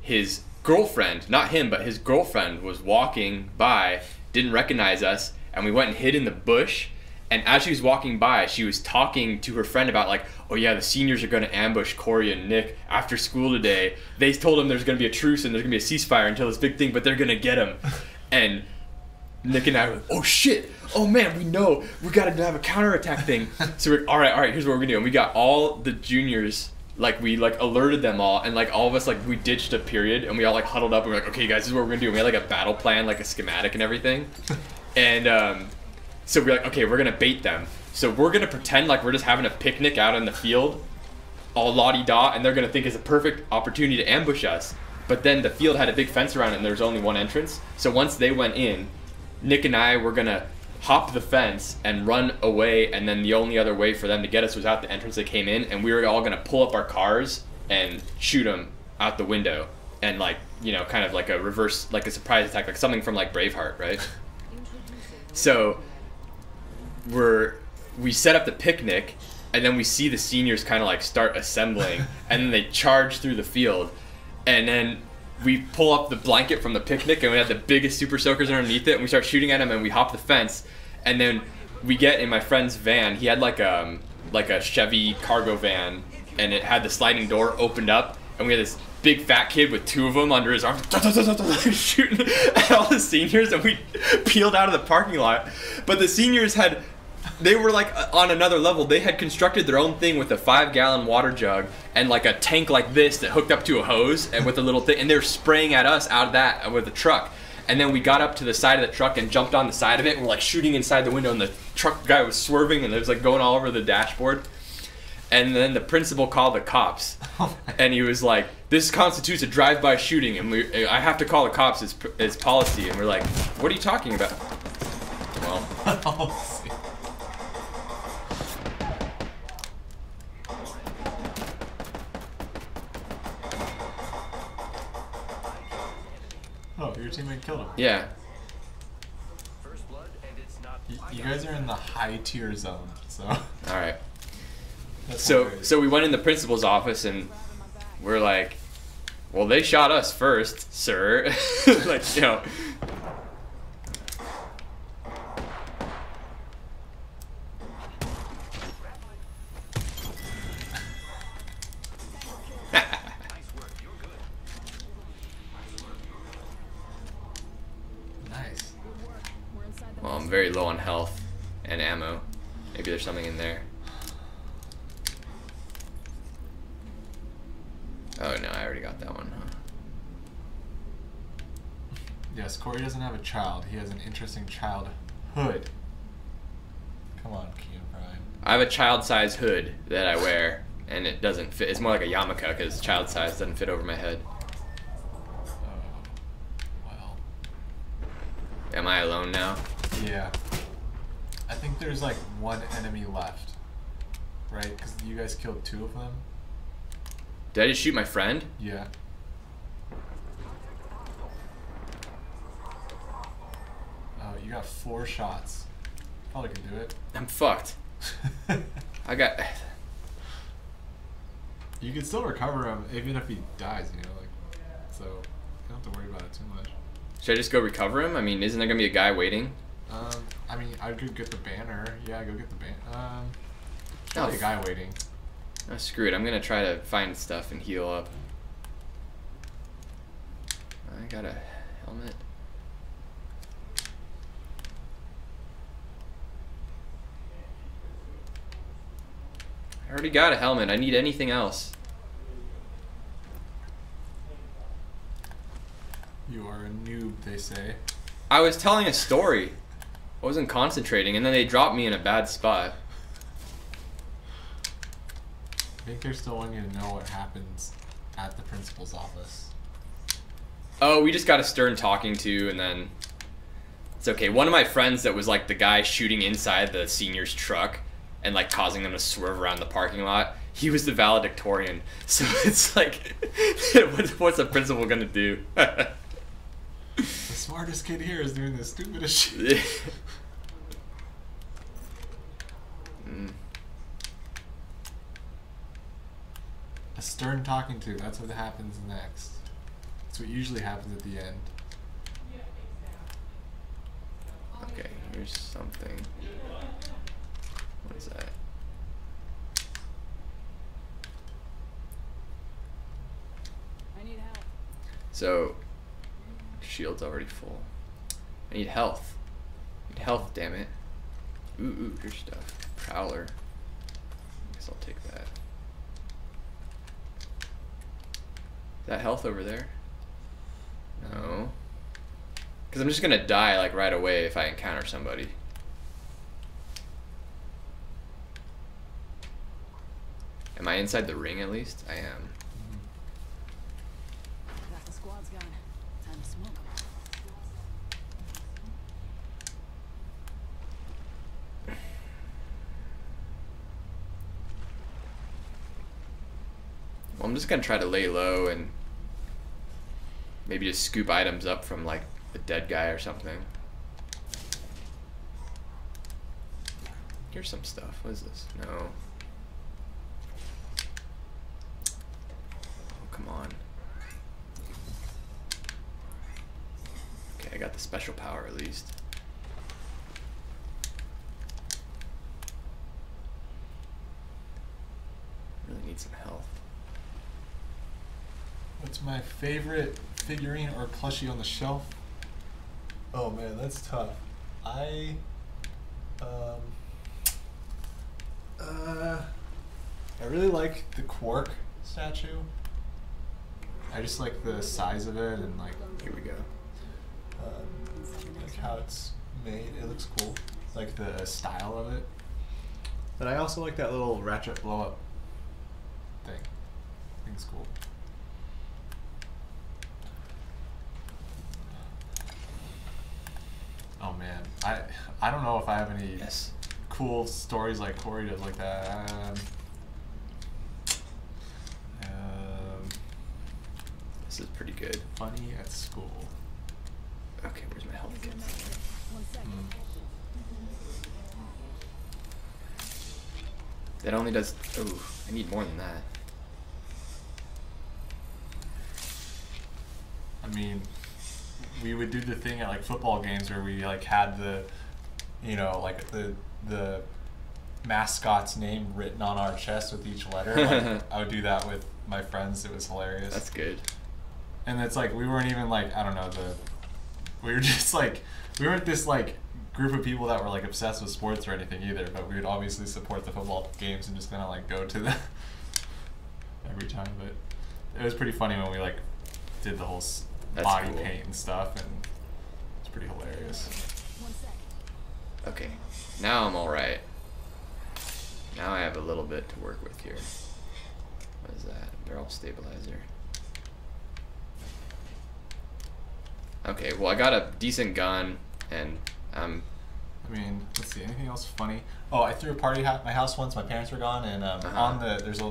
S4: his girlfriend, not him, but his girlfriend was walking by, didn't recognize us, and we went and hid in the bush. And as she was walking by, she was talking to her friend about, like, oh yeah, the seniors are going to ambush Corey and Nick after school today. They told them there's going to be a truce and there's going to be a ceasefire until this big thing, but they're going to get him. And Nick and I were like, oh shit, oh man, we know, we got to have a counterattack thing. So we're, all right, here's what we're going to do. And we got all the juniors, like, we, like, alerted them all, and, like, all of us, like, we ditched a period, and we all, like, huddled up, and we were like, okay guys, this is what we're going to do. And we had, like, a battle plan, like a schematic and everything. And so we're like, okay, we're gonna bait them. So we're gonna pretend like we're just having a picnic out in the field, all la-di-da, and they're gonna think it's a perfect opportunity to ambush us. But then the field had a big fence around it and there was only one entrance. So once they went in, Nick and I were gonna hop the fence and run away, and then the only other way for them to get us was out the entrance they came in, and we were all gonna pull up our cars and shoot them out the window. And, like, you know, kind of like a reverse, like a surprise attack, like something from, like, Braveheart, right? So we set up the picnic, and then we see the seniors kind of, like, start assembling, and then they charge through the field, and then we pull up the blanket from the picnic, and we had the biggest super soakers underneath it, and we start shooting at them, and we hop the fence, and then we get in my friend's van. He had like a Chevy cargo van, and it had the sliding door opened up, and we had this big fat kid with 2 of them under his arm shooting at all the seniors, and we peeled out of the parking lot. But the seniors they were like on another level. They had constructed their own thing with a 5-gallon water jug and like a tank like this that hooked up to a hose and with a little thing, and they were spraying at us out of that with the truck. And then we got up to the side of the truck and jumped on the side of it, and we're like shooting inside the window, and the truck guy was swerving, and it was like going all over the dashboard. And then the principal called the cops, and he was like, "This constitutes a drive-by shooting, and I have to call the cops as policy." And we're like, "What are you talking about?" Well,
S5: oh, your teammate killed him.
S4: yeah.
S5: You guys are in the high tier zone, so.
S4: All right.
S5: That's
S4: So
S5: hilarious.
S4: we went in the principal's office, and we're like, "Well, they shot us first, sir." Like, you know.
S5: Nice.
S4: Well, I'm very low on health and ammo. Maybe there's something in there. Oh no, I already got that one, huh?
S5: Yes, Corey doesn't have a child. He has an interesting childhood. Come on, Kean Prime.
S4: I have a child-size hood that I wear, and it doesn't fit. It's more like a yarmulke because child size doesn't fit over my head.
S5: Oh, well.
S4: Am I alone now?
S5: Yeah. I think there's like 1 enemy left. Right? Because you guys killed 2 of them?
S4: Did I just shoot my friend?
S5: Yeah. Oh, you got 4 shots. Probably can do it.
S4: I'm fucked. I got...
S5: You can still recover him even if he dies, you know, like, so you don't have to worry about it too much.
S4: Should I just go recover him? I mean, isn't there gonna be a guy waiting?
S5: I mean, I could get the banner. Yeah, go get the banner.
S4: Oh,
S5: Probably a guy waiting.
S4: Oh, screw it. I'm gonna try to find stuff and heal up. I got a helmet. I already got a helmet. I need anything else.
S5: You are a noob, they say.
S4: I was telling a story. I wasn't concentrating, and then they dropped me in a bad spot.
S5: I think they're still wanting you to know what happens at the principal's office.
S4: Oh, we just got a stern talking to, and then it's okay. One of my friends that was like the guy shooting inside the senior's truck and like causing them to swerve around the parking lot, he was the valedictorian. So it's like, what's the principal gonna do?
S5: The smartest kid here is doing the stupidest shit. A stern talking to, that's what happens next. That's what usually happens at the end.
S4: Okay, here's something. What is that?
S8: I need help.
S4: So, shield's already full. I need health. I need health, damn it. Ooh, here's stuff. Prowler. Guess I'll take that. Is that health over there? No. Because I'm just gonna die like right away if I encounter somebody. Am I inside the ring at least? I am.
S8: Got the squad's gone. Time to smoke 'em.
S4: Well, I'm just gonna try to lay low and maybe just scoop items up from like the dead guy or something. Here's some stuff. What is this? No. Oh, come on. Okay, I got the special power at least.
S5: What's my favorite figurine or plushie on the shelf? Oh man, that's tough. I really like the Quark statue. I just like the size of it and like, here we go. Like how it's made, it looks cool. Like the style of it. But I also like that little ratchet blow up thing. I think it's cool. Oh man, I don't know if I have any cool stories like Corey does like that.
S4: This is pretty good.
S5: Funny at school.
S4: Okay, where's my health kit? That only does. Oh, I need more than that.
S5: I mean, we would do the thing at like football games where we like had the, you know, like the mascot's name written on our chest with each letter. Like, I would do that with my friends. It was hilarious.
S4: That's good.
S5: And it's like we weren't even like, I don't know, we were just like, we weren't this like group of people that were like obsessed with sports or anything either, but we would obviously support the football games and just kind of like go to them every time. But it was pretty funny when we like did the whole body paint and stuff, and it's pretty hilarious.
S4: Okay, now I'm alright. Now I have a little bit to work with here. What is that? Barrel stabilizer. Okay, well I got a decent gun, and
S5: I mean, let's see, anything else funny? Oh, I threw a party at my house once. My parents were gone, and on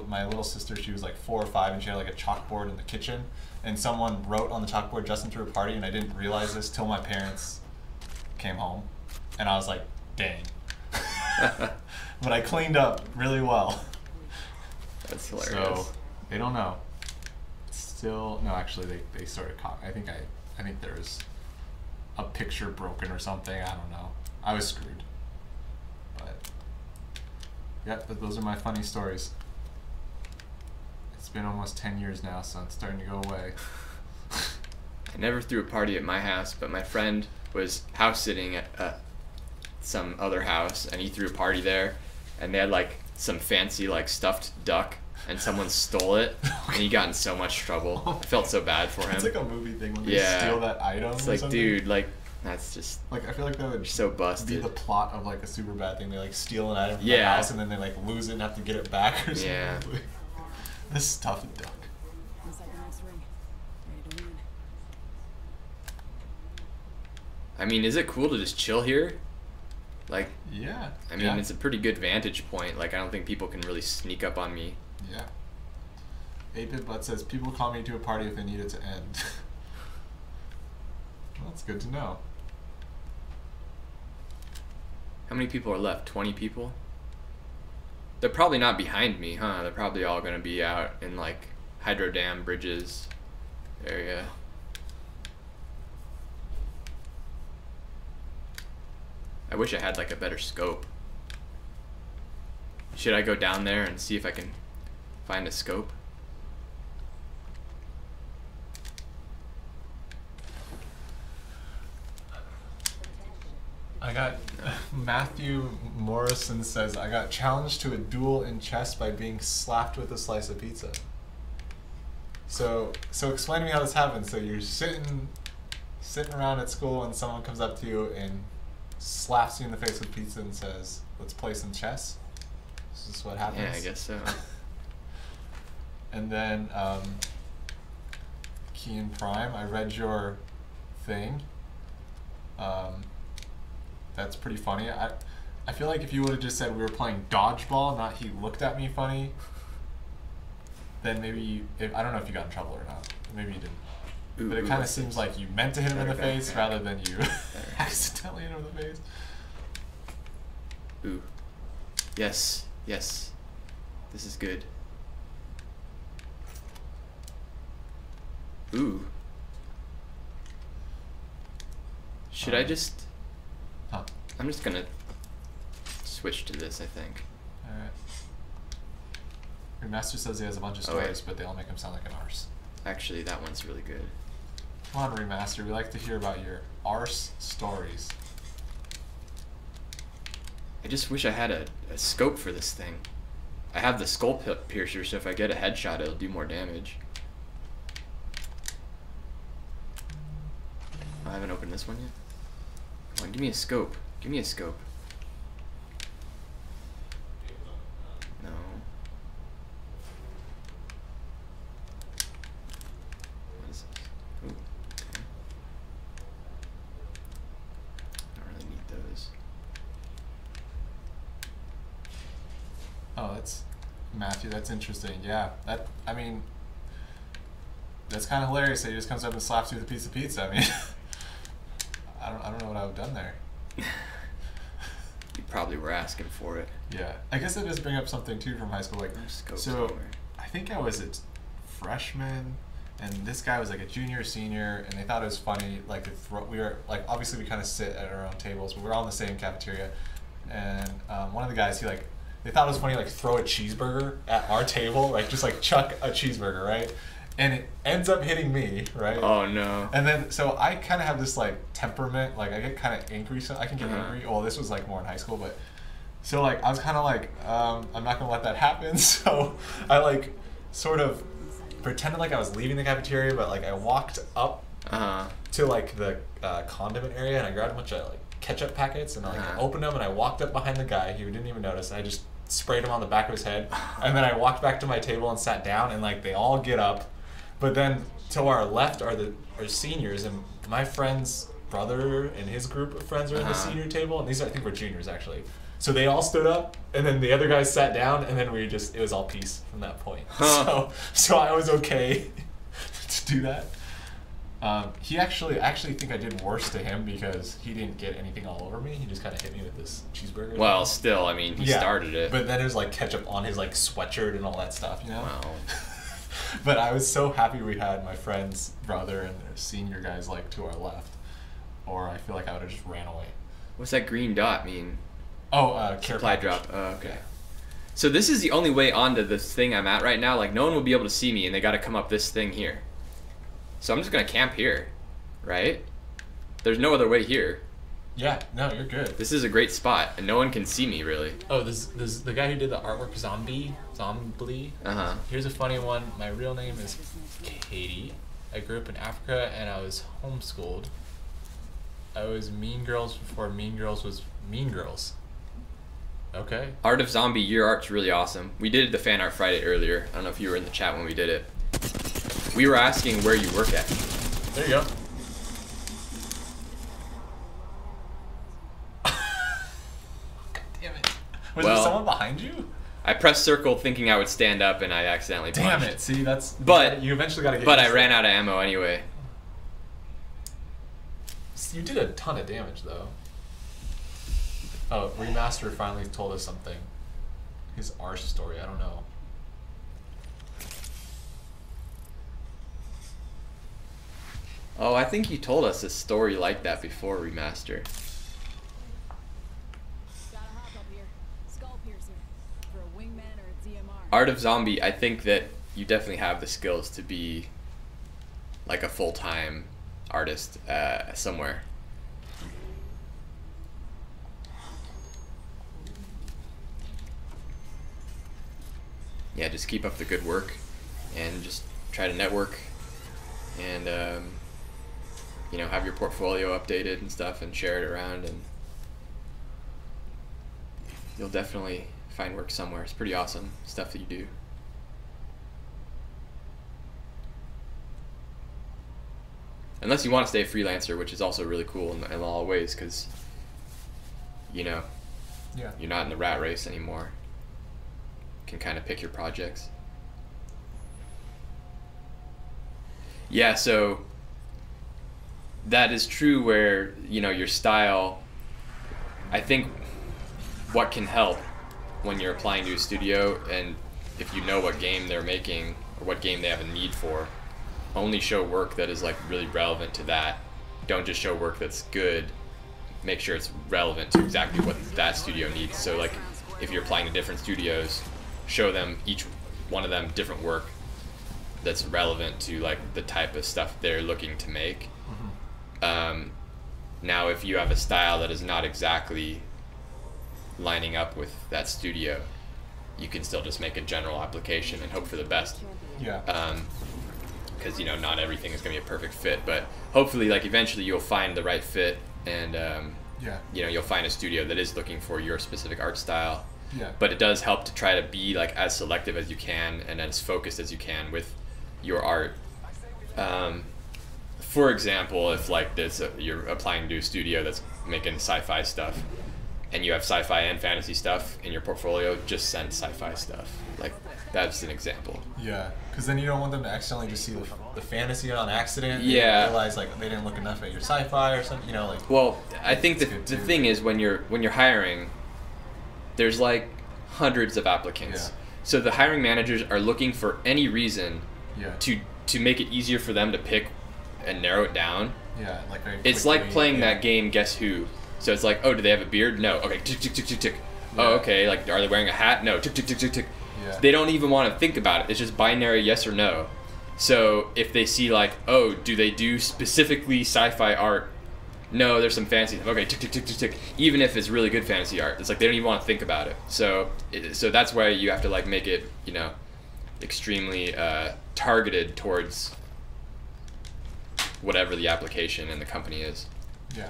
S5: my little sister. She was like 4 or 5, and she had like a chalkboard in the kitchen. And someone wrote on the chalkboard, "Justin threw a party," and I didn't realize this till my parents came home, and I was like, "Dang!" But I cleaned up really well.
S4: That's hilarious.
S5: So they don't know. Still, no, actually, they sort of caught. I think there was a picture broken or something. I don't know. I was screwed. But yeah, but those are my funny stories. It's been almost 10 years now, so it's starting to go away.
S4: I never threw a party at my house, but my friend was house sitting at some other house, and he threw a party there, and they had like some fancy like stuffed duck, and someone stole it, and he got in so much trouble. I felt so bad for him.
S5: It's like a movie thing when they steal that item.
S4: It's
S5: or
S4: like,
S5: something.
S4: dude, like that's just
S5: like, I feel like that would
S4: so busted.
S5: be the plot of like a super bad thing. They like steal an item from the house, and then they like lose it and have to get it back or something.
S4: Yeah.
S5: This stuffed duck.
S8: Inside the next ring. Ready to win.
S4: I mean, is it cool to just chill here? Like,
S5: Yeah.
S4: I mean, it's a pretty good vantage point. Like, I don't think people can really sneak up on me.
S5: Yeah. 8-Bit Butt says, people call me to a party if they need it to end. Well, that's good to know.
S4: How many people are left? 20 people? They're probably not behind me, huh? They're probably all gonna be out in like Hydro Dam Bridges area. I wish I had like a better scope. Should I go down there and see if I can find a scope?
S5: I got Matthew Morrison says, I got challenged to a duel in chess by being slapped with a slice of pizza. So explain to me how this happens. So you're sitting around at school and someone comes up to you and slaps you in the face with pizza and says, let's play some chess? This is what happens?
S4: Yeah, I guess so.
S5: And then Keen Prime, I read your thing. That's pretty funny. I feel like if you would have just said we were playing dodgeball, not he looked at me funny, then maybe I don't know if you got in trouble or not. Maybe you didn't.
S4: Ooh,
S5: but it kind of seems like you meant to hit him in the face
S4: back.
S5: rather than you accidentally hit him in the face.
S4: Ooh. Yes, yes. This is good. Ooh. Should I just...
S5: Huh.
S4: I'm just gonna switch to this, I think.
S5: Alright. Your master says he has a bunch of
S4: Oh, wait.
S5: stories, but they all make him sound like an arse.
S4: Actually, that one's really good.
S5: Come on, Remaster. We like to hear about your arse stories.
S4: I just wish I had a scope for this thing. I have the skull piercer, so if I get a headshot, it'll do more damage. I haven't opened this one yet. Come on, give me a scope. Give me a scope. No. What is this? Ooh, okay. Don't really need those.
S5: Oh, that's Matthew. That's interesting. Yeah, that. I mean, that's kind of hilarious that he just comes up and slaps you with a piece of pizza. I mean, I don't know what I would have done there.
S4: You probably were asking for it.
S5: Yeah, I guess that does bring up something too from high school. Like,
S4: Scope
S5: so
S4: somewhere.
S5: I think I was a freshman, and this guy was like a junior, or senior, and they thought it was funny. Like, we were like, obviously we kind of sit at our own tables, but we're all in the same cafeteria, and one of the guys, they thought it was funny, like throw a cheeseburger at our table, like just like chuck a cheeseburger, right? And it ends up hitting me, right?
S4: Oh no.
S5: And then, so I kind of have this like temperament, like I get kind of angry, so I can get angry. Well, this was like more in high school, but so like I was kind of like, I'm not gonna let that happen. So I like sort of pretended like I was leaving the cafeteria, but like I walked up to like the condiment area, and I grabbed a bunch of like ketchup packets, and I like opened them, and I walked up behind the guy. He didn't even notice. I just sprayed him on the back of his head, and then I walked back to my table and sat down, and like they all get up. But then to our left are our seniors, and my friend's brother and his group of friends are at the senior table, and these I think were juniors actually. So they all stood up, and then the other guys sat down, and then it was all peace from that point. So I was okay to do that. I actually think I did worse to him because he didn't get anything all over me. He just kind of hit me with this cheeseburger.
S4: Well, still, I mean, he started it.
S5: But then there's like ketchup on his like sweatshirt and all that stuff, you know?
S4: Wow.
S5: But I was so happy we had my friend's brother and the senior guys like to our left, or I feel like I would have just ran away.
S4: What's that green dot mean?
S5: Oh, care
S4: supply
S5: package.
S4: drop. Oh, okay. So this is the only way onto this thing I'm at right now. Like, no one will be able to see me, and they got to come up this thing here. So I'm just gonna camp here, right? There's no other way here.
S5: Yeah, no, you're good.
S4: This is a great spot, and no one can see me really.
S5: Oh, this the guy who did the artwork, Zombie. Here's a funny one. My real name is Katie. I grew up in Africa, and I was homeschooled. I was Mean Girls before Mean Girls was Mean Girls. Okay.
S4: Art of Zombie, your art's really awesome. We did the Fan Art Friday earlier. I don't know if you were in the chat when we did it. We were asking where you work at.
S5: There you go. God damn it. Was there someone behind you?
S4: I pressed circle thinking I would stand up, and I accidentally punched.
S5: Damn it. See, that's...
S4: But
S5: you eventually got to get...
S4: But I ran out of ammo anyway.
S5: You did a ton of damage, though. Oh, Remaster finally told us something. His arse story, I don't know.
S4: Oh, I think you told us a story like that before, Remaster.
S8: Gotta hop up here. Skull piercer. For a wingman or a DMR.
S4: Art of Zombie, I think that you definitely have the skills to be like a full-time artist somewhere. Yeah, just keep up the good work and just try to network and you know, have your portfolio updated and stuff and share it around, and you'll definitely find work somewhere. It's pretty awesome stuff that you do. Unless you want to stay a freelancer, which is also really cool in a lot of ways, because, you know, you're not in the rat race anymore. You can kind of pick your projects. Yeah, so that is true where, you know, your style, I think what can help when you're applying to a studio, and if you know what game they're making or what game they have a need for, only show work that is like really relevant to that. Don't just show work that's good. Make sure it's relevant to exactly what that studio needs. So like if you're applying to different studios, show them each one of them different work that's relevant to like the type of stuff they're looking to make. Now, if you have a style that is not exactly lining up with that studio, you can still just make a general application and hope for the best.
S5: Yeah.
S4: Because you know, not everything is going to be a perfect fit, but hopefully, like eventually, you'll find the right fit, and you know, you'll find a studio that is looking for your specific art style.
S5: Yeah.
S4: But it does help to try to be like as selective as you can and as focused as you can with your art. For example, if like you're applying to a studio that's making sci-fi stuff, and you have sci-fi and fantasy stuff in your portfolio, just send sci-fi stuff. Like, that's an example.
S5: Yeah, because then you don't want them to accidentally just see the fantasy on accident.
S4: Yeah.
S5: And realize like they didn't look enough at your sci-fi or something. You know, like.
S4: Well, I think the thing is when you're hiring, there's like hundreds of applicants.
S5: Yeah.
S4: So the hiring managers are looking for any reason
S5: Yeah.
S4: to make it easier for them to pick and narrow it down.
S5: Yeah, like very
S4: It's
S5: quickly,
S4: like playing that game Guess Who. So it's like, oh, do they have a beard? No. Okay, tick, tick, tick, tick, tick. Oh, okay, like, are they wearing a hat? No, tick, tick, tick, tick, tick.
S5: Yeah.
S4: They don't even want to think about it. It's just binary yes or no. So if they see like, oh, do they do specifically sci-fi art? No, there's some fancy stuff. Okay, tick, tick, tick, tick, tick. Even if it's really good fantasy art, it's like they don't even want to think about it. So that's why you have to like make it, you know, extremely targeted towards whatever the application and the company is.
S5: Yeah.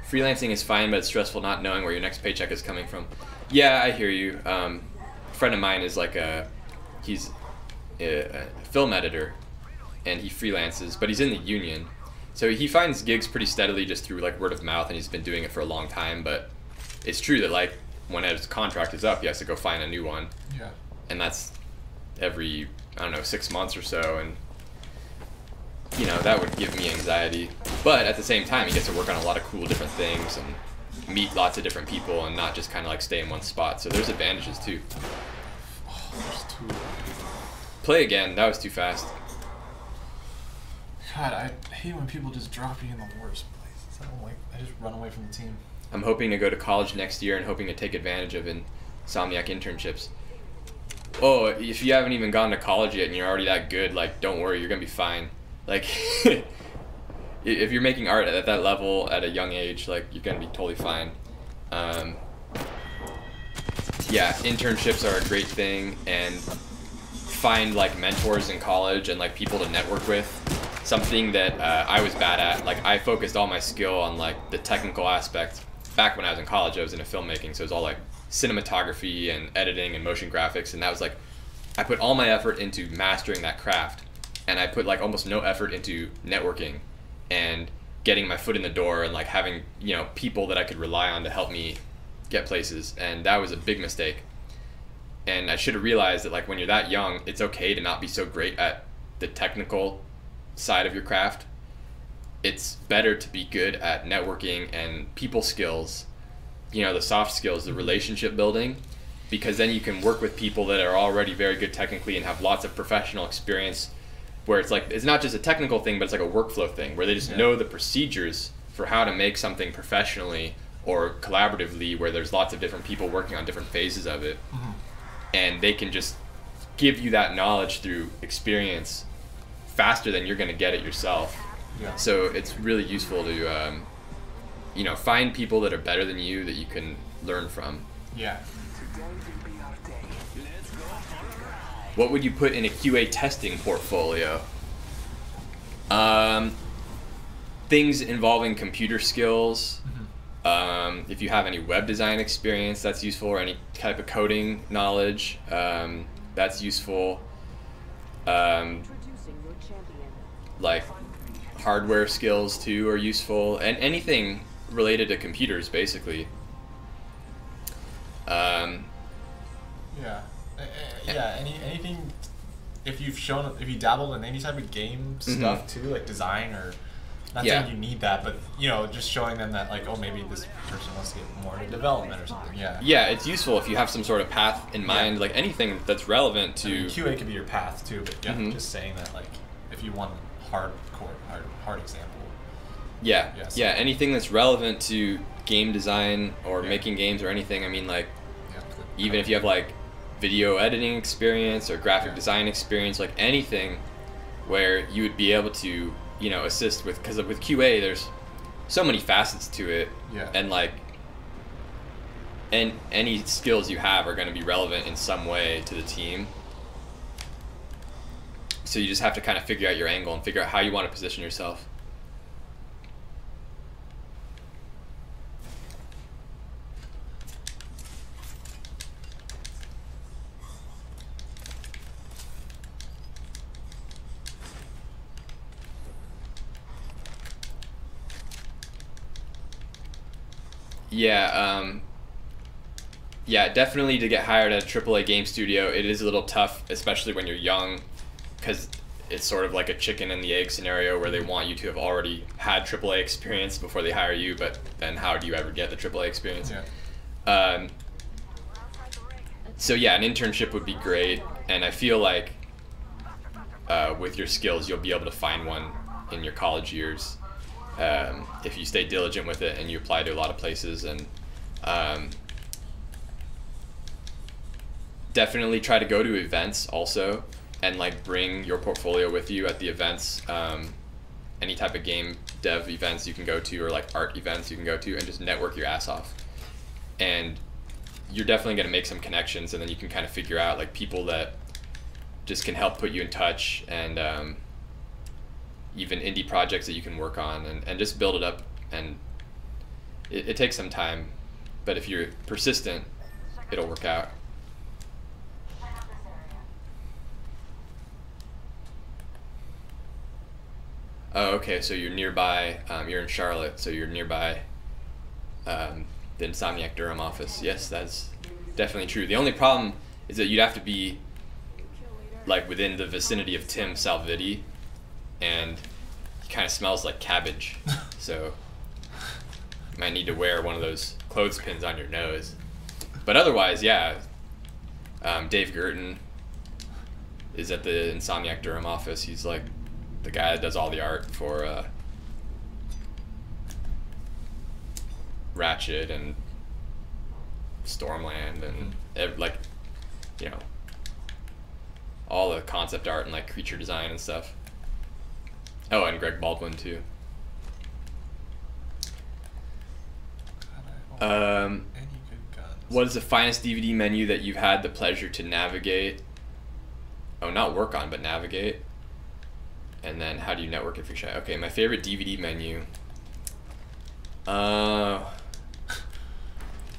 S4: Freelancing is fine, but it's stressful not knowing where your next paycheck is coming from. Yeah, I hear you. A friend of mine is like he's a film editor, and he freelances, but he's in the union. So he finds gigs pretty steadily just through like word of mouth, and he's been doing it for a long time. But it's true that like when his contract is up, he has to go find a new one.
S5: Yeah.
S4: And that's every, I don't know, 6 months or so, and you know, that would give me anxiety. But at the same time, he gets to work on a lot of cool different things and meet lots of different people and not just kind of like stay in one spot. So there's advantages too.
S5: Oh, there's two.
S4: Play again. That was too fast.
S5: God, I hate when people just drop you in the worst places. I just run away from the team.
S4: I'm hoping to go to college next year and hoping to take advantage of Insomniac internships. Oh, if you haven't even gone to college yet and you're already that good, like, don't worry, you're gonna be fine. Like, if you're making art at that level at a young age, like, you're gonna be totally fine. Yeah, internships are a great thing, and find like mentors in college and like people to network with. Something that I was bad at. Like, I focused all my skill on like the technical aspect. Back when I was in college, I was into filmmaking, so it was all like cinematography and editing and motion graphics, and that was like, I put all my effort into mastering that craft, and I put like almost no effort into networking and getting my foot in the door and like having, you know, people that I could rely on to help me get places. And that was a big mistake. And I should have realized that like when you're that young, it's okay to not be so great at the technical side of your craft. It's better to be good at networking and people skills, you know, the soft skills, the relationship building, because then you can work with people that are already very good technically and have lots of professional experience, where it's like, it's not just a technical thing, but it's like a workflow thing where they just know the procedures for how to make something professionally or collaboratively, where there's lots of different people working on different phases of it. And they can just give you that knowledge through experience faster than you're going to get it yourself.
S5: Yeah.
S4: So it's really useful to, you know, find people that are better than you that you can learn from.
S5: Yeah.
S4: What would you put in a QA testing portfolio? Things involving computer skills. If you have any web design experience, that's useful, or any type of coding knowledge, that's useful. Like hardware skills too are useful, and anything related to computers basically.
S5: Anything. If you dabbled in any type of game stuff too, like design, or not saying you need that, but you know, just showing them that like, oh, maybe this person wants to get more into development or something. Yeah,
S4: it's useful if you have some sort of path in mind, like anything that's relevant to.
S5: I mean, QA could be your path too, but just saying that, like, if you want hard example.
S4: Yeah,
S5: Yes.
S4: yeah, anything that's relevant to game design or
S5: Yeah.
S4: making games or anything. I mean, like,
S5: Yeah.
S4: even if you have like video editing experience or graphic
S5: Yeah.
S4: design experience, like anything where you would be able to, you know, assist with, because with QA there's so many facets to it.
S5: Yeah.
S4: And like, and any skills you have are going to be relevant in some way to the team. So you just have to kind of figure out your angle and figure out how you want to position yourself. Yeah, yeah, definitely to get hired at a AAA game studio, it is a little tough, especially when you're young, because it's sort of like a chicken and the egg scenario where they want you to have already had AAA experience before they hire you, but then how do you ever get the AAA experience?
S5: Yeah.
S4: So yeah, an internship would be great, and I feel like with your skills, you'll be able to find one in your college years. If you stay diligent with it and you apply to a lot of places, and definitely try to go to events also and like bring your portfolio with you at the events. Any type of game dev events you can go to, or like art events you can go to, and just network your ass off. And you're definitely going to make some connections, and then you can kind of figure out like people that just can help put you in touch, and even indie projects that you can work on, and just build it up. And it takes some time, but if you're persistent, it'll work out. Oh, okay, so you're nearby, you're in Charlotte, so you're nearby the Insomniac Durham office. Yes, that's definitely true. The only problem is that you'd have to be like within the vicinity of Tim Salviti, and he kind of smells like cabbage, so you might need to wear one of those clothespins on your nose. But otherwise, yeah, Dave Girton is at the Insomniac Durham office. He's like the guy that does all the art for Ratchet and Stormland, and like, you know, all the concept art and like creature design and stuff. Oh, and Greg Baldwin too.
S5: Any good guns?
S4: What is the finest DVD menu that you've had the pleasure to navigate? Oh, not work on, but navigate. And then how do you network if you're shy? Okay, my favorite DVD menu.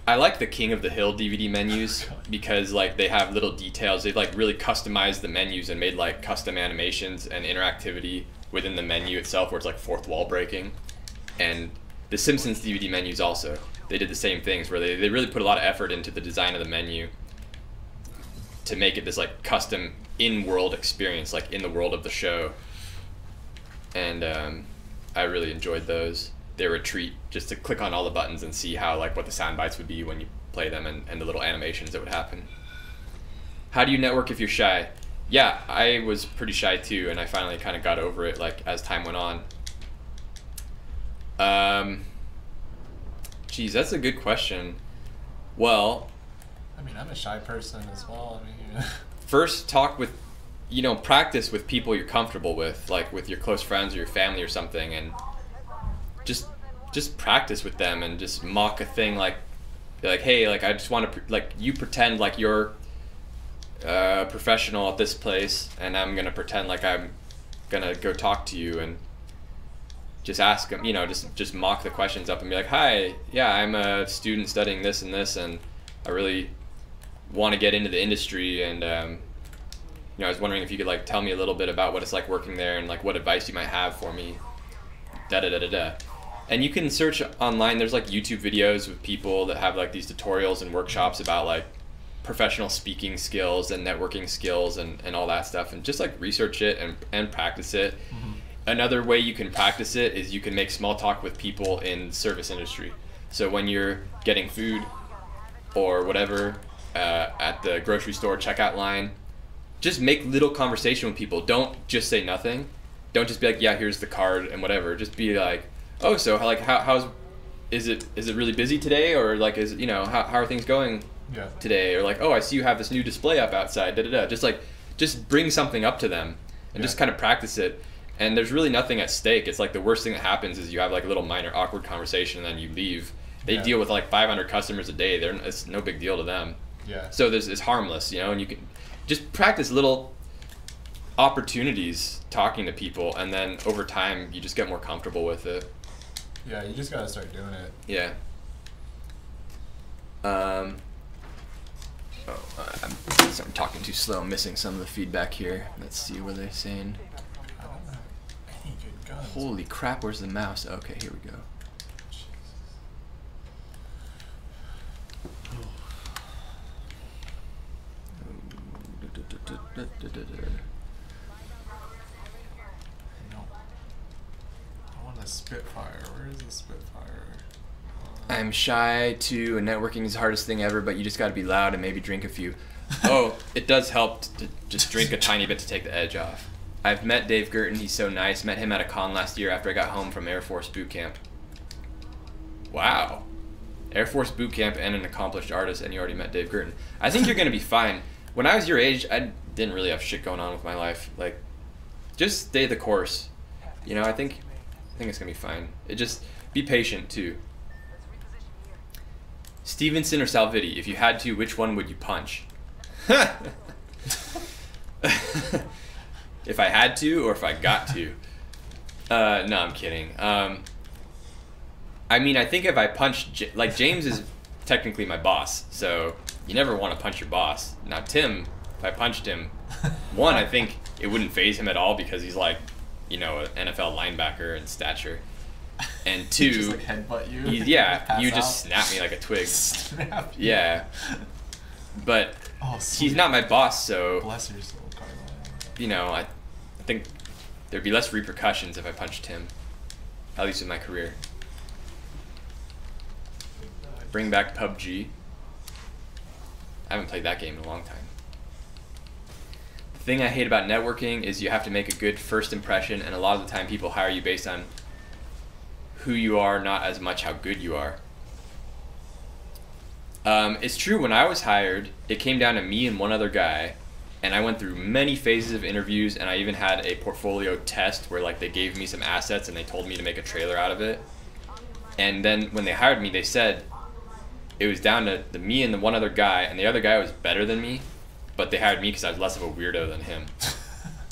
S4: I like the King of the Hill DVD menus because like they have little details. They've like really customized the menus and made like custom animations and interactivity within the menu itself, where it's like fourth wall breaking. And the Simpsons DVD menus also, they did the same things where they really put a lot of effort into the design of the menu to make it this like custom in-world experience, like in the world of the show. And I really enjoyed those. They were a treat just to click on all the buttons and see how like what the sound bites would be when you play them, and the little animations that would happen. How do you network if you're shy? Yeah, I was pretty shy too, and I finally kind of got over it like as time went on. Geez, that's a good question. Well,
S5: I mean, I'm a shy person as well. I mean,
S4: first talk with, you know, practice with people you're comfortable with, like with your close friends or your family or something, and just practice with them and just mock a thing, like be like, hey, like I just want to like you pretend like you're a professional at this place, and I'm gonna pretend like I'm gonna go talk to you, and just ask them, you know, just mock the questions up and be like, hi, yeah, I'm a student studying this and this, and I really want to get into the industry, and you know, I was wondering if you could like tell me a little bit about what it's like working there, and like what advice you might have for me. Da da da da da. And you can search online. There's like YouTube videos with people that have like these tutorials and workshops about like professional speaking skills and networking skills and all that stuff, and just like research it and practice it. Mm-hmm. Another way you can practice it is you can make small talk with people in service industry. So when you're getting food or whatever at the grocery store checkout line, just make little conversation with people. Don't just say nothing. Don't just be like, yeah, here's the card and whatever. Just be like, oh, so like how's is it really busy today, or like is how are things going today, or like, oh, I see you have this new display up outside, just bring something up to them and just kind of practice it. And there's really nothing at stake. It's like the worst thing that happens is you have like a little minor awkward conversation and then you leave. They deal with like 500 customers a day. It's no big deal to them.
S5: Yeah.
S4: So it's harmless, and you can just practice little opportunities talking to people, and then over time you just get more comfortable with it.
S5: Yeah, you just gotta start doing it.
S4: Yeah. I'm talking too slow. I'm missing some of the feedback here. Let's see what they're saying.
S5: I don't know any good guns.
S4: Holy crap, where's the mouse? Okay, here we go.
S5: No. I want a Spitfire. Where is the Spitfire?
S4: I'm shy too, and networking is the hardest thing ever, but you just gotta be loud and maybe drink a few. Oh, it does help to just drink a tiny bit to take the edge off. I've met Dave Gurton, he's so nice. Met him at a con last year after I got home from Air Force boot camp. Wow. Air Force boot camp and an accomplished artist, and you already met Dave Gurton. I think you're gonna be fine. When I was your age, I didn't really have shit going on with my life. Like, just stay the course. I think it's gonna be fine. Be patient too. Stevenson or Salviti, if you had to, which one would you punch? If I had to, or if I got to? No, I'm kidding. I mean, I think if I punched, James is technically my boss, so you never want to punch your boss. Now Tim, if I punched him, one, I think it wouldn't faze him at all because he's like, an NFL linebacker in stature. And two,
S5: just like headbutt you.
S4: You just snap me like a twig.
S5: Snap you.
S4: Yeah. But he's not my boss, so
S5: bless your soul, Carlo.
S4: I think there'd be less repercussions if I punched him. At least in my career. Bring back PUBG. I haven't played that game in a long time. The thing I hate about networking is you have to make a good first impression, and a lot of the time people hire you based on who you are, not as much how good you are. It's true, when I was hired, it came down to me and one other guy, and I went through many phases of interviews, and I even had a portfolio test where they gave me some assets and they told me to make a trailer out of it. And then when they hired me, they said it was down to me and the one other guy, and the other guy was better than me, but they hired me because I was less of a weirdo than him.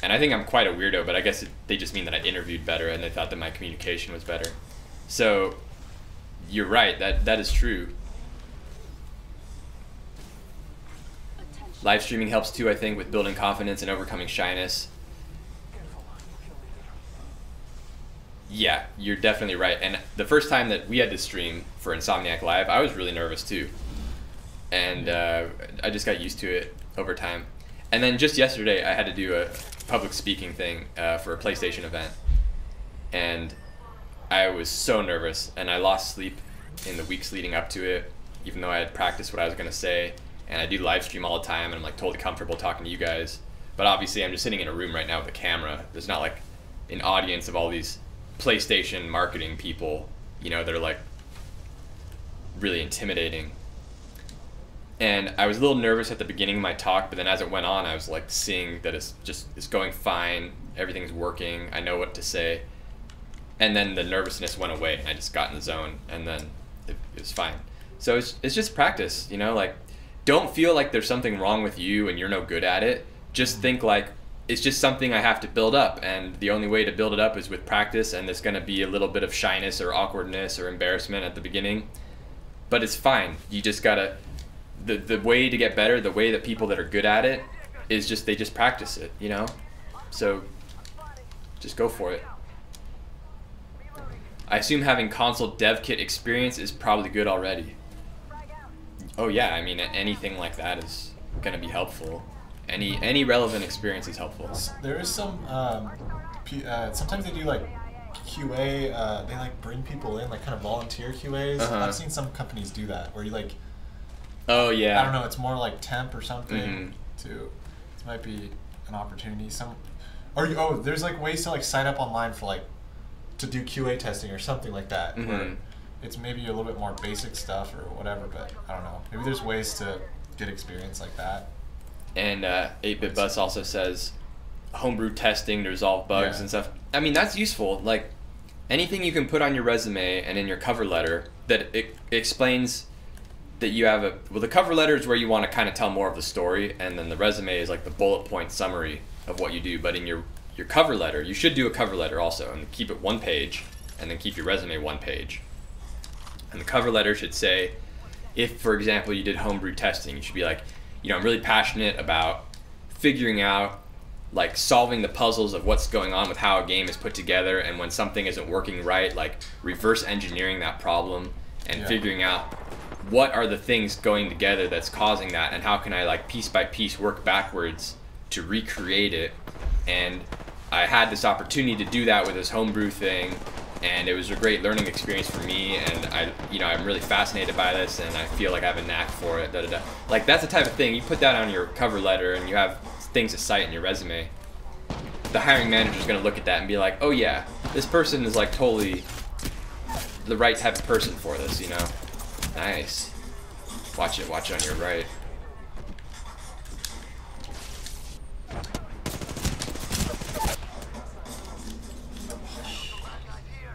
S4: And I think I'm quite a weirdo, but I guess they just mean that I interviewed better and they thought that my communication was better. So you're right, that is true. Live streaming helps too, I think, with building confidence and overcoming shyness. Yeah, you're definitely right. And the first time that we had to stream for Insomniac Live, I was really nervous too. And I just got used to it over time. And then just yesterday, I had to do a public speaking thing for a PlayStation event. And I was so nervous, and I lost sleep in the weeks leading up to it, even though I had practiced what I was going to say. And I do live stream all the time, and I'm totally comfortable talking to you guys. But obviously, I'm just sitting in a room right now with a camera. There's not an audience of all these PlayStation marketing people, that are really intimidating. And I was a little nervous at the beginning of my talk, but then as it went on, I was seeing that it's going fine, everything's working, I know what to say. And then the nervousness went away, and I just got in the zone, and then it was fine. So it's just practice, don't feel like there's something wrong with you and you're no good at it. Just think it's just something I have to build up, and the only way to build it up is with practice, and there's going to be a little bit of shyness or awkwardness or embarrassment at the beginning, but it's fine. You just gotta, the way to get better, the way that people that are good at it is they just practice it, so just go for it. I assume having console dev kit experience is probably good already. Oh yeah, I mean, anything like that is going to be helpful. Any relevant experience is helpful.
S5: There is some, sometimes they do QA, they like bring people in, like kind of volunteer QAs. I've seen some companies do that where you like,
S4: oh yeah,
S5: I don't know, it's more like temp or something too. This might be an opportunity. There's like ways to like sign up online for like to do QA testing or something like that,
S4: Mm-hmm.
S5: where it's maybe a little bit more basic stuff or whatever, but I don't know. Maybe there's ways to get experience like that.
S4: And 8-Bit Bus also says homebrew testing to resolve bugs
S5: Yeah.
S4: and stuff. I mean, that's useful. Like, anything you can put on your resume and in your cover letter that it explains that you have a... Well, the cover letter is where you want to kind of tell more of the story, and then the resume is like the bullet point summary of what you do. But in your cover letter, you should do a cover letter also, and keep it 1 page, and then keep your resume 1 page. And the cover letter should say, if, for example, you did homebrew testing, you should be like, you know, I'm really passionate about figuring out, like, solving the puzzles of what's going on with how a game is put together, and when something isn't working right, like, reverse engineering that problem and figuring out what are the things going together that's causing that, and how can I, like, piece by piece work backwards to recreate it. And I had this opportunity to do that with this homebrew thing, and it was a great learning experience for me, and I'm really fascinated by this, and I feel like I have a knack for it. Like, that's the type of thing you put that on your cover letter, and you have things to cite in your resume. The hiring manager is going to look at that and be like, oh yeah, this person is like totally the right type of person for this, you know. Nice. Watch it on your right.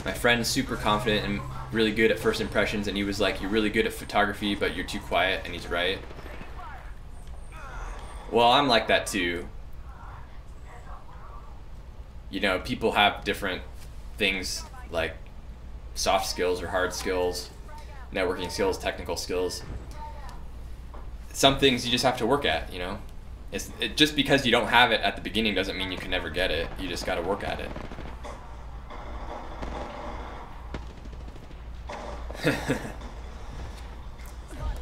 S4: My friend's super confident and really good at first impressions, and he was like, you're really good at photography, but you're too quiet, and he's right. Well, I'm like that too. You know, people have different things, like soft skills or hard skills, networking skills, technical skills. Some things you just have to work at, you know? Just because you don't have it at the beginning doesn't mean you can never get it. You just got to work at it.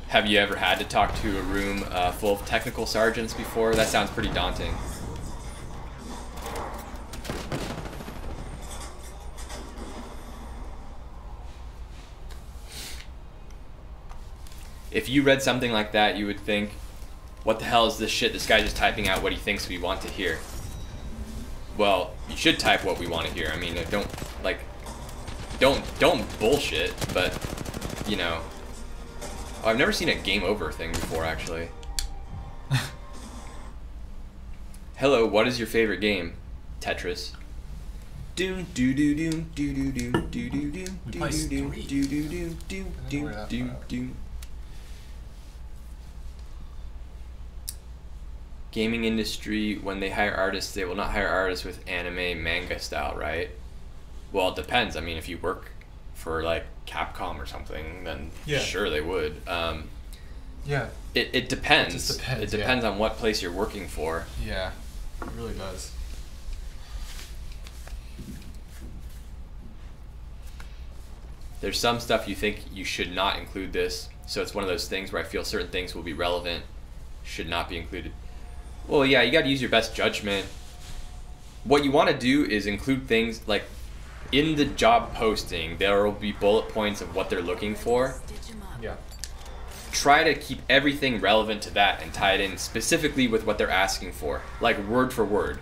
S4: Have you ever had to talk to a room full of technical sergeants before? That sounds pretty daunting. If you read something like that, you would think, what the hell is this shit? This guy's just typing out what he thinks we want to hear. Well, you should type what we want to hear. I mean, don't bullshit, but, you know. Oh, I've never seen a game over thing before, actually. Hello, what is your favorite game? Tetris. Doom doo doo doom doo doo doom doo doo doom doo doo doom doo doo doom doo doo doo doo. Gaming industry, when they hire artists, they will not hire artists with anime manga style, right? Well, it depends. I mean, if you work for like Capcom or something, then sure they would.
S5: Yeah.
S4: It depends.
S5: It just depends.
S4: It depends on what place you're working for.
S5: Yeah, it really does.
S4: There's some stuff you think you should not include this, so it's one of those things where I feel certain things will be relevant, should not be included. Well, yeah, you got to use your best judgment. What you want to do is include things like in the job posting, there will be bullet points of what they're looking for.
S5: Yeah.
S4: Try to keep everything relevant to that and tie it in specifically with what they're asking for, like word for word.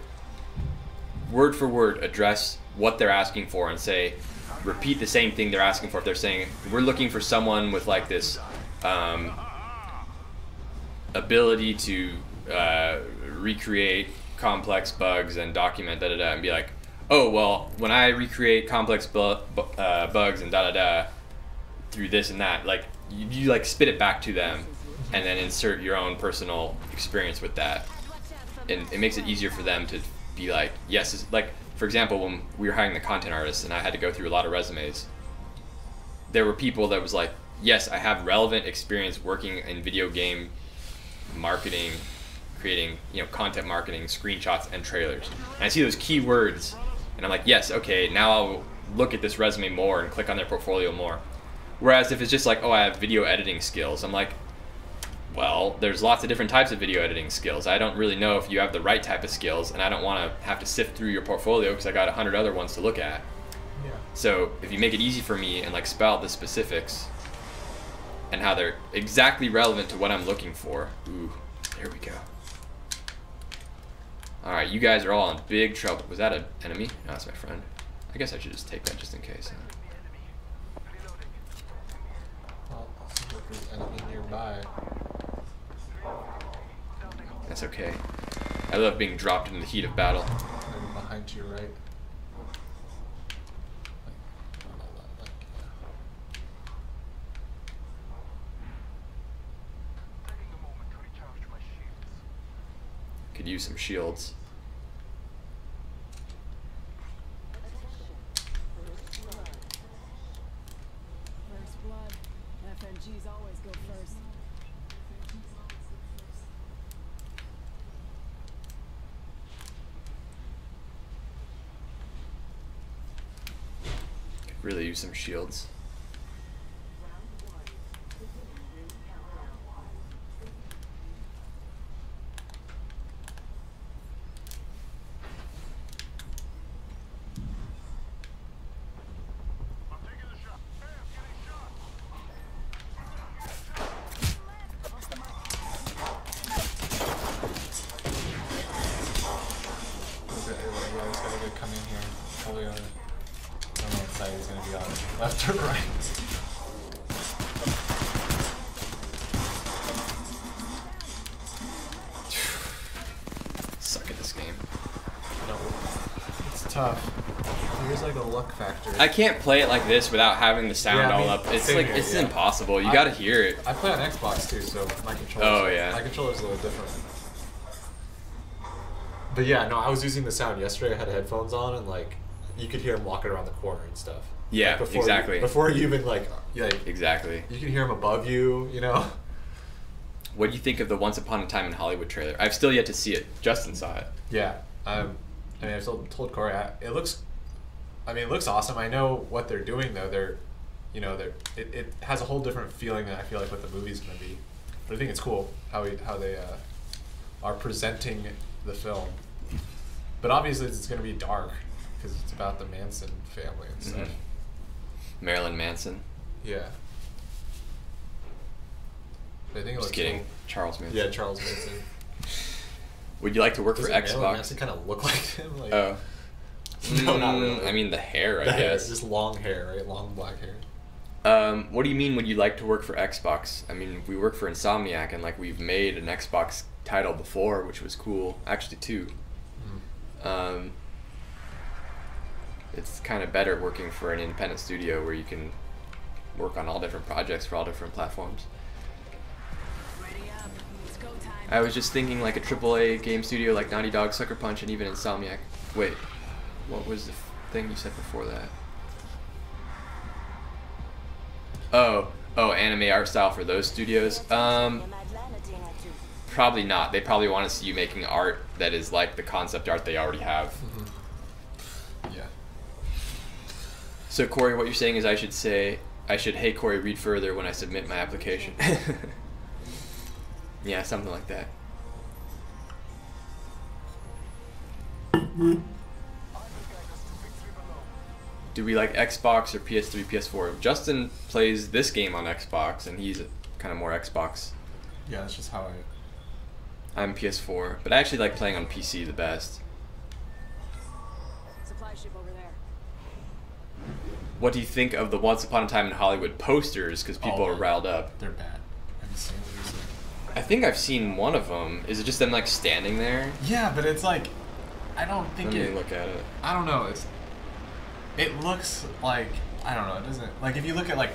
S4: Word for word, address what they're asking for and say, repeat the same thing they're asking for. If they're saying, we're looking for someone with like this ability to recreate complex bugs and document and be like, oh well, when I recreate complex bugs and through this and that, like you like spit it back to them and then insert your own personal experience with that, and it makes it easier for them to be like, yes. Like, for example, when we were hiring the content artists and I had to go through a lot of resumes, there were people that was like, yes, I have relevant experience working in video game marketing, creating, content marketing, screenshots, and trailers. And I see those keywords, and I'm like, yes, okay, now I'll look at this resume more and click on their portfolio more. Whereas if it's just like, oh, I have video editing skills, I'm like, well, there's lots of different types of video editing skills. I don't really know if you have the right type of skills, and I don't want to have to sift through your portfolio because I got 100 other ones to look at. Yeah. So if you make it easy for me and like spell out the specifics and how they're exactly relevant to what I'm looking for. Ooh, there we go. All right, you guys are all in big trouble. Was that an enemy? No, that's my friend. I guess I should just take that just in case.
S5: Well, I'll see if there's enemy nearby.
S4: That's okay. I love being dropped into the heat of battle.
S5: Maybe behind to your right.
S4: Could use some shields.
S8: First blood. FNGs always go first.
S4: Could really use some shields.
S5: Yeah, he's gotta come in here. Probably on. I don't know what side he's gonna be on. Left or right.
S4: Suck at this game.
S5: No, it's tough. There's like a luck factor.
S4: I can't play it like this without having the sound
S5: Yeah, I mean,
S4: all up. It's
S5: same
S4: like
S5: here,
S4: it's
S5: yeah.
S4: impossible. You gotta hear it.
S5: I play on Xbox too, so my controller.
S4: Oh, yeah.
S5: My controller's a little different. But yeah, no, I was using the sound yesterday. I had headphones on, and like, you could hear him walking around the corner and stuff.
S4: Yeah,
S5: Like,
S4: exactly.
S5: Before you even like
S4: Exactly.
S5: you can hear him above you. You know.
S4: What do you think of the Once Upon a Time in Hollywood trailer? I've still yet to see it. Justin saw it.
S5: Yeah. I mean, I've still told Corey it looks. I mean, it looks awesome. I know what they're doing though. It has a whole different feeling than I feel like what the movie's gonna be. But I think it's cool how they are presenting the film. But obviously it's gonna be dark because it's about the Manson family and stuff.
S4: Mm-hmm. Marilyn Manson.
S5: Yeah. But I think it
S4: Just
S5: looks
S4: kidding.
S5: cool.
S4: Charles Manson.
S5: Yeah, Charles Manson.
S4: Would you like to work for
S5: Doesn't Marilyn
S4: Xbox?
S5: Manson kind of look like him? Like,
S4: Oh.
S5: no, not really.
S4: I mean the hair, I
S5: The hair,
S4: guess.
S5: just long hair, right? Long black hair.
S4: What do you mean would you like to work for Xbox? I mean, we work for Insomniac, and like we've made an Xbox title before, which was cool. Actually, two. It's kind of better working for an independent studio where you can work on all different projects for all different platforms.
S8: Ready up. It's go time.
S4: I was just thinking like a AAA game studio like Naughty Dog, Sucker Punch, and even Insomniac. Wait, what was the thing you said before that? Oh, anime art style for those studios? Probably not. They probably want to see you making art that is like the concept art they already have.
S5: Mm-hmm. Yeah.
S4: So Corey, what you're saying is I should, hey Corey, read further when I submit my application. Yeah, something like that. Do we like Xbox or PS3, PS4? Justin plays this game on Xbox, and he's kind of more Xbox.
S5: Yeah, that's just how
S4: I'm PS4, but I actually like playing on PC the best.
S8: Supply ship over there.
S4: What do you think of the Once Upon a Time in Hollywood posters? Because people are riled up.
S5: They're bad. Have you seen what you're saying?
S4: I think I've seen one of them. Is it just them like standing there?
S5: Yeah, but it's like, I don't think
S4: Let me look at it.
S5: I don't know. It looks like, I don't know. It doesn't, like if you look at like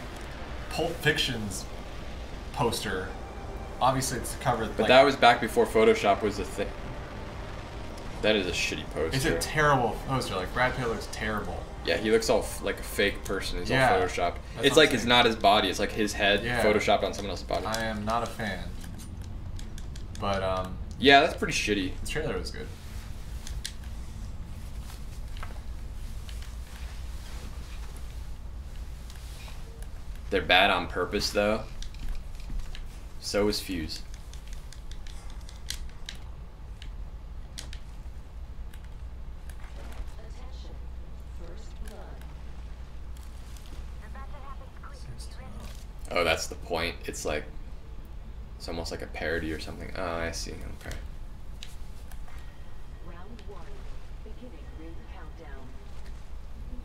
S5: Pulp Fiction's poster, obviously it's covered.
S4: But that was back before Photoshop was a thing. That is a shitty poster.
S5: It's a terrible poster. Like Brad Pitt looks terrible.
S4: Yeah, he looks all like a fake person. He's
S5: Yeah,
S4: all photoshopped.
S5: that's
S4: It's
S5: what
S4: like
S5: I'm
S4: it's
S5: saying.
S4: not his body. It's like his head
S5: Yeah.
S4: photoshopped on someone else's body.
S5: I am not a fan. But
S4: Yeah, that's pretty shitty.
S5: the trailer was good.
S4: They're bad on purpose, though. So is Fuse.
S7: Attention. First blood.
S4: Oh, that's the point. It's like, it's almost like a parody or something. Oh, I see. Okay.
S7: Round one. Beginning ring countdown.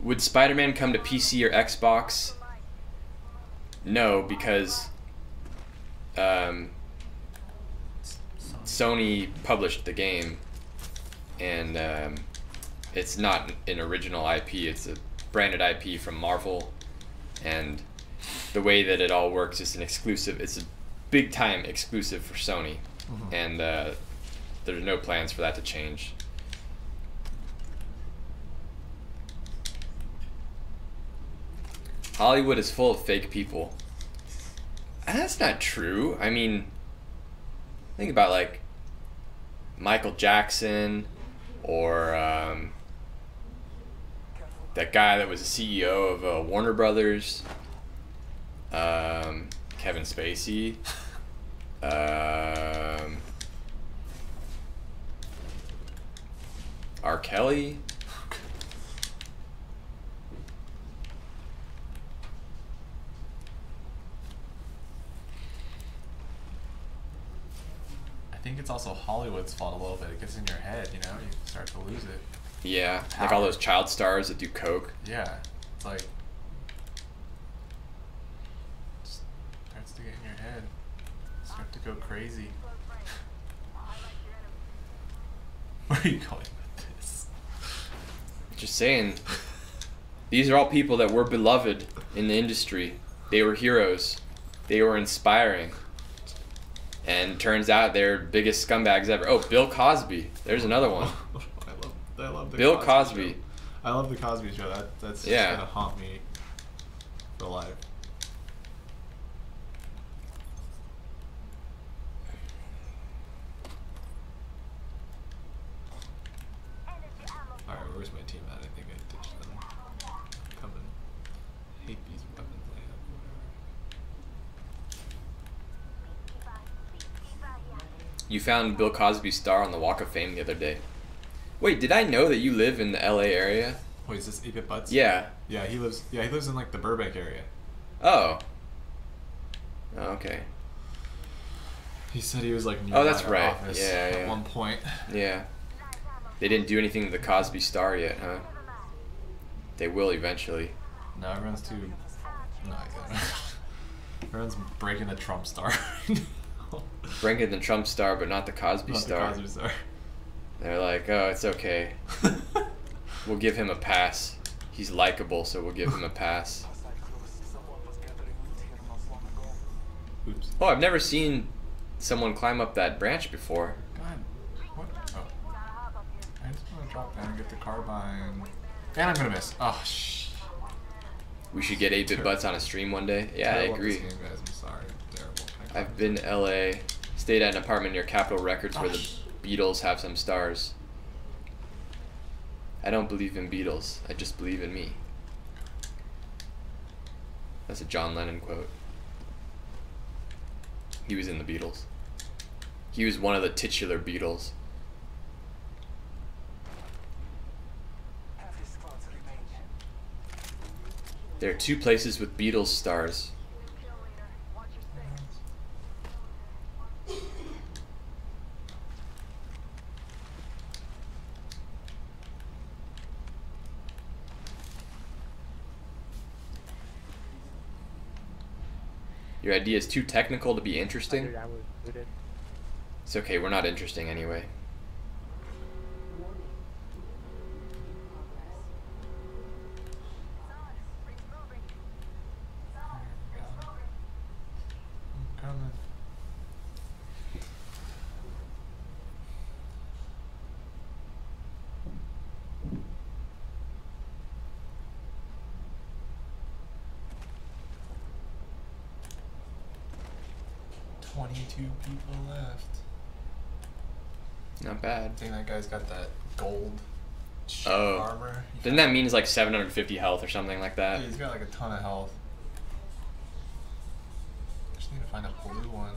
S4: Would Spider-Man come to PC or Xbox? No, because Sony published the game, and it's not an original IP. It's a branded IP from Marvel, and the way that it all works is an exclusive. It's a big time exclusive for Sony, and there's no plans for that to change. Hollywood is full of fake people. That's not true. I mean, think about like Michael Jackson, or that guy that was the CEO of Warner Brothers, Kevin Spacey, R. Kelly.
S5: I think it's also Hollywood's fault a little bit. It gets in your head, you know? You start to lose it.
S4: Yeah, like all those child stars that do coke.
S5: Yeah, it's like... starts to get in your head. Start to go crazy. What are you calling this?
S4: Just saying, these are all people that were beloved in the industry. They were heroes. They were inspiring. And turns out they're biggest scumbags ever. Oh, Bill Cosby. There's another one.
S5: I love the
S4: Bill Cosby.
S5: Show. I love the Cosby Show. That's just gonna haunt me for life. Alright, where's my team at? I think I ditched them. Come and hate these weapons I have.
S4: You found Bill Cosby's star on the Walk of Fame the other day. Wait, did I know that you live in the LA area?
S5: Wait, is this 8-Bit Butts?
S4: Yeah.
S5: Yeah, he lives in like the Burbank area.
S4: Oh. Oh, okay.
S5: He said he was like near
S4: Oh, that's
S5: our
S4: right.
S5: office
S4: Yeah,
S5: at
S4: yeah.
S5: one point.
S4: Yeah. They didn't do anything to the Cosby star yet, huh? They will eventually.
S5: No, everyone's too... No, I can't. Everyone's breaking the Trump star.
S4: Breaking the Trump star, but not the Cosby
S5: Not
S4: star.
S5: the Cosby star.
S4: They're like, oh, it's okay. We'll give him a pass. He's likable, so we'll give him a pass.
S5: Oops.
S4: Oh, I've never seen someone climb up that branch before.
S5: God. What? Oh. I just want to drop down and get the carbine. And I'm gonna miss. Oh, shh.
S4: We should get 8-Bit Butts on a stream one day. Yeah, I
S5: Terrible at
S4: agree.
S5: this game, guys. I'm sorry. Terrible.
S4: I've been to LA, stayed at an apartment near Capitol Records where the Beatles have some stars. I don't believe in Beatles. I just believe in me. That's a John Lennon quote. He was in the Beatles. He was one of the titular Beatles. There are 2 places with Beatles stars. Your idea is too technical to be interesting? It's okay, we're not interesting anyway.
S5: I'm coming. People left.
S4: Not bad.
S5: I think that guy's got that gold armor.
S4: Doesn't that mean it's like 750 health or something like that?
S5: Yeah, he's got like a ton of health. Just need to find a blue one.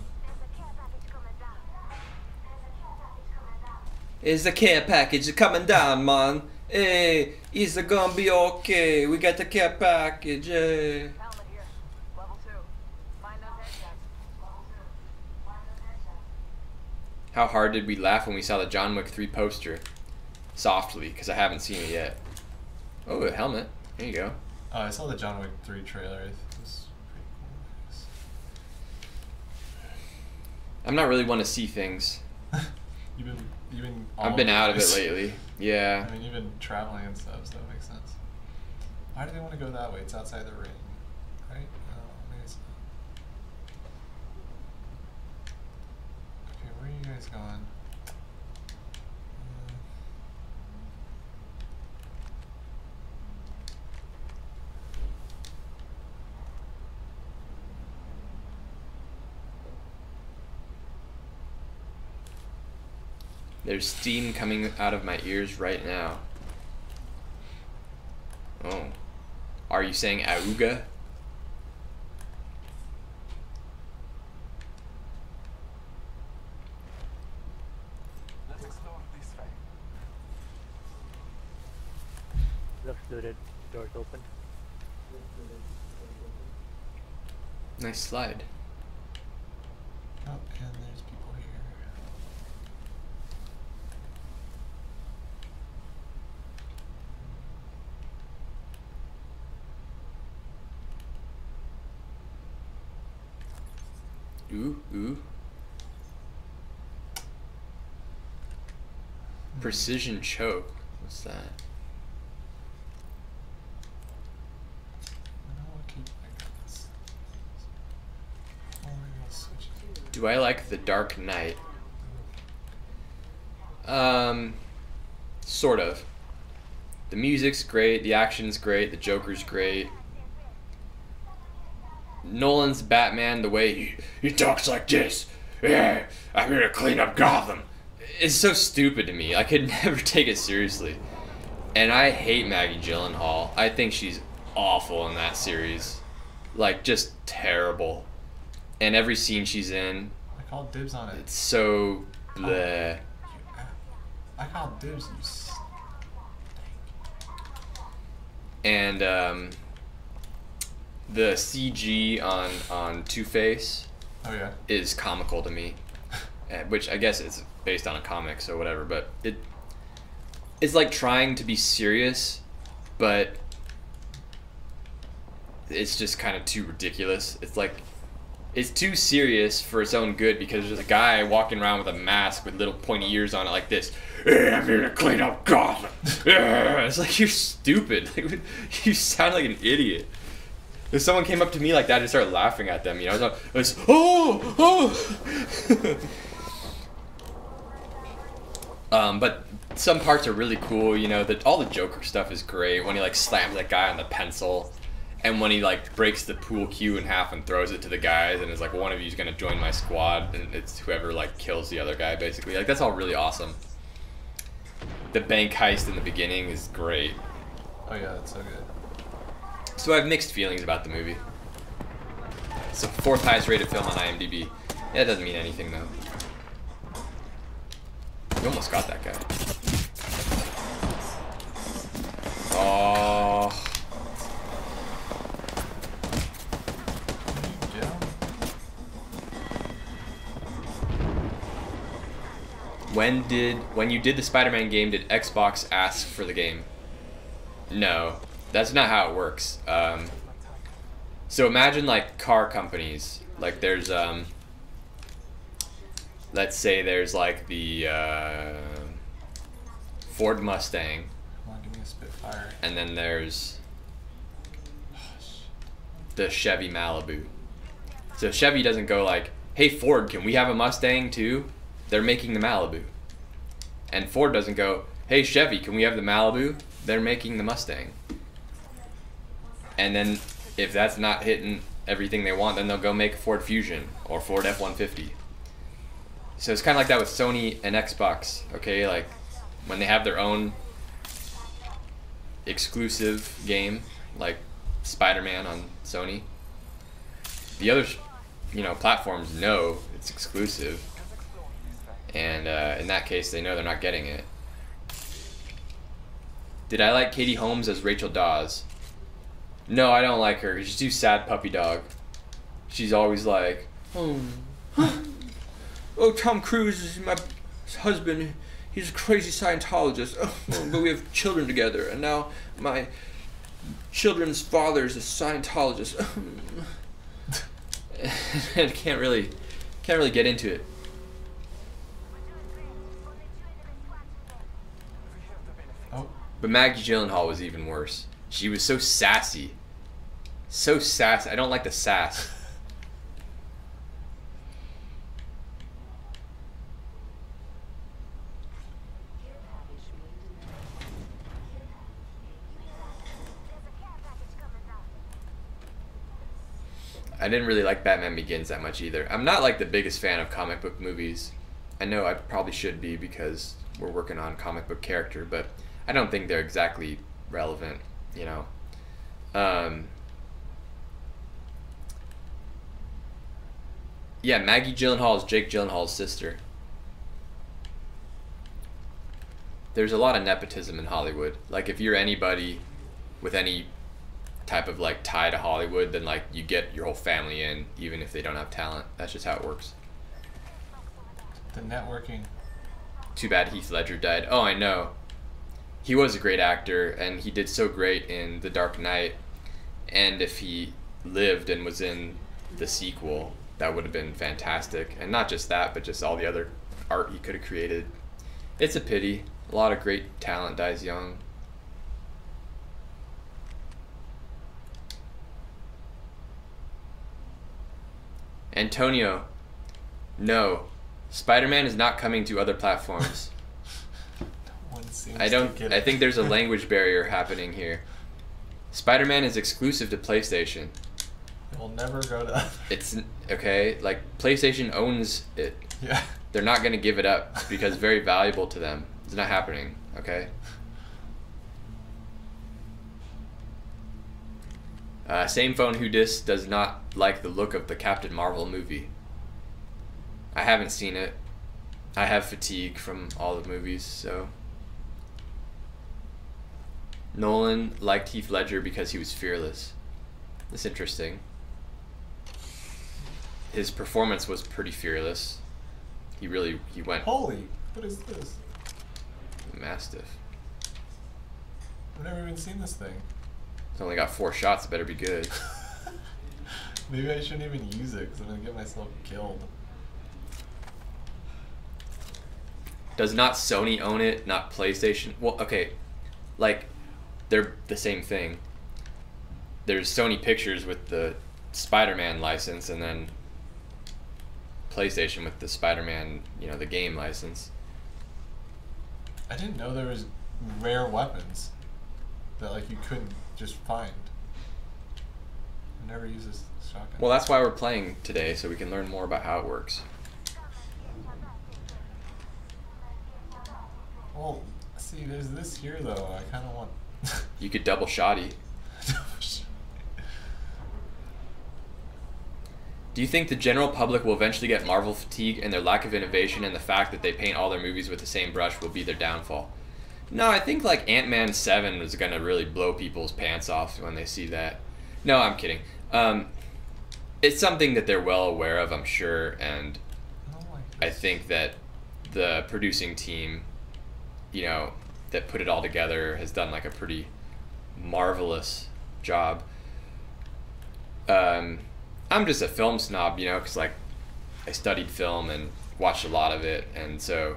S4: Is the care package coming down, man? Hey, is it gonna be okay? We got the care package, hey. How hard did we laugh when we saw the John Wick 3 poster? Softly, because I haven't seen it yet. Oh, a helmet. There you go.
S5: Oh, I saw the John Wick 3 trailer. It was pretty cool.
S4: I'm not really one to see things.
S5: You've been.
S4: I've been out of it lately. Yeah.
S5: I mean, you've been traveling and stuff, so that makes sense. Why do they want to go that way? It's outside the ring, right? Maybe it's not. Okay, where are you guys going?
S4: There's steam coming out of my ears right now. Oh. Are you saying auga?
S3: Let's explore this way.
S6: Looks suited. Doors open.
S4: Nice slide.
S5: Oh, and there's people here.
S4: Ooh, ooh. Precision choke. What's that? Do I like The Dark Knight? Sort of. The music's great, the action's great, the Joker's great. Nolan's Batman, the way he talks like this. Yeah, I'm here to clean up Gotham. It's so stupid to me. I could never take it seriously. And I hate Maggie Gyllenhaal. I think she's awful in that series. Like, just terrible. And every scene she's in,
S5: I called dibs on it.
S4: it's so bleh.
S5: I called dibs, you
S4: And the CG on Two-Face
S5: Oh yeah.
S4: is comical to me. Which I guess it's based on a comic, so whatever, but it's like trying to be serious, but it's just kind of too ridiculous. It's like, it's too serious for its own good because there's a guy walking around with a mask with little pointy ears on it like this. Hey, I'm here to clean up Gotham. It's like, you're stupid. Like, you sound like an idiot. If someone came up to me like that, I'd start laughing at them, you know? It's but some parts are really cool, you know, all the Joker stuff is great. When he like slams that guy on the pencil, and when he like breaks the pool cue in half and throws it to the guys and is like, one of you's gonna join my squad, and it's whoever like kills the other guy basically. Like, that's all really awesome. The bank heist in the beginning is great.
S5: Oh yeah, that's so good.
S4: So I have mixed feelings about the movie. It's the 4th highest rated film on IMDb. Yeah, it doesn't mean anything though. You almost got that guy. Oh. When you did the Spider-Man game, did Xbox ask for the game? No, that's not how it works. So imagine like car companies. Like there's let's say there's like the Ford Mustang.
S5: Come on, give me a Spitfire.
S4: And then there's the Chevy Malibu. So Chevy doesn't go like, hey Ford, can we have a Mustang too? They're making the Malibu. And Ford doesn't go, hey Chevy, can we have the Malibu? They're making the Mustang. And then if that's not hitting everything they want, then they'll go make a Ford Fusion or Ford F-150. So it's kind of like that with Sony and Xbox, okay? Like when they have their own exclusive game, like Spider-Man on Sony, the other, you know, platforms know it's exclusive. And in that case, they know they're not getting it. Did I like Katie Holmes as Rachel Dawes? No, I don't like her. She's too sad puppy dog. She's always like, oh, Tom Cruise is my husband. He's a crazy Scientologist. Oh, but we have children together. And now my children's father's a Scientologist. And can't really get into it.
S5: Oh.
S4: But Maggie Gyllenhaal was even worse. She was so sassy. So sassy. I don't like the sass. I didn't really like Batman Begins that much either. I'm not like the biggest fan of comic book movies. I know I probably should be because we're working on comic book character, but I don't think they're exactly relevant, you know. Yeah, Maggie Gyllenhaal is Jake Gyllenhaal's sister. There's a lot of nepotism in Hollywood. Like, if you're anybody with any type of like tie to Hollywood, then like you get your whole family in, even if they don't have talent. That's just how it works.
S5: The networking.
S4: Too bad Heath Ledger died. Oh, I know. He was a great actor, and he did so great in The Dark Knight. And if he lived and was in the sequel, that would have been fantastic. And not just that, but just all the other art he could have created. It's a pity. A lot of great talent dies young. Antonio, no. Spider-Man is not coming to other platforms. I think there's a language barrier happening here. Spider-Man is exclusive to PlayStation.
S5: It will never go to.
S4: It's okay. Like, PlayStation owns it.
S5: Yeah.
S4: They're not gonna give it up because it's very valuable to them. It's not happening. Okay. Same phone who dis does not like the look of the Captain Marvel movie. I haven't seen it. I have fatigue from all the movies, so. Nolan liked Heath Ledger because he was fearless. That's interesting. His performance was pretty fearless. He went.
S5: Holy, what is this?
S4: Mastiff.
S5: I've never even seen this thing.
S4: It's only got 4 shots, it better be good.
S5: Maybe I shouldn't even use it because I'm going to get myself killed.
S4: Does not Sony own it, not PlayStation? Well, okay, like, they're the same thing. There's Sony Pictures with the Spider-Man license, and then PlayStation with the Spider-Man, you know, the game license.
S5: I didn't know there was rare weapons that, like, you couldn't just find. I never used this shotgun.
S4: Well, that's why we're playing today, so we can learn more about how it works.
S5: Well, see, there's this here, though. I kind of want...
S4: You could double shotty. Do you think the general public will eventually get Marvel fatigue, and their lack of innovation and the fact that they paint all their movies with the same brush will be their downfall? No, I think like Ant-Man 7 is going to really blow people's pants off when they see that. No, I'm kidding. It's something that they're well aware of, I'm sure, and I think that the producing team, you know, that put it all together has done like a pretty marvelous job. I'm just a film snob, you know, because like I studied film and watched a lot of it, and so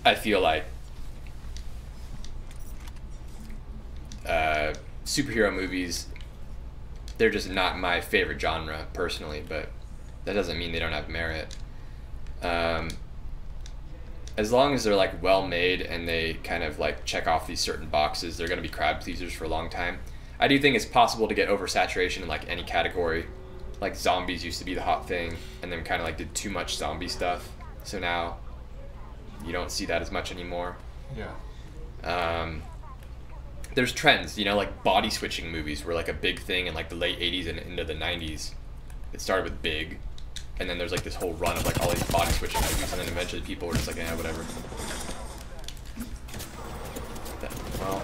S4: I feel like superhero movies, they're just not my favorite genre personally, but that doesn't mean they don't have merit. As long as they're like well made and they kind of like check off these certain boxes, they're going to be crowd pleasers for a long time. I do think it's possible to get oversaturation in like any category. Like zombies used to be the hot thing, and then kind of like did too much zombie stuff, so now you don't see that as much anymore.
S5: Yeah.
S4: There's trends, you know, like body switching movies were like a big thing in like the late 80s and into the 90s. It started with Big, and then there's like this whole run of like all these body switching movies, and then eventually people were just like, whatever. Well,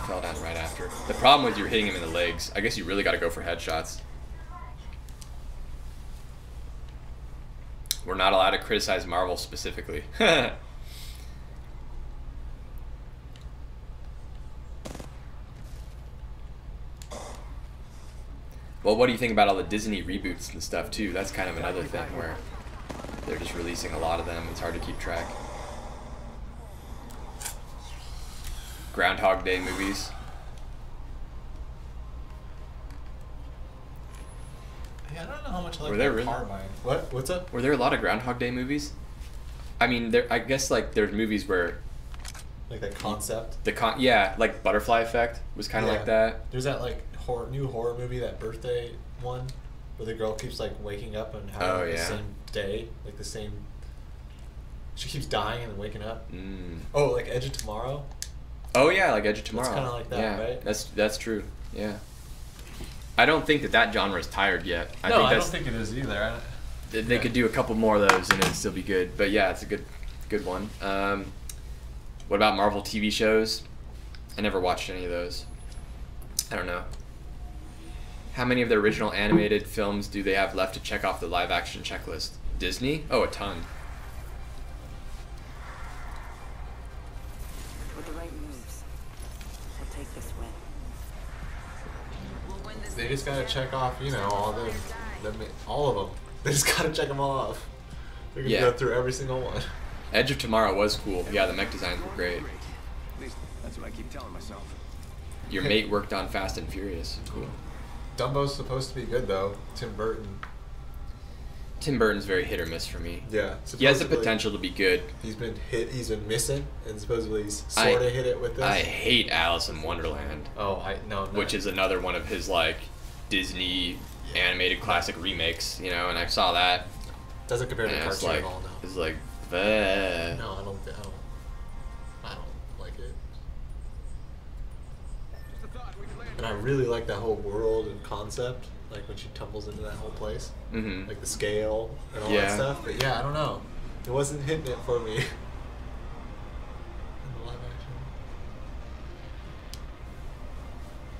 S4: fell down right after. The problem with you're hitting him in the legs, I guess you really got to go for headshots. We're not allowed to criticize Marvel specifically. Well, what do you think about all the Disney reboots and stuff too? That's kind of another thing where they're just releasing a lot of them. It's hard to keep track. Groundhog Day movies.
S5: Yeah, I don't know how much I like
S4: Were there
S5: that
S4: really?
S5: Carbine. What? What's up?
S4: Were there a lot of Groundhog Day movies? I mean, there. I guess like there's movies where
S5: Like that concept.
S4: yeah, like Butterfly Effect was kind of like that.
S5: There's that like new horror movie, that birthday one, where the girl keeps like waking up and having the same day, like the same. She keeps dying and then waking up. Oh, like Edge of Tomorrow.
S4: Oh yeah, like Edge of Tomorrow.
S5: It's kind of like that,
S4: yeah,
S5: right?
S4: That's true. Yeah. I don't think that genre is tired yet.
S5: I don't think it is either.
S4: They could do a couple more of those and it'd still be good. But yeah, it's a good one. What about Marvel TV shows? I never watched any of those. I don't know. How many of the original animated films do they have left to check off the live action checklist? Disney? Oh, a ton.
S9: With the right moves, we'll take this win.
S5: They just gotta check off, you know, all of them. They just gotta check them all off. They're gonna go through every single one.
S4: Edge of Tomorrow was cool. Yeah, the mech designs were great.
S3: At least that's what I keep telling myself.
S4: Your mate worked on Fast and Furious. Cool.
S5: Dumbo's supposed to be good though. Tim Burton.
S4: Tim Burton's very hit or miss for me.
S5: Yeah.
S4: He has the potential to be good.
S5: He's been missing, and supposedly he's sort of hit it with this.
S4: I hate Alice in Wonderland.
S5: Oh, no.
S4: Which is another one of his like Disney animated classic remakes, you know, and I saw that.
S5: Doesn't compare to the cartoon at all, no.
S4: It's like,
S5: no, I don't like it. And I really like that whole world and concept, like when she tumbles into that whole place, like the scale and all that stuff. But yeah, I don't know, it wasn't hitting it for me. In the live action.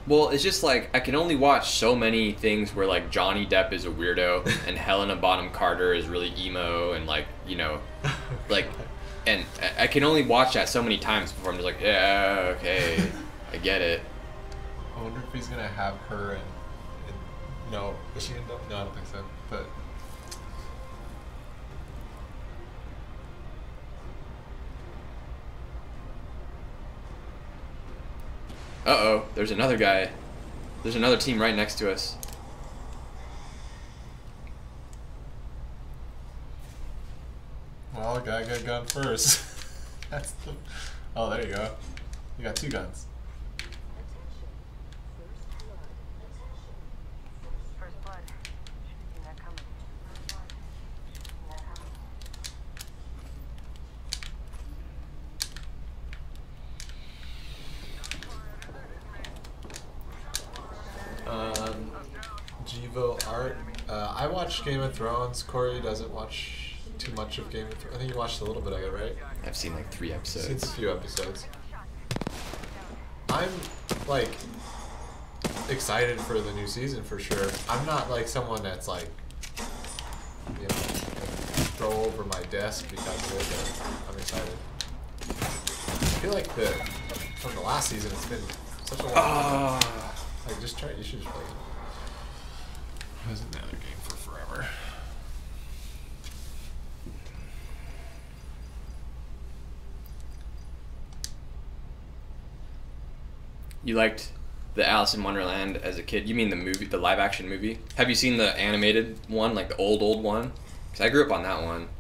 S4: Well, it's just like I can only watch so many things where like Johnny Depp is a weirdo and Helena Bonham Carter is really emo and like, you know, like, and I can only watch that so many times before I'm just like, yeah, okay, I get it.
S5: I wonder if he's gonna have her and no, is she in no, I don't think so. But
S4: uh-oh, there's another guy. There's another team right next to us.
S5: well, the guy got gun first. That's the. Oh, there you go. You got two guns.
S7: First blood. Should have seen that coming.
S5: Givo Art. I watch Game of Thrones. Corey doesn't watch too much of Game of Thrones. I think you watched a little bit of it, right?
S4: I've seen like 3 episodes.
S5: Seen a few episodes. I'm like excited for the new season for sure. I'm not like someone that's like, you know, throw over my desk because of it, but I'm excited. I feel like from the last season it's been such a long time. Like you should just play it. It was another game for forever.
S4: You liked the Alice in Wonderland as a kid? You mean the movie, the live action movie? Have you seen the animated one, like the old one? Because I grew up on that one.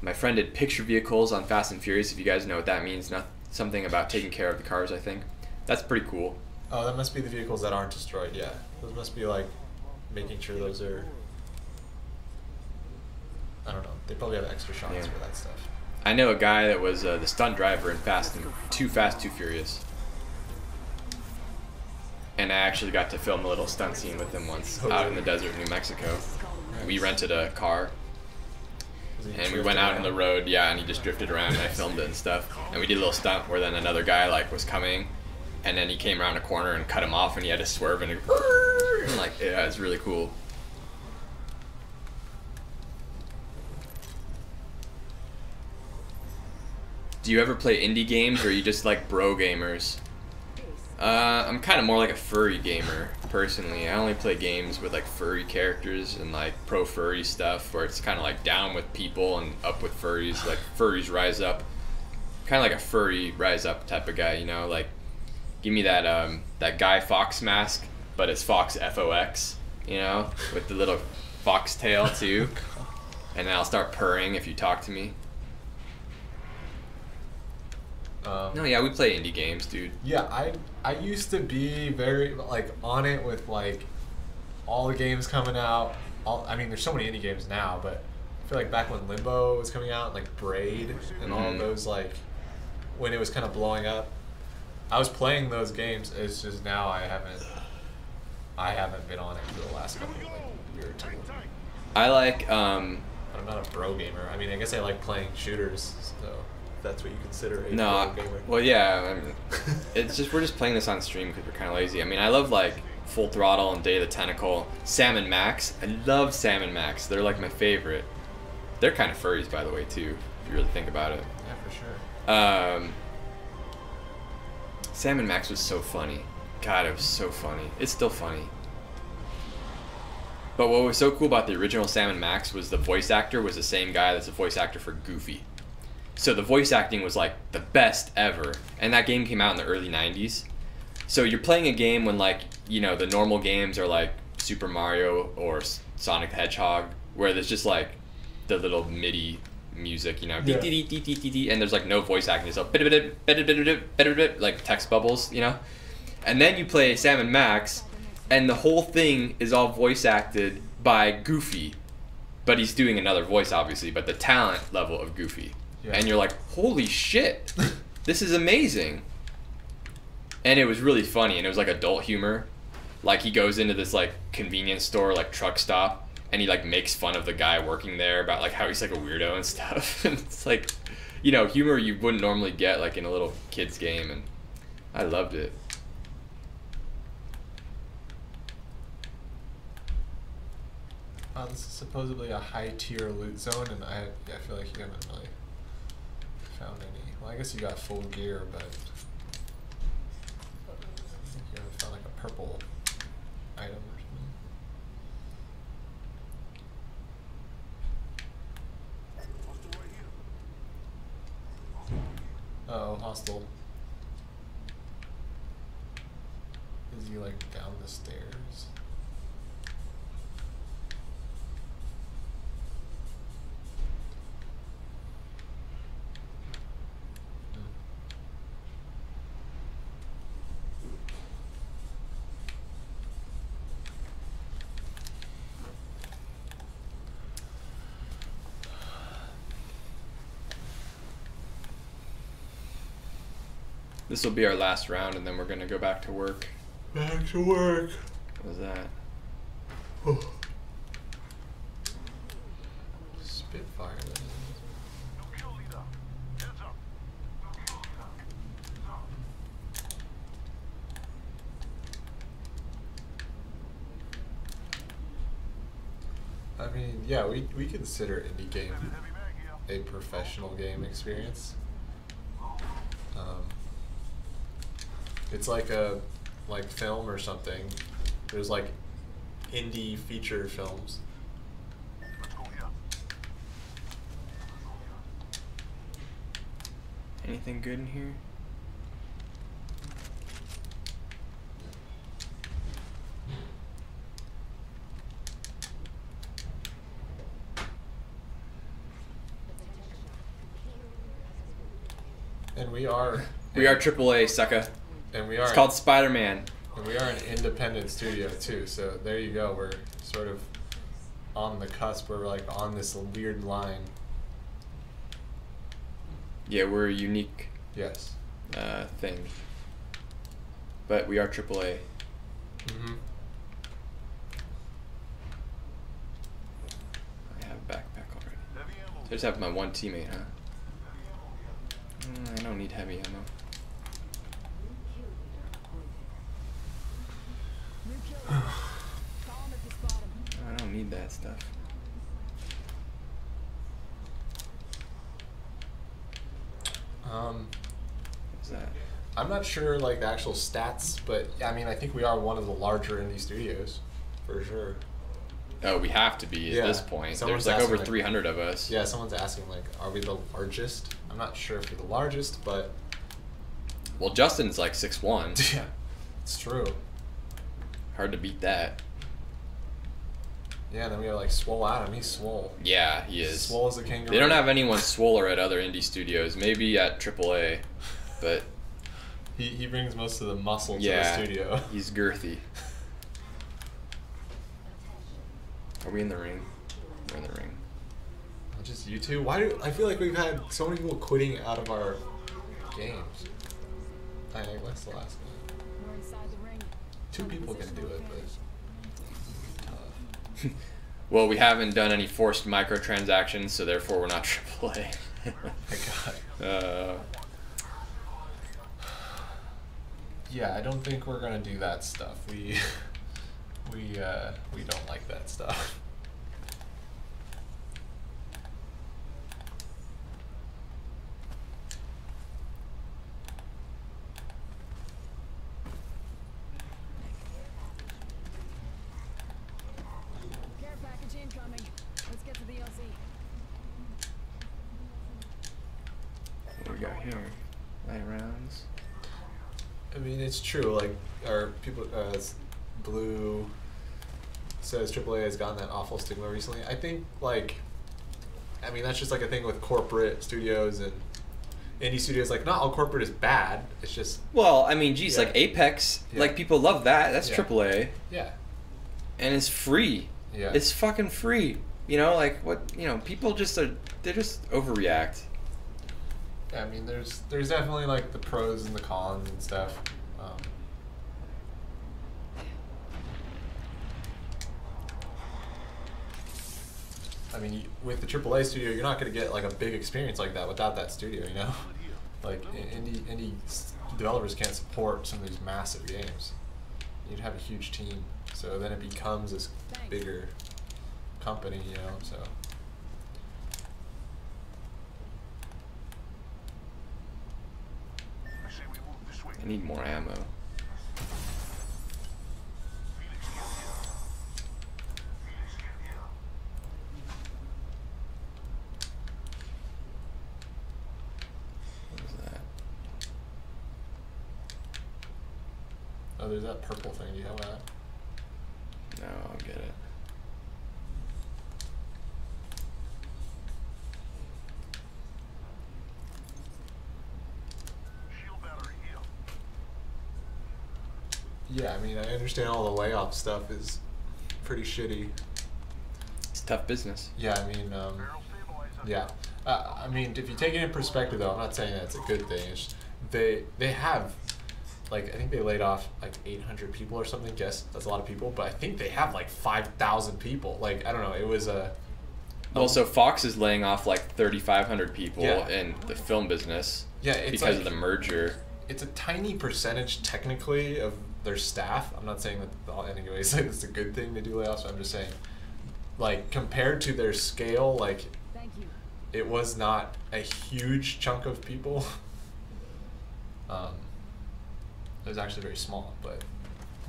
S4: My friend did picture vehicles on Fast and Furious, if you guys know what that means. Something about taking care of the cars, I think. That's pretty cool.
S5: Oh, that must be the vehicles that aren't destroyed, yeah. Those must be like making sure those are, I don't know, they probably have extra shots for that stuff.
S4: I know a guy that was the stunt driver in Too Fast, Too Furious. And I actually got to film a little stunt scene with him once out in the desert of New Mexico. We rented a car. And we went out on the road, and he just drifted around and I filmed it and stuff. And we did a little stunt where then another guy like was coming and then he came around a corner and cut him off and he had to swerve and like, yeah, it's really cool. Do you ever play indie games or are you just like bro gamers? I'm kind of more like a furry gamer, personally. I only play games with like furry characters and like pro furry stuff where it's kind of like down with people and up with furries, like furries rise up. Kind of like a furry rise up type of guy, you know? Like, give me that that Guy Fawkes mask, but it's Fox FOX, you know? With the little fox tail too. And then I'll start purring if you talk to me. No, yeah, we play indie games, dude.
S5: Yeah, I used to be very like on it with like all the games coming out. I mean, there's so many indie games now, but I feel like back when Limbo was coming out, like Braid and all of those, like when it was kind of blowing up, I was playing those games. It's just now I haven't been on it for the last couple of like year or two.
S4: I like
S5: But I'm not a bro gamer. I mean, I guess I like playing shooters, so. That's what you consider a pro gamer.
S4: Well, yeah, I mean, it's just we're just playing this on stream because we're kind of lazy. I mean, I love like Full Throttle and Day of the Tentacle, Sam and Max. I love Sam and Max. They're like my favorite. They're kind of furries, by the way, too. If you really think about it.
S5: Yeah, for sure.
S4: Sam and Max was so funny. God, it was so funny. It's still funny. But what was so cool about the original Sam and Max was the voice actor was the same guy that's the voice actor for Goofy. So the voice acting was like the best ever, and that game came out in the early 90s. So you're playing a game when like, you know, the normal games are like Super Mario or Sonic the Hedgehog, where there's just like the little MIDI music, you know,
S5: yeah.
S4: and there's like no voice acting, so like text bubbles, you know. And then you play Sam and Max, and the whole thing is all voice acted by Goofy, but he's doing another voice obviously, but the talent level of Goofy. Yeah. And you're like, holy shit, this is amazing. And it was really funny, and it was like adult humor. Like he goes into this like convenience store, like truck stop, and he like makes fun of the guy working there about like how he's like a weirdo and stuff. And it's like, you know, humor you wouldn't normally get like in a little kid's game, and I loved it.
S5: This is supposedly a high tier loot zone, and I feel like you haven't really found any. Well, I guess you got full gear, but I think you haven't found like a purple item or something. Uh-oh, hostile. Is he like down the stairs?
S4: This will be our last round, and then we're gonna go back to work.
S5: Back to work.
S4: What was that?
S5: Oh. Spitfire. I mean, yeah, we consider indie game a professional game experience. It's like a film or something. There's like indie feature films.
S4: Anything good in here?
S5: And we are
S4: AAA, sucker.
S5: And we are.
S4: It's called Spider-Man.
S5: And we are an independent studio too, so there you go. We're sort of on the cusp. We're like on this weird line.
S4: Yeah, we're a unique
S5: yes
S4: thing. But we are AAA.
S5: Mm-hmm.
S4: I have a backpack already. So I just have my one teammate, huh? I don't need heavy ammo. I don't need that stuff.
S5: What's
S4: that?
S5: I'm not sure like the actual stats, but I mean I think we are one of the larger indie studios, for sure.
S4: Oh, we have to be at this point.
S5: Someone's
S4: There's like over
S5: asking,
S4: 300 of us.
S5: Yeah, someone's asking like, are we the largest? I'm not sure if we're the largest, but
S4: Well, Justin's like 6'1".
S5: yeah, it's true.
S4: Hard to beat that.
S5: Yeah, then we have like Swole Adam. He's swole.
S4: Yeah, he is.
S5: Swole as a kangaroo.
S4: They don't have anyone swoller at other indie studios. Maybe at AAA, but
S5: He brings most of the muscle to
S4: yeah,
S5: the studio.
S4: he's girthy. Are we in the ring? We're in the ring.
S5: Just you two? Why do I feel like we've had so many people quitting out of our games? I think that's the last one.
S8: We're inside the ring.
S5: 2 people can do it, but
S4: Well, we haven't done any forced microtransactions, so therefore we're not AAA.
S5: my God. Yeah, I don't think we're gonna do that stuff. We don't like that stuff.
S8: Care package incoming. Let's get to the LZ.
S4: What do we got here? 9 rounds.
S5: I mean, it's true. Like, our people, Blue says AAA has gotten that awful stigma recently. I think, like, I mean, that's just like a thing with corporate studios and indie studios. Like, not all corporate is bad. It's just
S4: Well, I mean, geez,
S5: Yeah.
S4: like Apex,
S5: Yeah.
S4: like people love that. That's
S5: Yeah.
S4: AAA,
S5: yeah,
S4: and it's free.
S5: yeah.
S4: It's fucking free. You know, like what? You know, people just they just overreact.
S5: I mean, there's definitely like the pros and the cons and stuff. I mean, with the AAA studio, you're not going to get like a big experience like that without that studio. You know, like indie developers can't support some of these massive games. You'd have a huge team, so then it becomes this bigger company. You know, so.
S4: I need more ammo. What is that?
S5: Oh, there's that purple thing. Do you have that?
S4: No, I'll get it.
S5: Yeah, I mean, I understand all the layoff stuff is pretty shitty.
S4: It's tough business.
S5: Yeah, I mean, yeah. I mean, if you take it in perspective, though, I'm not saying that it's a good thing. It's just, they have, like, I think they laid off like 800 people or something. Yes, that's a lot of people, but I think they have like 5,000 people. Like, I don't know. It was a.
S4: Well, so Fox is laying off like 3,500 people
S5: Yeah.
S4: in the film business.
S5: Yeah, it's
S4: because
S5: like,
S4: of the merger.
S5: It's a tiny percentage technically of their staff. I'm not saying that anyways like it's a good thing to do layoffs. I'm just saying, like, compared to their scale, like
S8: Thank you.
S5: it was not a huge chunk of people. It was actually very small, but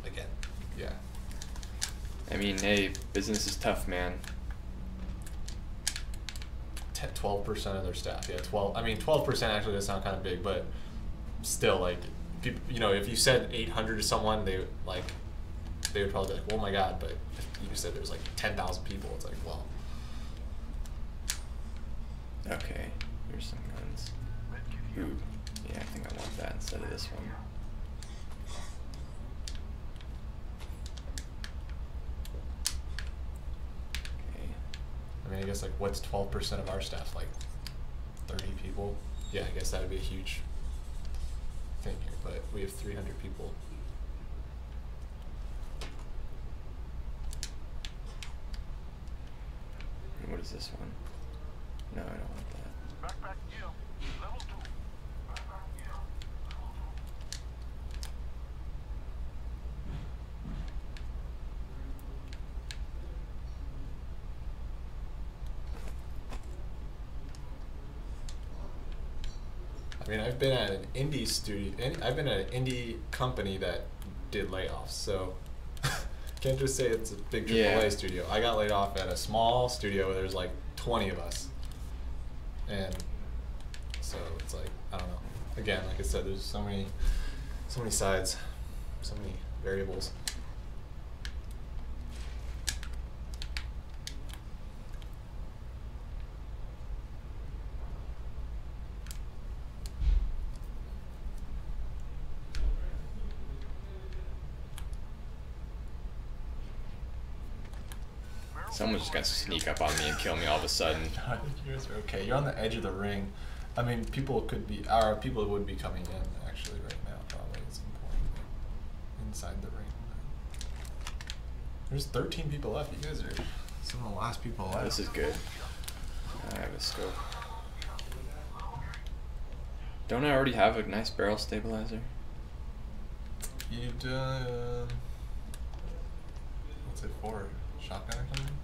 S5: again, yeah.
S4: I mean, hey, business is tough, man.
S5: 12% of their staff. Yeah, 12. I mean, 12% actually does sound kind of big, but still, like, people, you know, if you said 800 to someone, they would probably be like, "Oh my god!" But if you said there's like 10,000 people, it's like, well.
S4: Okay, here's some guns. Ooh, yeah, I think I want that instead of this one. Okay.
S5: I mean, I guess like what's 12% of our staff? Like 30 people. Yeah, I guess that would be a huge thing here. But we have 300 people.
S4: And what is this one? No, I don't want that.
S10: Backpack gear, level 2. Backpack gear, level 2.
S5: I I mean, I've been at an indie studio. I've been at an indie company that did layoffs, so can't just say it's a big AAA studio. I got laid off at a small studio where there's like 20 of us, and so it's like, I don't know. Again, like I said, there's so many sides, so many variables.
S4: Someone's just gonna sneak up on me and kill me all of a sudden.
S5: I think you guys are okay. You're on the edge of the ring. I mean, people would be coming in actually right now, probably at some point inside the ring. There's 13 people left. You guys are some of the last people left.
S4: This is good. I have a scope. Don't I already have a nice barrel stabilizer?
S5: You'd what's it for? Shotgun or something?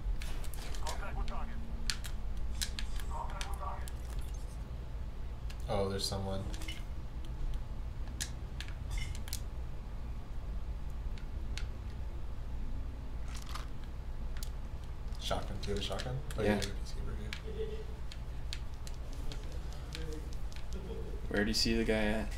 S5: Oh, there's someone. Shotgun. Do you have a shotgun? Oh,
S4: yeah.
S5: You have a peacekeeper, yeah.
S4: Where do you see the guy at?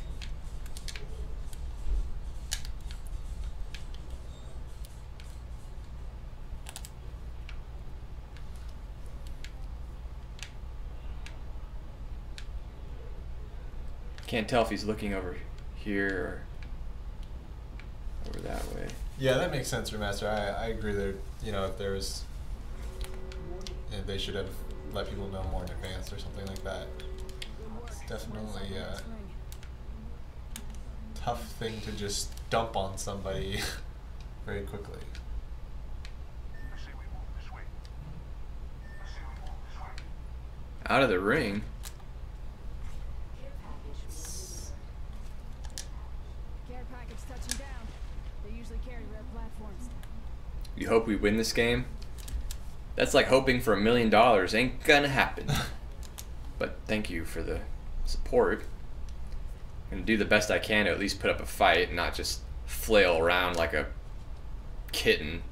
S4: Can't tell if he's looking over here or over that way.
S5: Yeah, that makes sense, Remaster. I agree there. You know, if there was, they should have let people know more in advance or something like that. It's definitely a tough thing to just dump on somebody very quickly.
S4: Out of the ring? You hope we win this game? That's like hoping for $1 million. Ain't gonna happen. But thank you for the support. I'm gonna do the best I can to at least put up a fight and not just flail around like a kitten.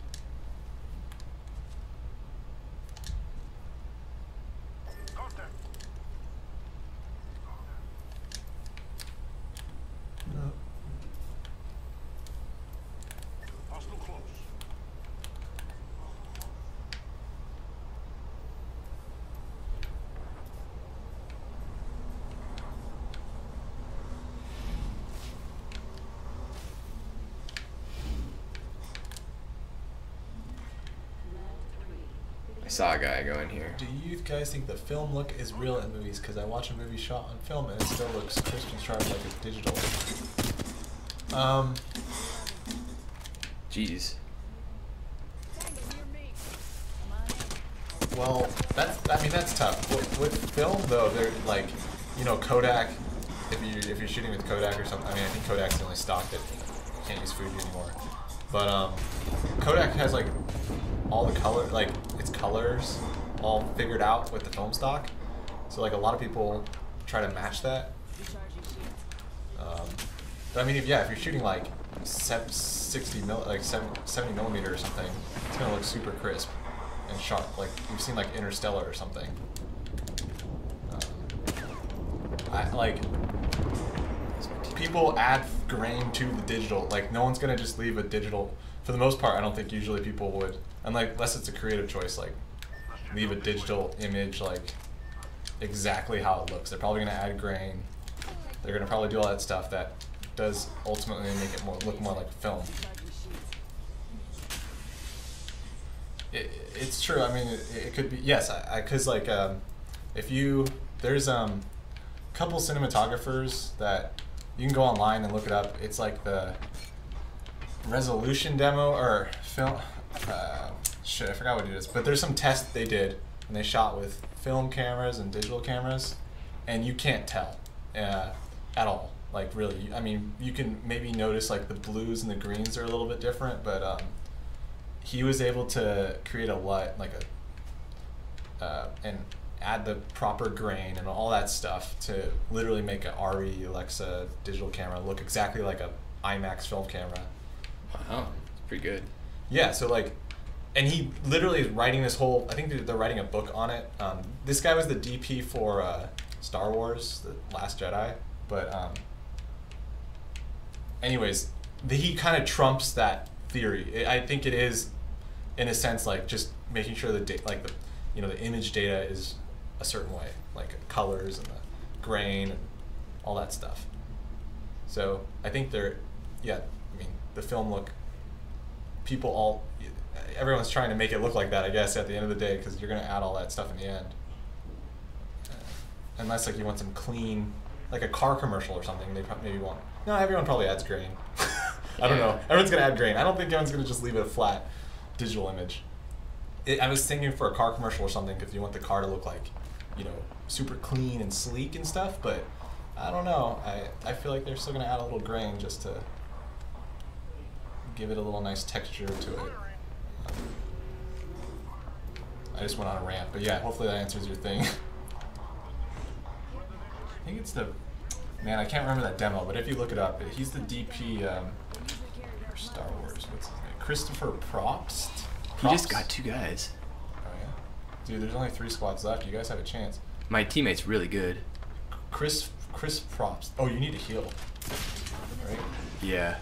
S4: I saw a guy go in here.
S5: Do you guys think the film look is real in movies? Because I watch a movie shot on film and it still looks crisp and sharp like it's digital.
S4: Jeez.
S5: Well, that's tough. With film though, they're like, you know, Kodak. If you're shooting with Kodak or something, I mean, I think Kodak's the only stock that you can't use Fuji anymore. But Kodak has like all the color, like its colors all figured out with the film stock. So like a lot of people try to match that. But I mean, if you're shooting like 70 millimeter or something, it's gonna look super crisp and sharp. Like you've seen like Interstellar or something. People add grain to the digital. Like no one's gonna just leave a digital. For the most part, I don't think usually people would, unless it's a creative choice, like leave a digital image like exactly how it looks. They're probably gonna add grain. They're gonna probably do all that stuff that does ultimately make it look more like film. It's true. I mean, it could be, yes. Cause like there's a couple cinematographers that you can go online and look it up. It's like the resolution demo or film. Shit, I forgot what it is. But there's some tests they did and they shot with film cameras and digital cameras, and you can't tell at all. Like really, I mean, you can maybe notice like the blues and the greens are a little bit different, but he was able to create a light, like and add the proper grain and all that stuff to literally make a RE Alexa digital camera look exactly like a IMAX film camera.
S4: Wow, it's pretty good.
S5: Yeah, so like, and he literally is writing this whole, I think they're writing a book on it. This guy was the DP for Star Wars, The Last Jedi, but anyways, he kind of trumps that theory. I think it is, in a sense, like just making sure the the image data is a certain way, like colors and the grain and all that stuff. So I think the film look, everyone's trying to make it look like that, I guess, at the end of the day, because you're going to add all that stuff in the end. Unless like you want some clean, like a car commercial or something, they maybe won't. No, everyone probably adds grain. I don't know. Everyone's going to add grain. I don't think everyone's going to just leave it a flat digital image. I was thinking for a car commercial or something, if you want the car to look like, super clean and sleek and stuff, but I don't know. I feel like they're still going to add a little grain just to give it a little nice texture to it. I just went on a rant, but yeah, hopefully that answers your thing. I think it's man, I can't remember that demo, but if you look it up, he's the DP for Star Wars. What's his name? Christopher Probst?
S4: He just got 2 guys.
S5: Oh yeah? Dude, there's only 3 squads left. You guys have a chance.
S4: My teammate's really good.
S5: Chris Probst. Oh, you need to heal. Right?
S4: Yeah.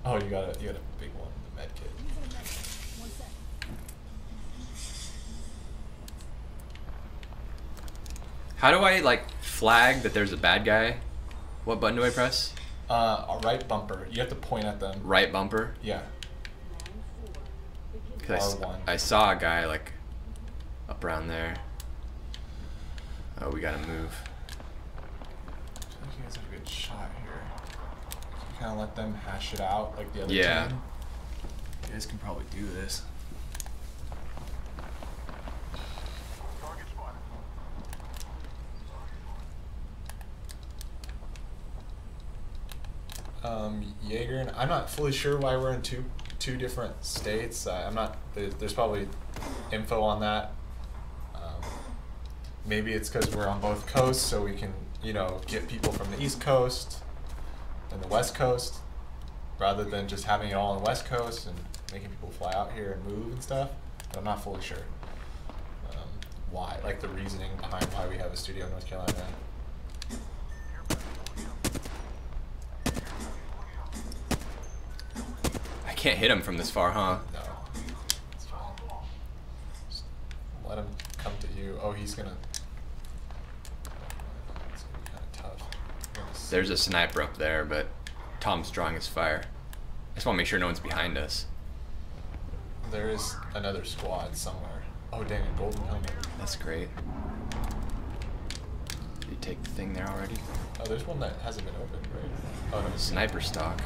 S5: Oh, you got a big one, the med kit.
S4: How do I like flag that there's a bad guy? What button do I press?
S5: Right bumper. You have to point at them.
S4: Right bumper?
S5: Yeah.
S4: Cause I saw a guy like up around there. Oh, we gotta move.
S5: I feel like you guys have a good shot here. You kind of let them hash it out like the other team. You guys can probably do this. Jaeger, and I'm not fully sure why we're in two different states. I'm not. There's probably info on that. Maybe it's because we're on both coasts, so we can get people from the East Coast and the West Coast, rather than just having it all on the West Coast and making people fly out here and move and stuff. But I'm not fully sure why, like the reasoning behind why we have a studio in North Carolina.
S4: I can't hit him from this far, huh?
S5: No. It's fine. Just let him come to you. Oh, he's gonna... It's gonna be kind of tough.
S4: There's a sniper up there, but Tom's drawing his fire. I just want to make sure no one's behind us.
S5: There is another squad somewhere. Oh, dang, a golden helmet.
S4: That's great. Did you take the thing there already?
S5: Oh, there's one that hasn't been opened, right? Oh, no.
S4: Sniper stock.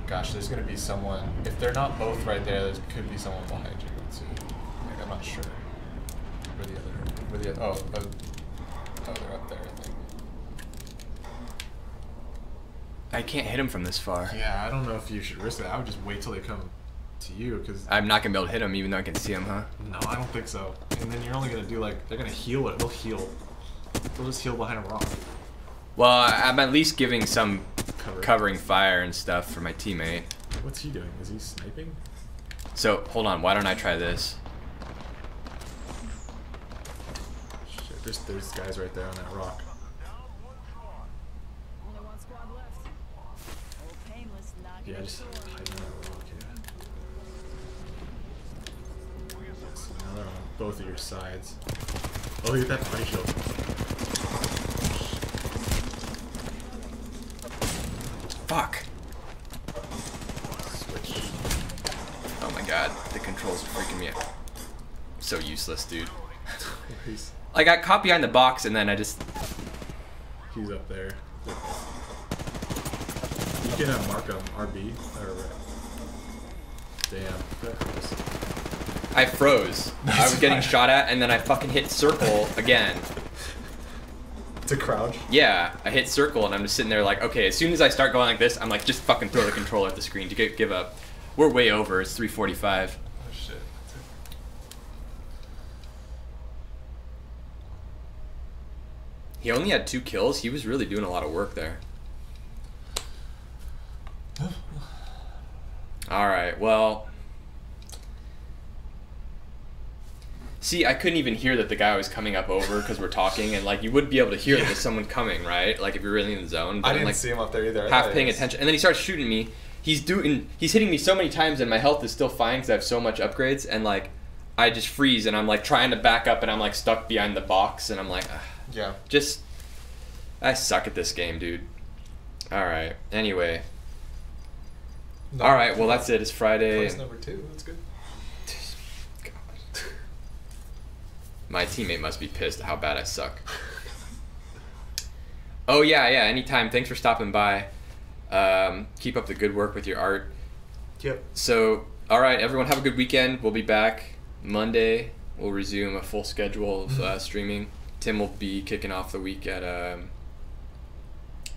S5: Gosh, there's gonna be someone. If they're not both right there, there could be someone behind you too. Like, I'm not sure. Where the other? Oh, they're up there, I think.
S4: I can't hit him from this far.
S5: Yeah, I don't know if you should risk it. I would just wait till they come to you, because
S4: I'm not gonna be able to hit him even though I can see him, huh?
S5: No, I don't think so. And then you're only gonna do like, they're gonna heal it. They'll heal. They'll just heal behind a rock.
S4: Well, I'm at least giving some covering fire and stuff for my teammate.
S5: What's he doing? Is he sniping?
S4: So, hold on. Why don't I try this?
S5: Shit, there's guys right there on that rock.
S8: Only 1 squad left. Old painless, not
S5: Yeah, just hide in that rock, yeah. So now they're on both of your sides. Oh, look at that body shield.
S4: Fuck.
S5: Switch.
S4: Oh my god, the controls are freaking me out. So useless, dude. I got caught behind the box and then I just...
S5: He's up there. You can mark him RB. Or, damn.
S4: I froze. I was getting shot at and then I fucking hit circle again.
S5: To crouch?
S4: Yeah, I hit circle and I'm just sitting there like, okay, as soon as I start going like this, I'm like, just fucking throw the controller at the screen to give up. We're way over, it's 3:45.
S5: Oh shit.
S4: He only had 2 kills. He was really doing a lot of work there. Alright, well... See, I couldn't even hear that the guy was coming up over because we're talking, and like you would be able to hear that there's someone coming, right? Like if you're really in the zone. But
S5: I didn't
S4: like,
S5: see him up there either.
S4: Half paying attention, and then he starts shooting me. He's hitting me so many times, and my health is still fine because I have so much upgrades, and like I just freeze, and I'm like trying to back up, and I'm like stuck behind the box, and I'm like,
S5: yeah,
S4: I suck at this game, dude. All right. Anyway.
S5: No.
S4: All right. Well, that's it. It's Friday.
S5: Place number 2. That's good.
S4: My teammate must be pissed at how bad I suck. Oh, yeah, anytime. Thanks for stopping by. Keep up the good work with your art.
S5: Yep.
S4: So, all right, everyone, have a good weekend. We'll be back Monday. We'll resume a full schedule of streaming. Tim will be kicking off the week at,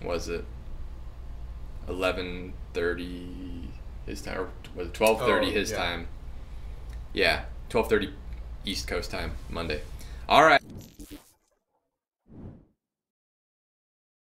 S4: what was it? 11:30 his time, or was it 12:30 his time? Yeah, 12:30 East Coast time, Monday. All right.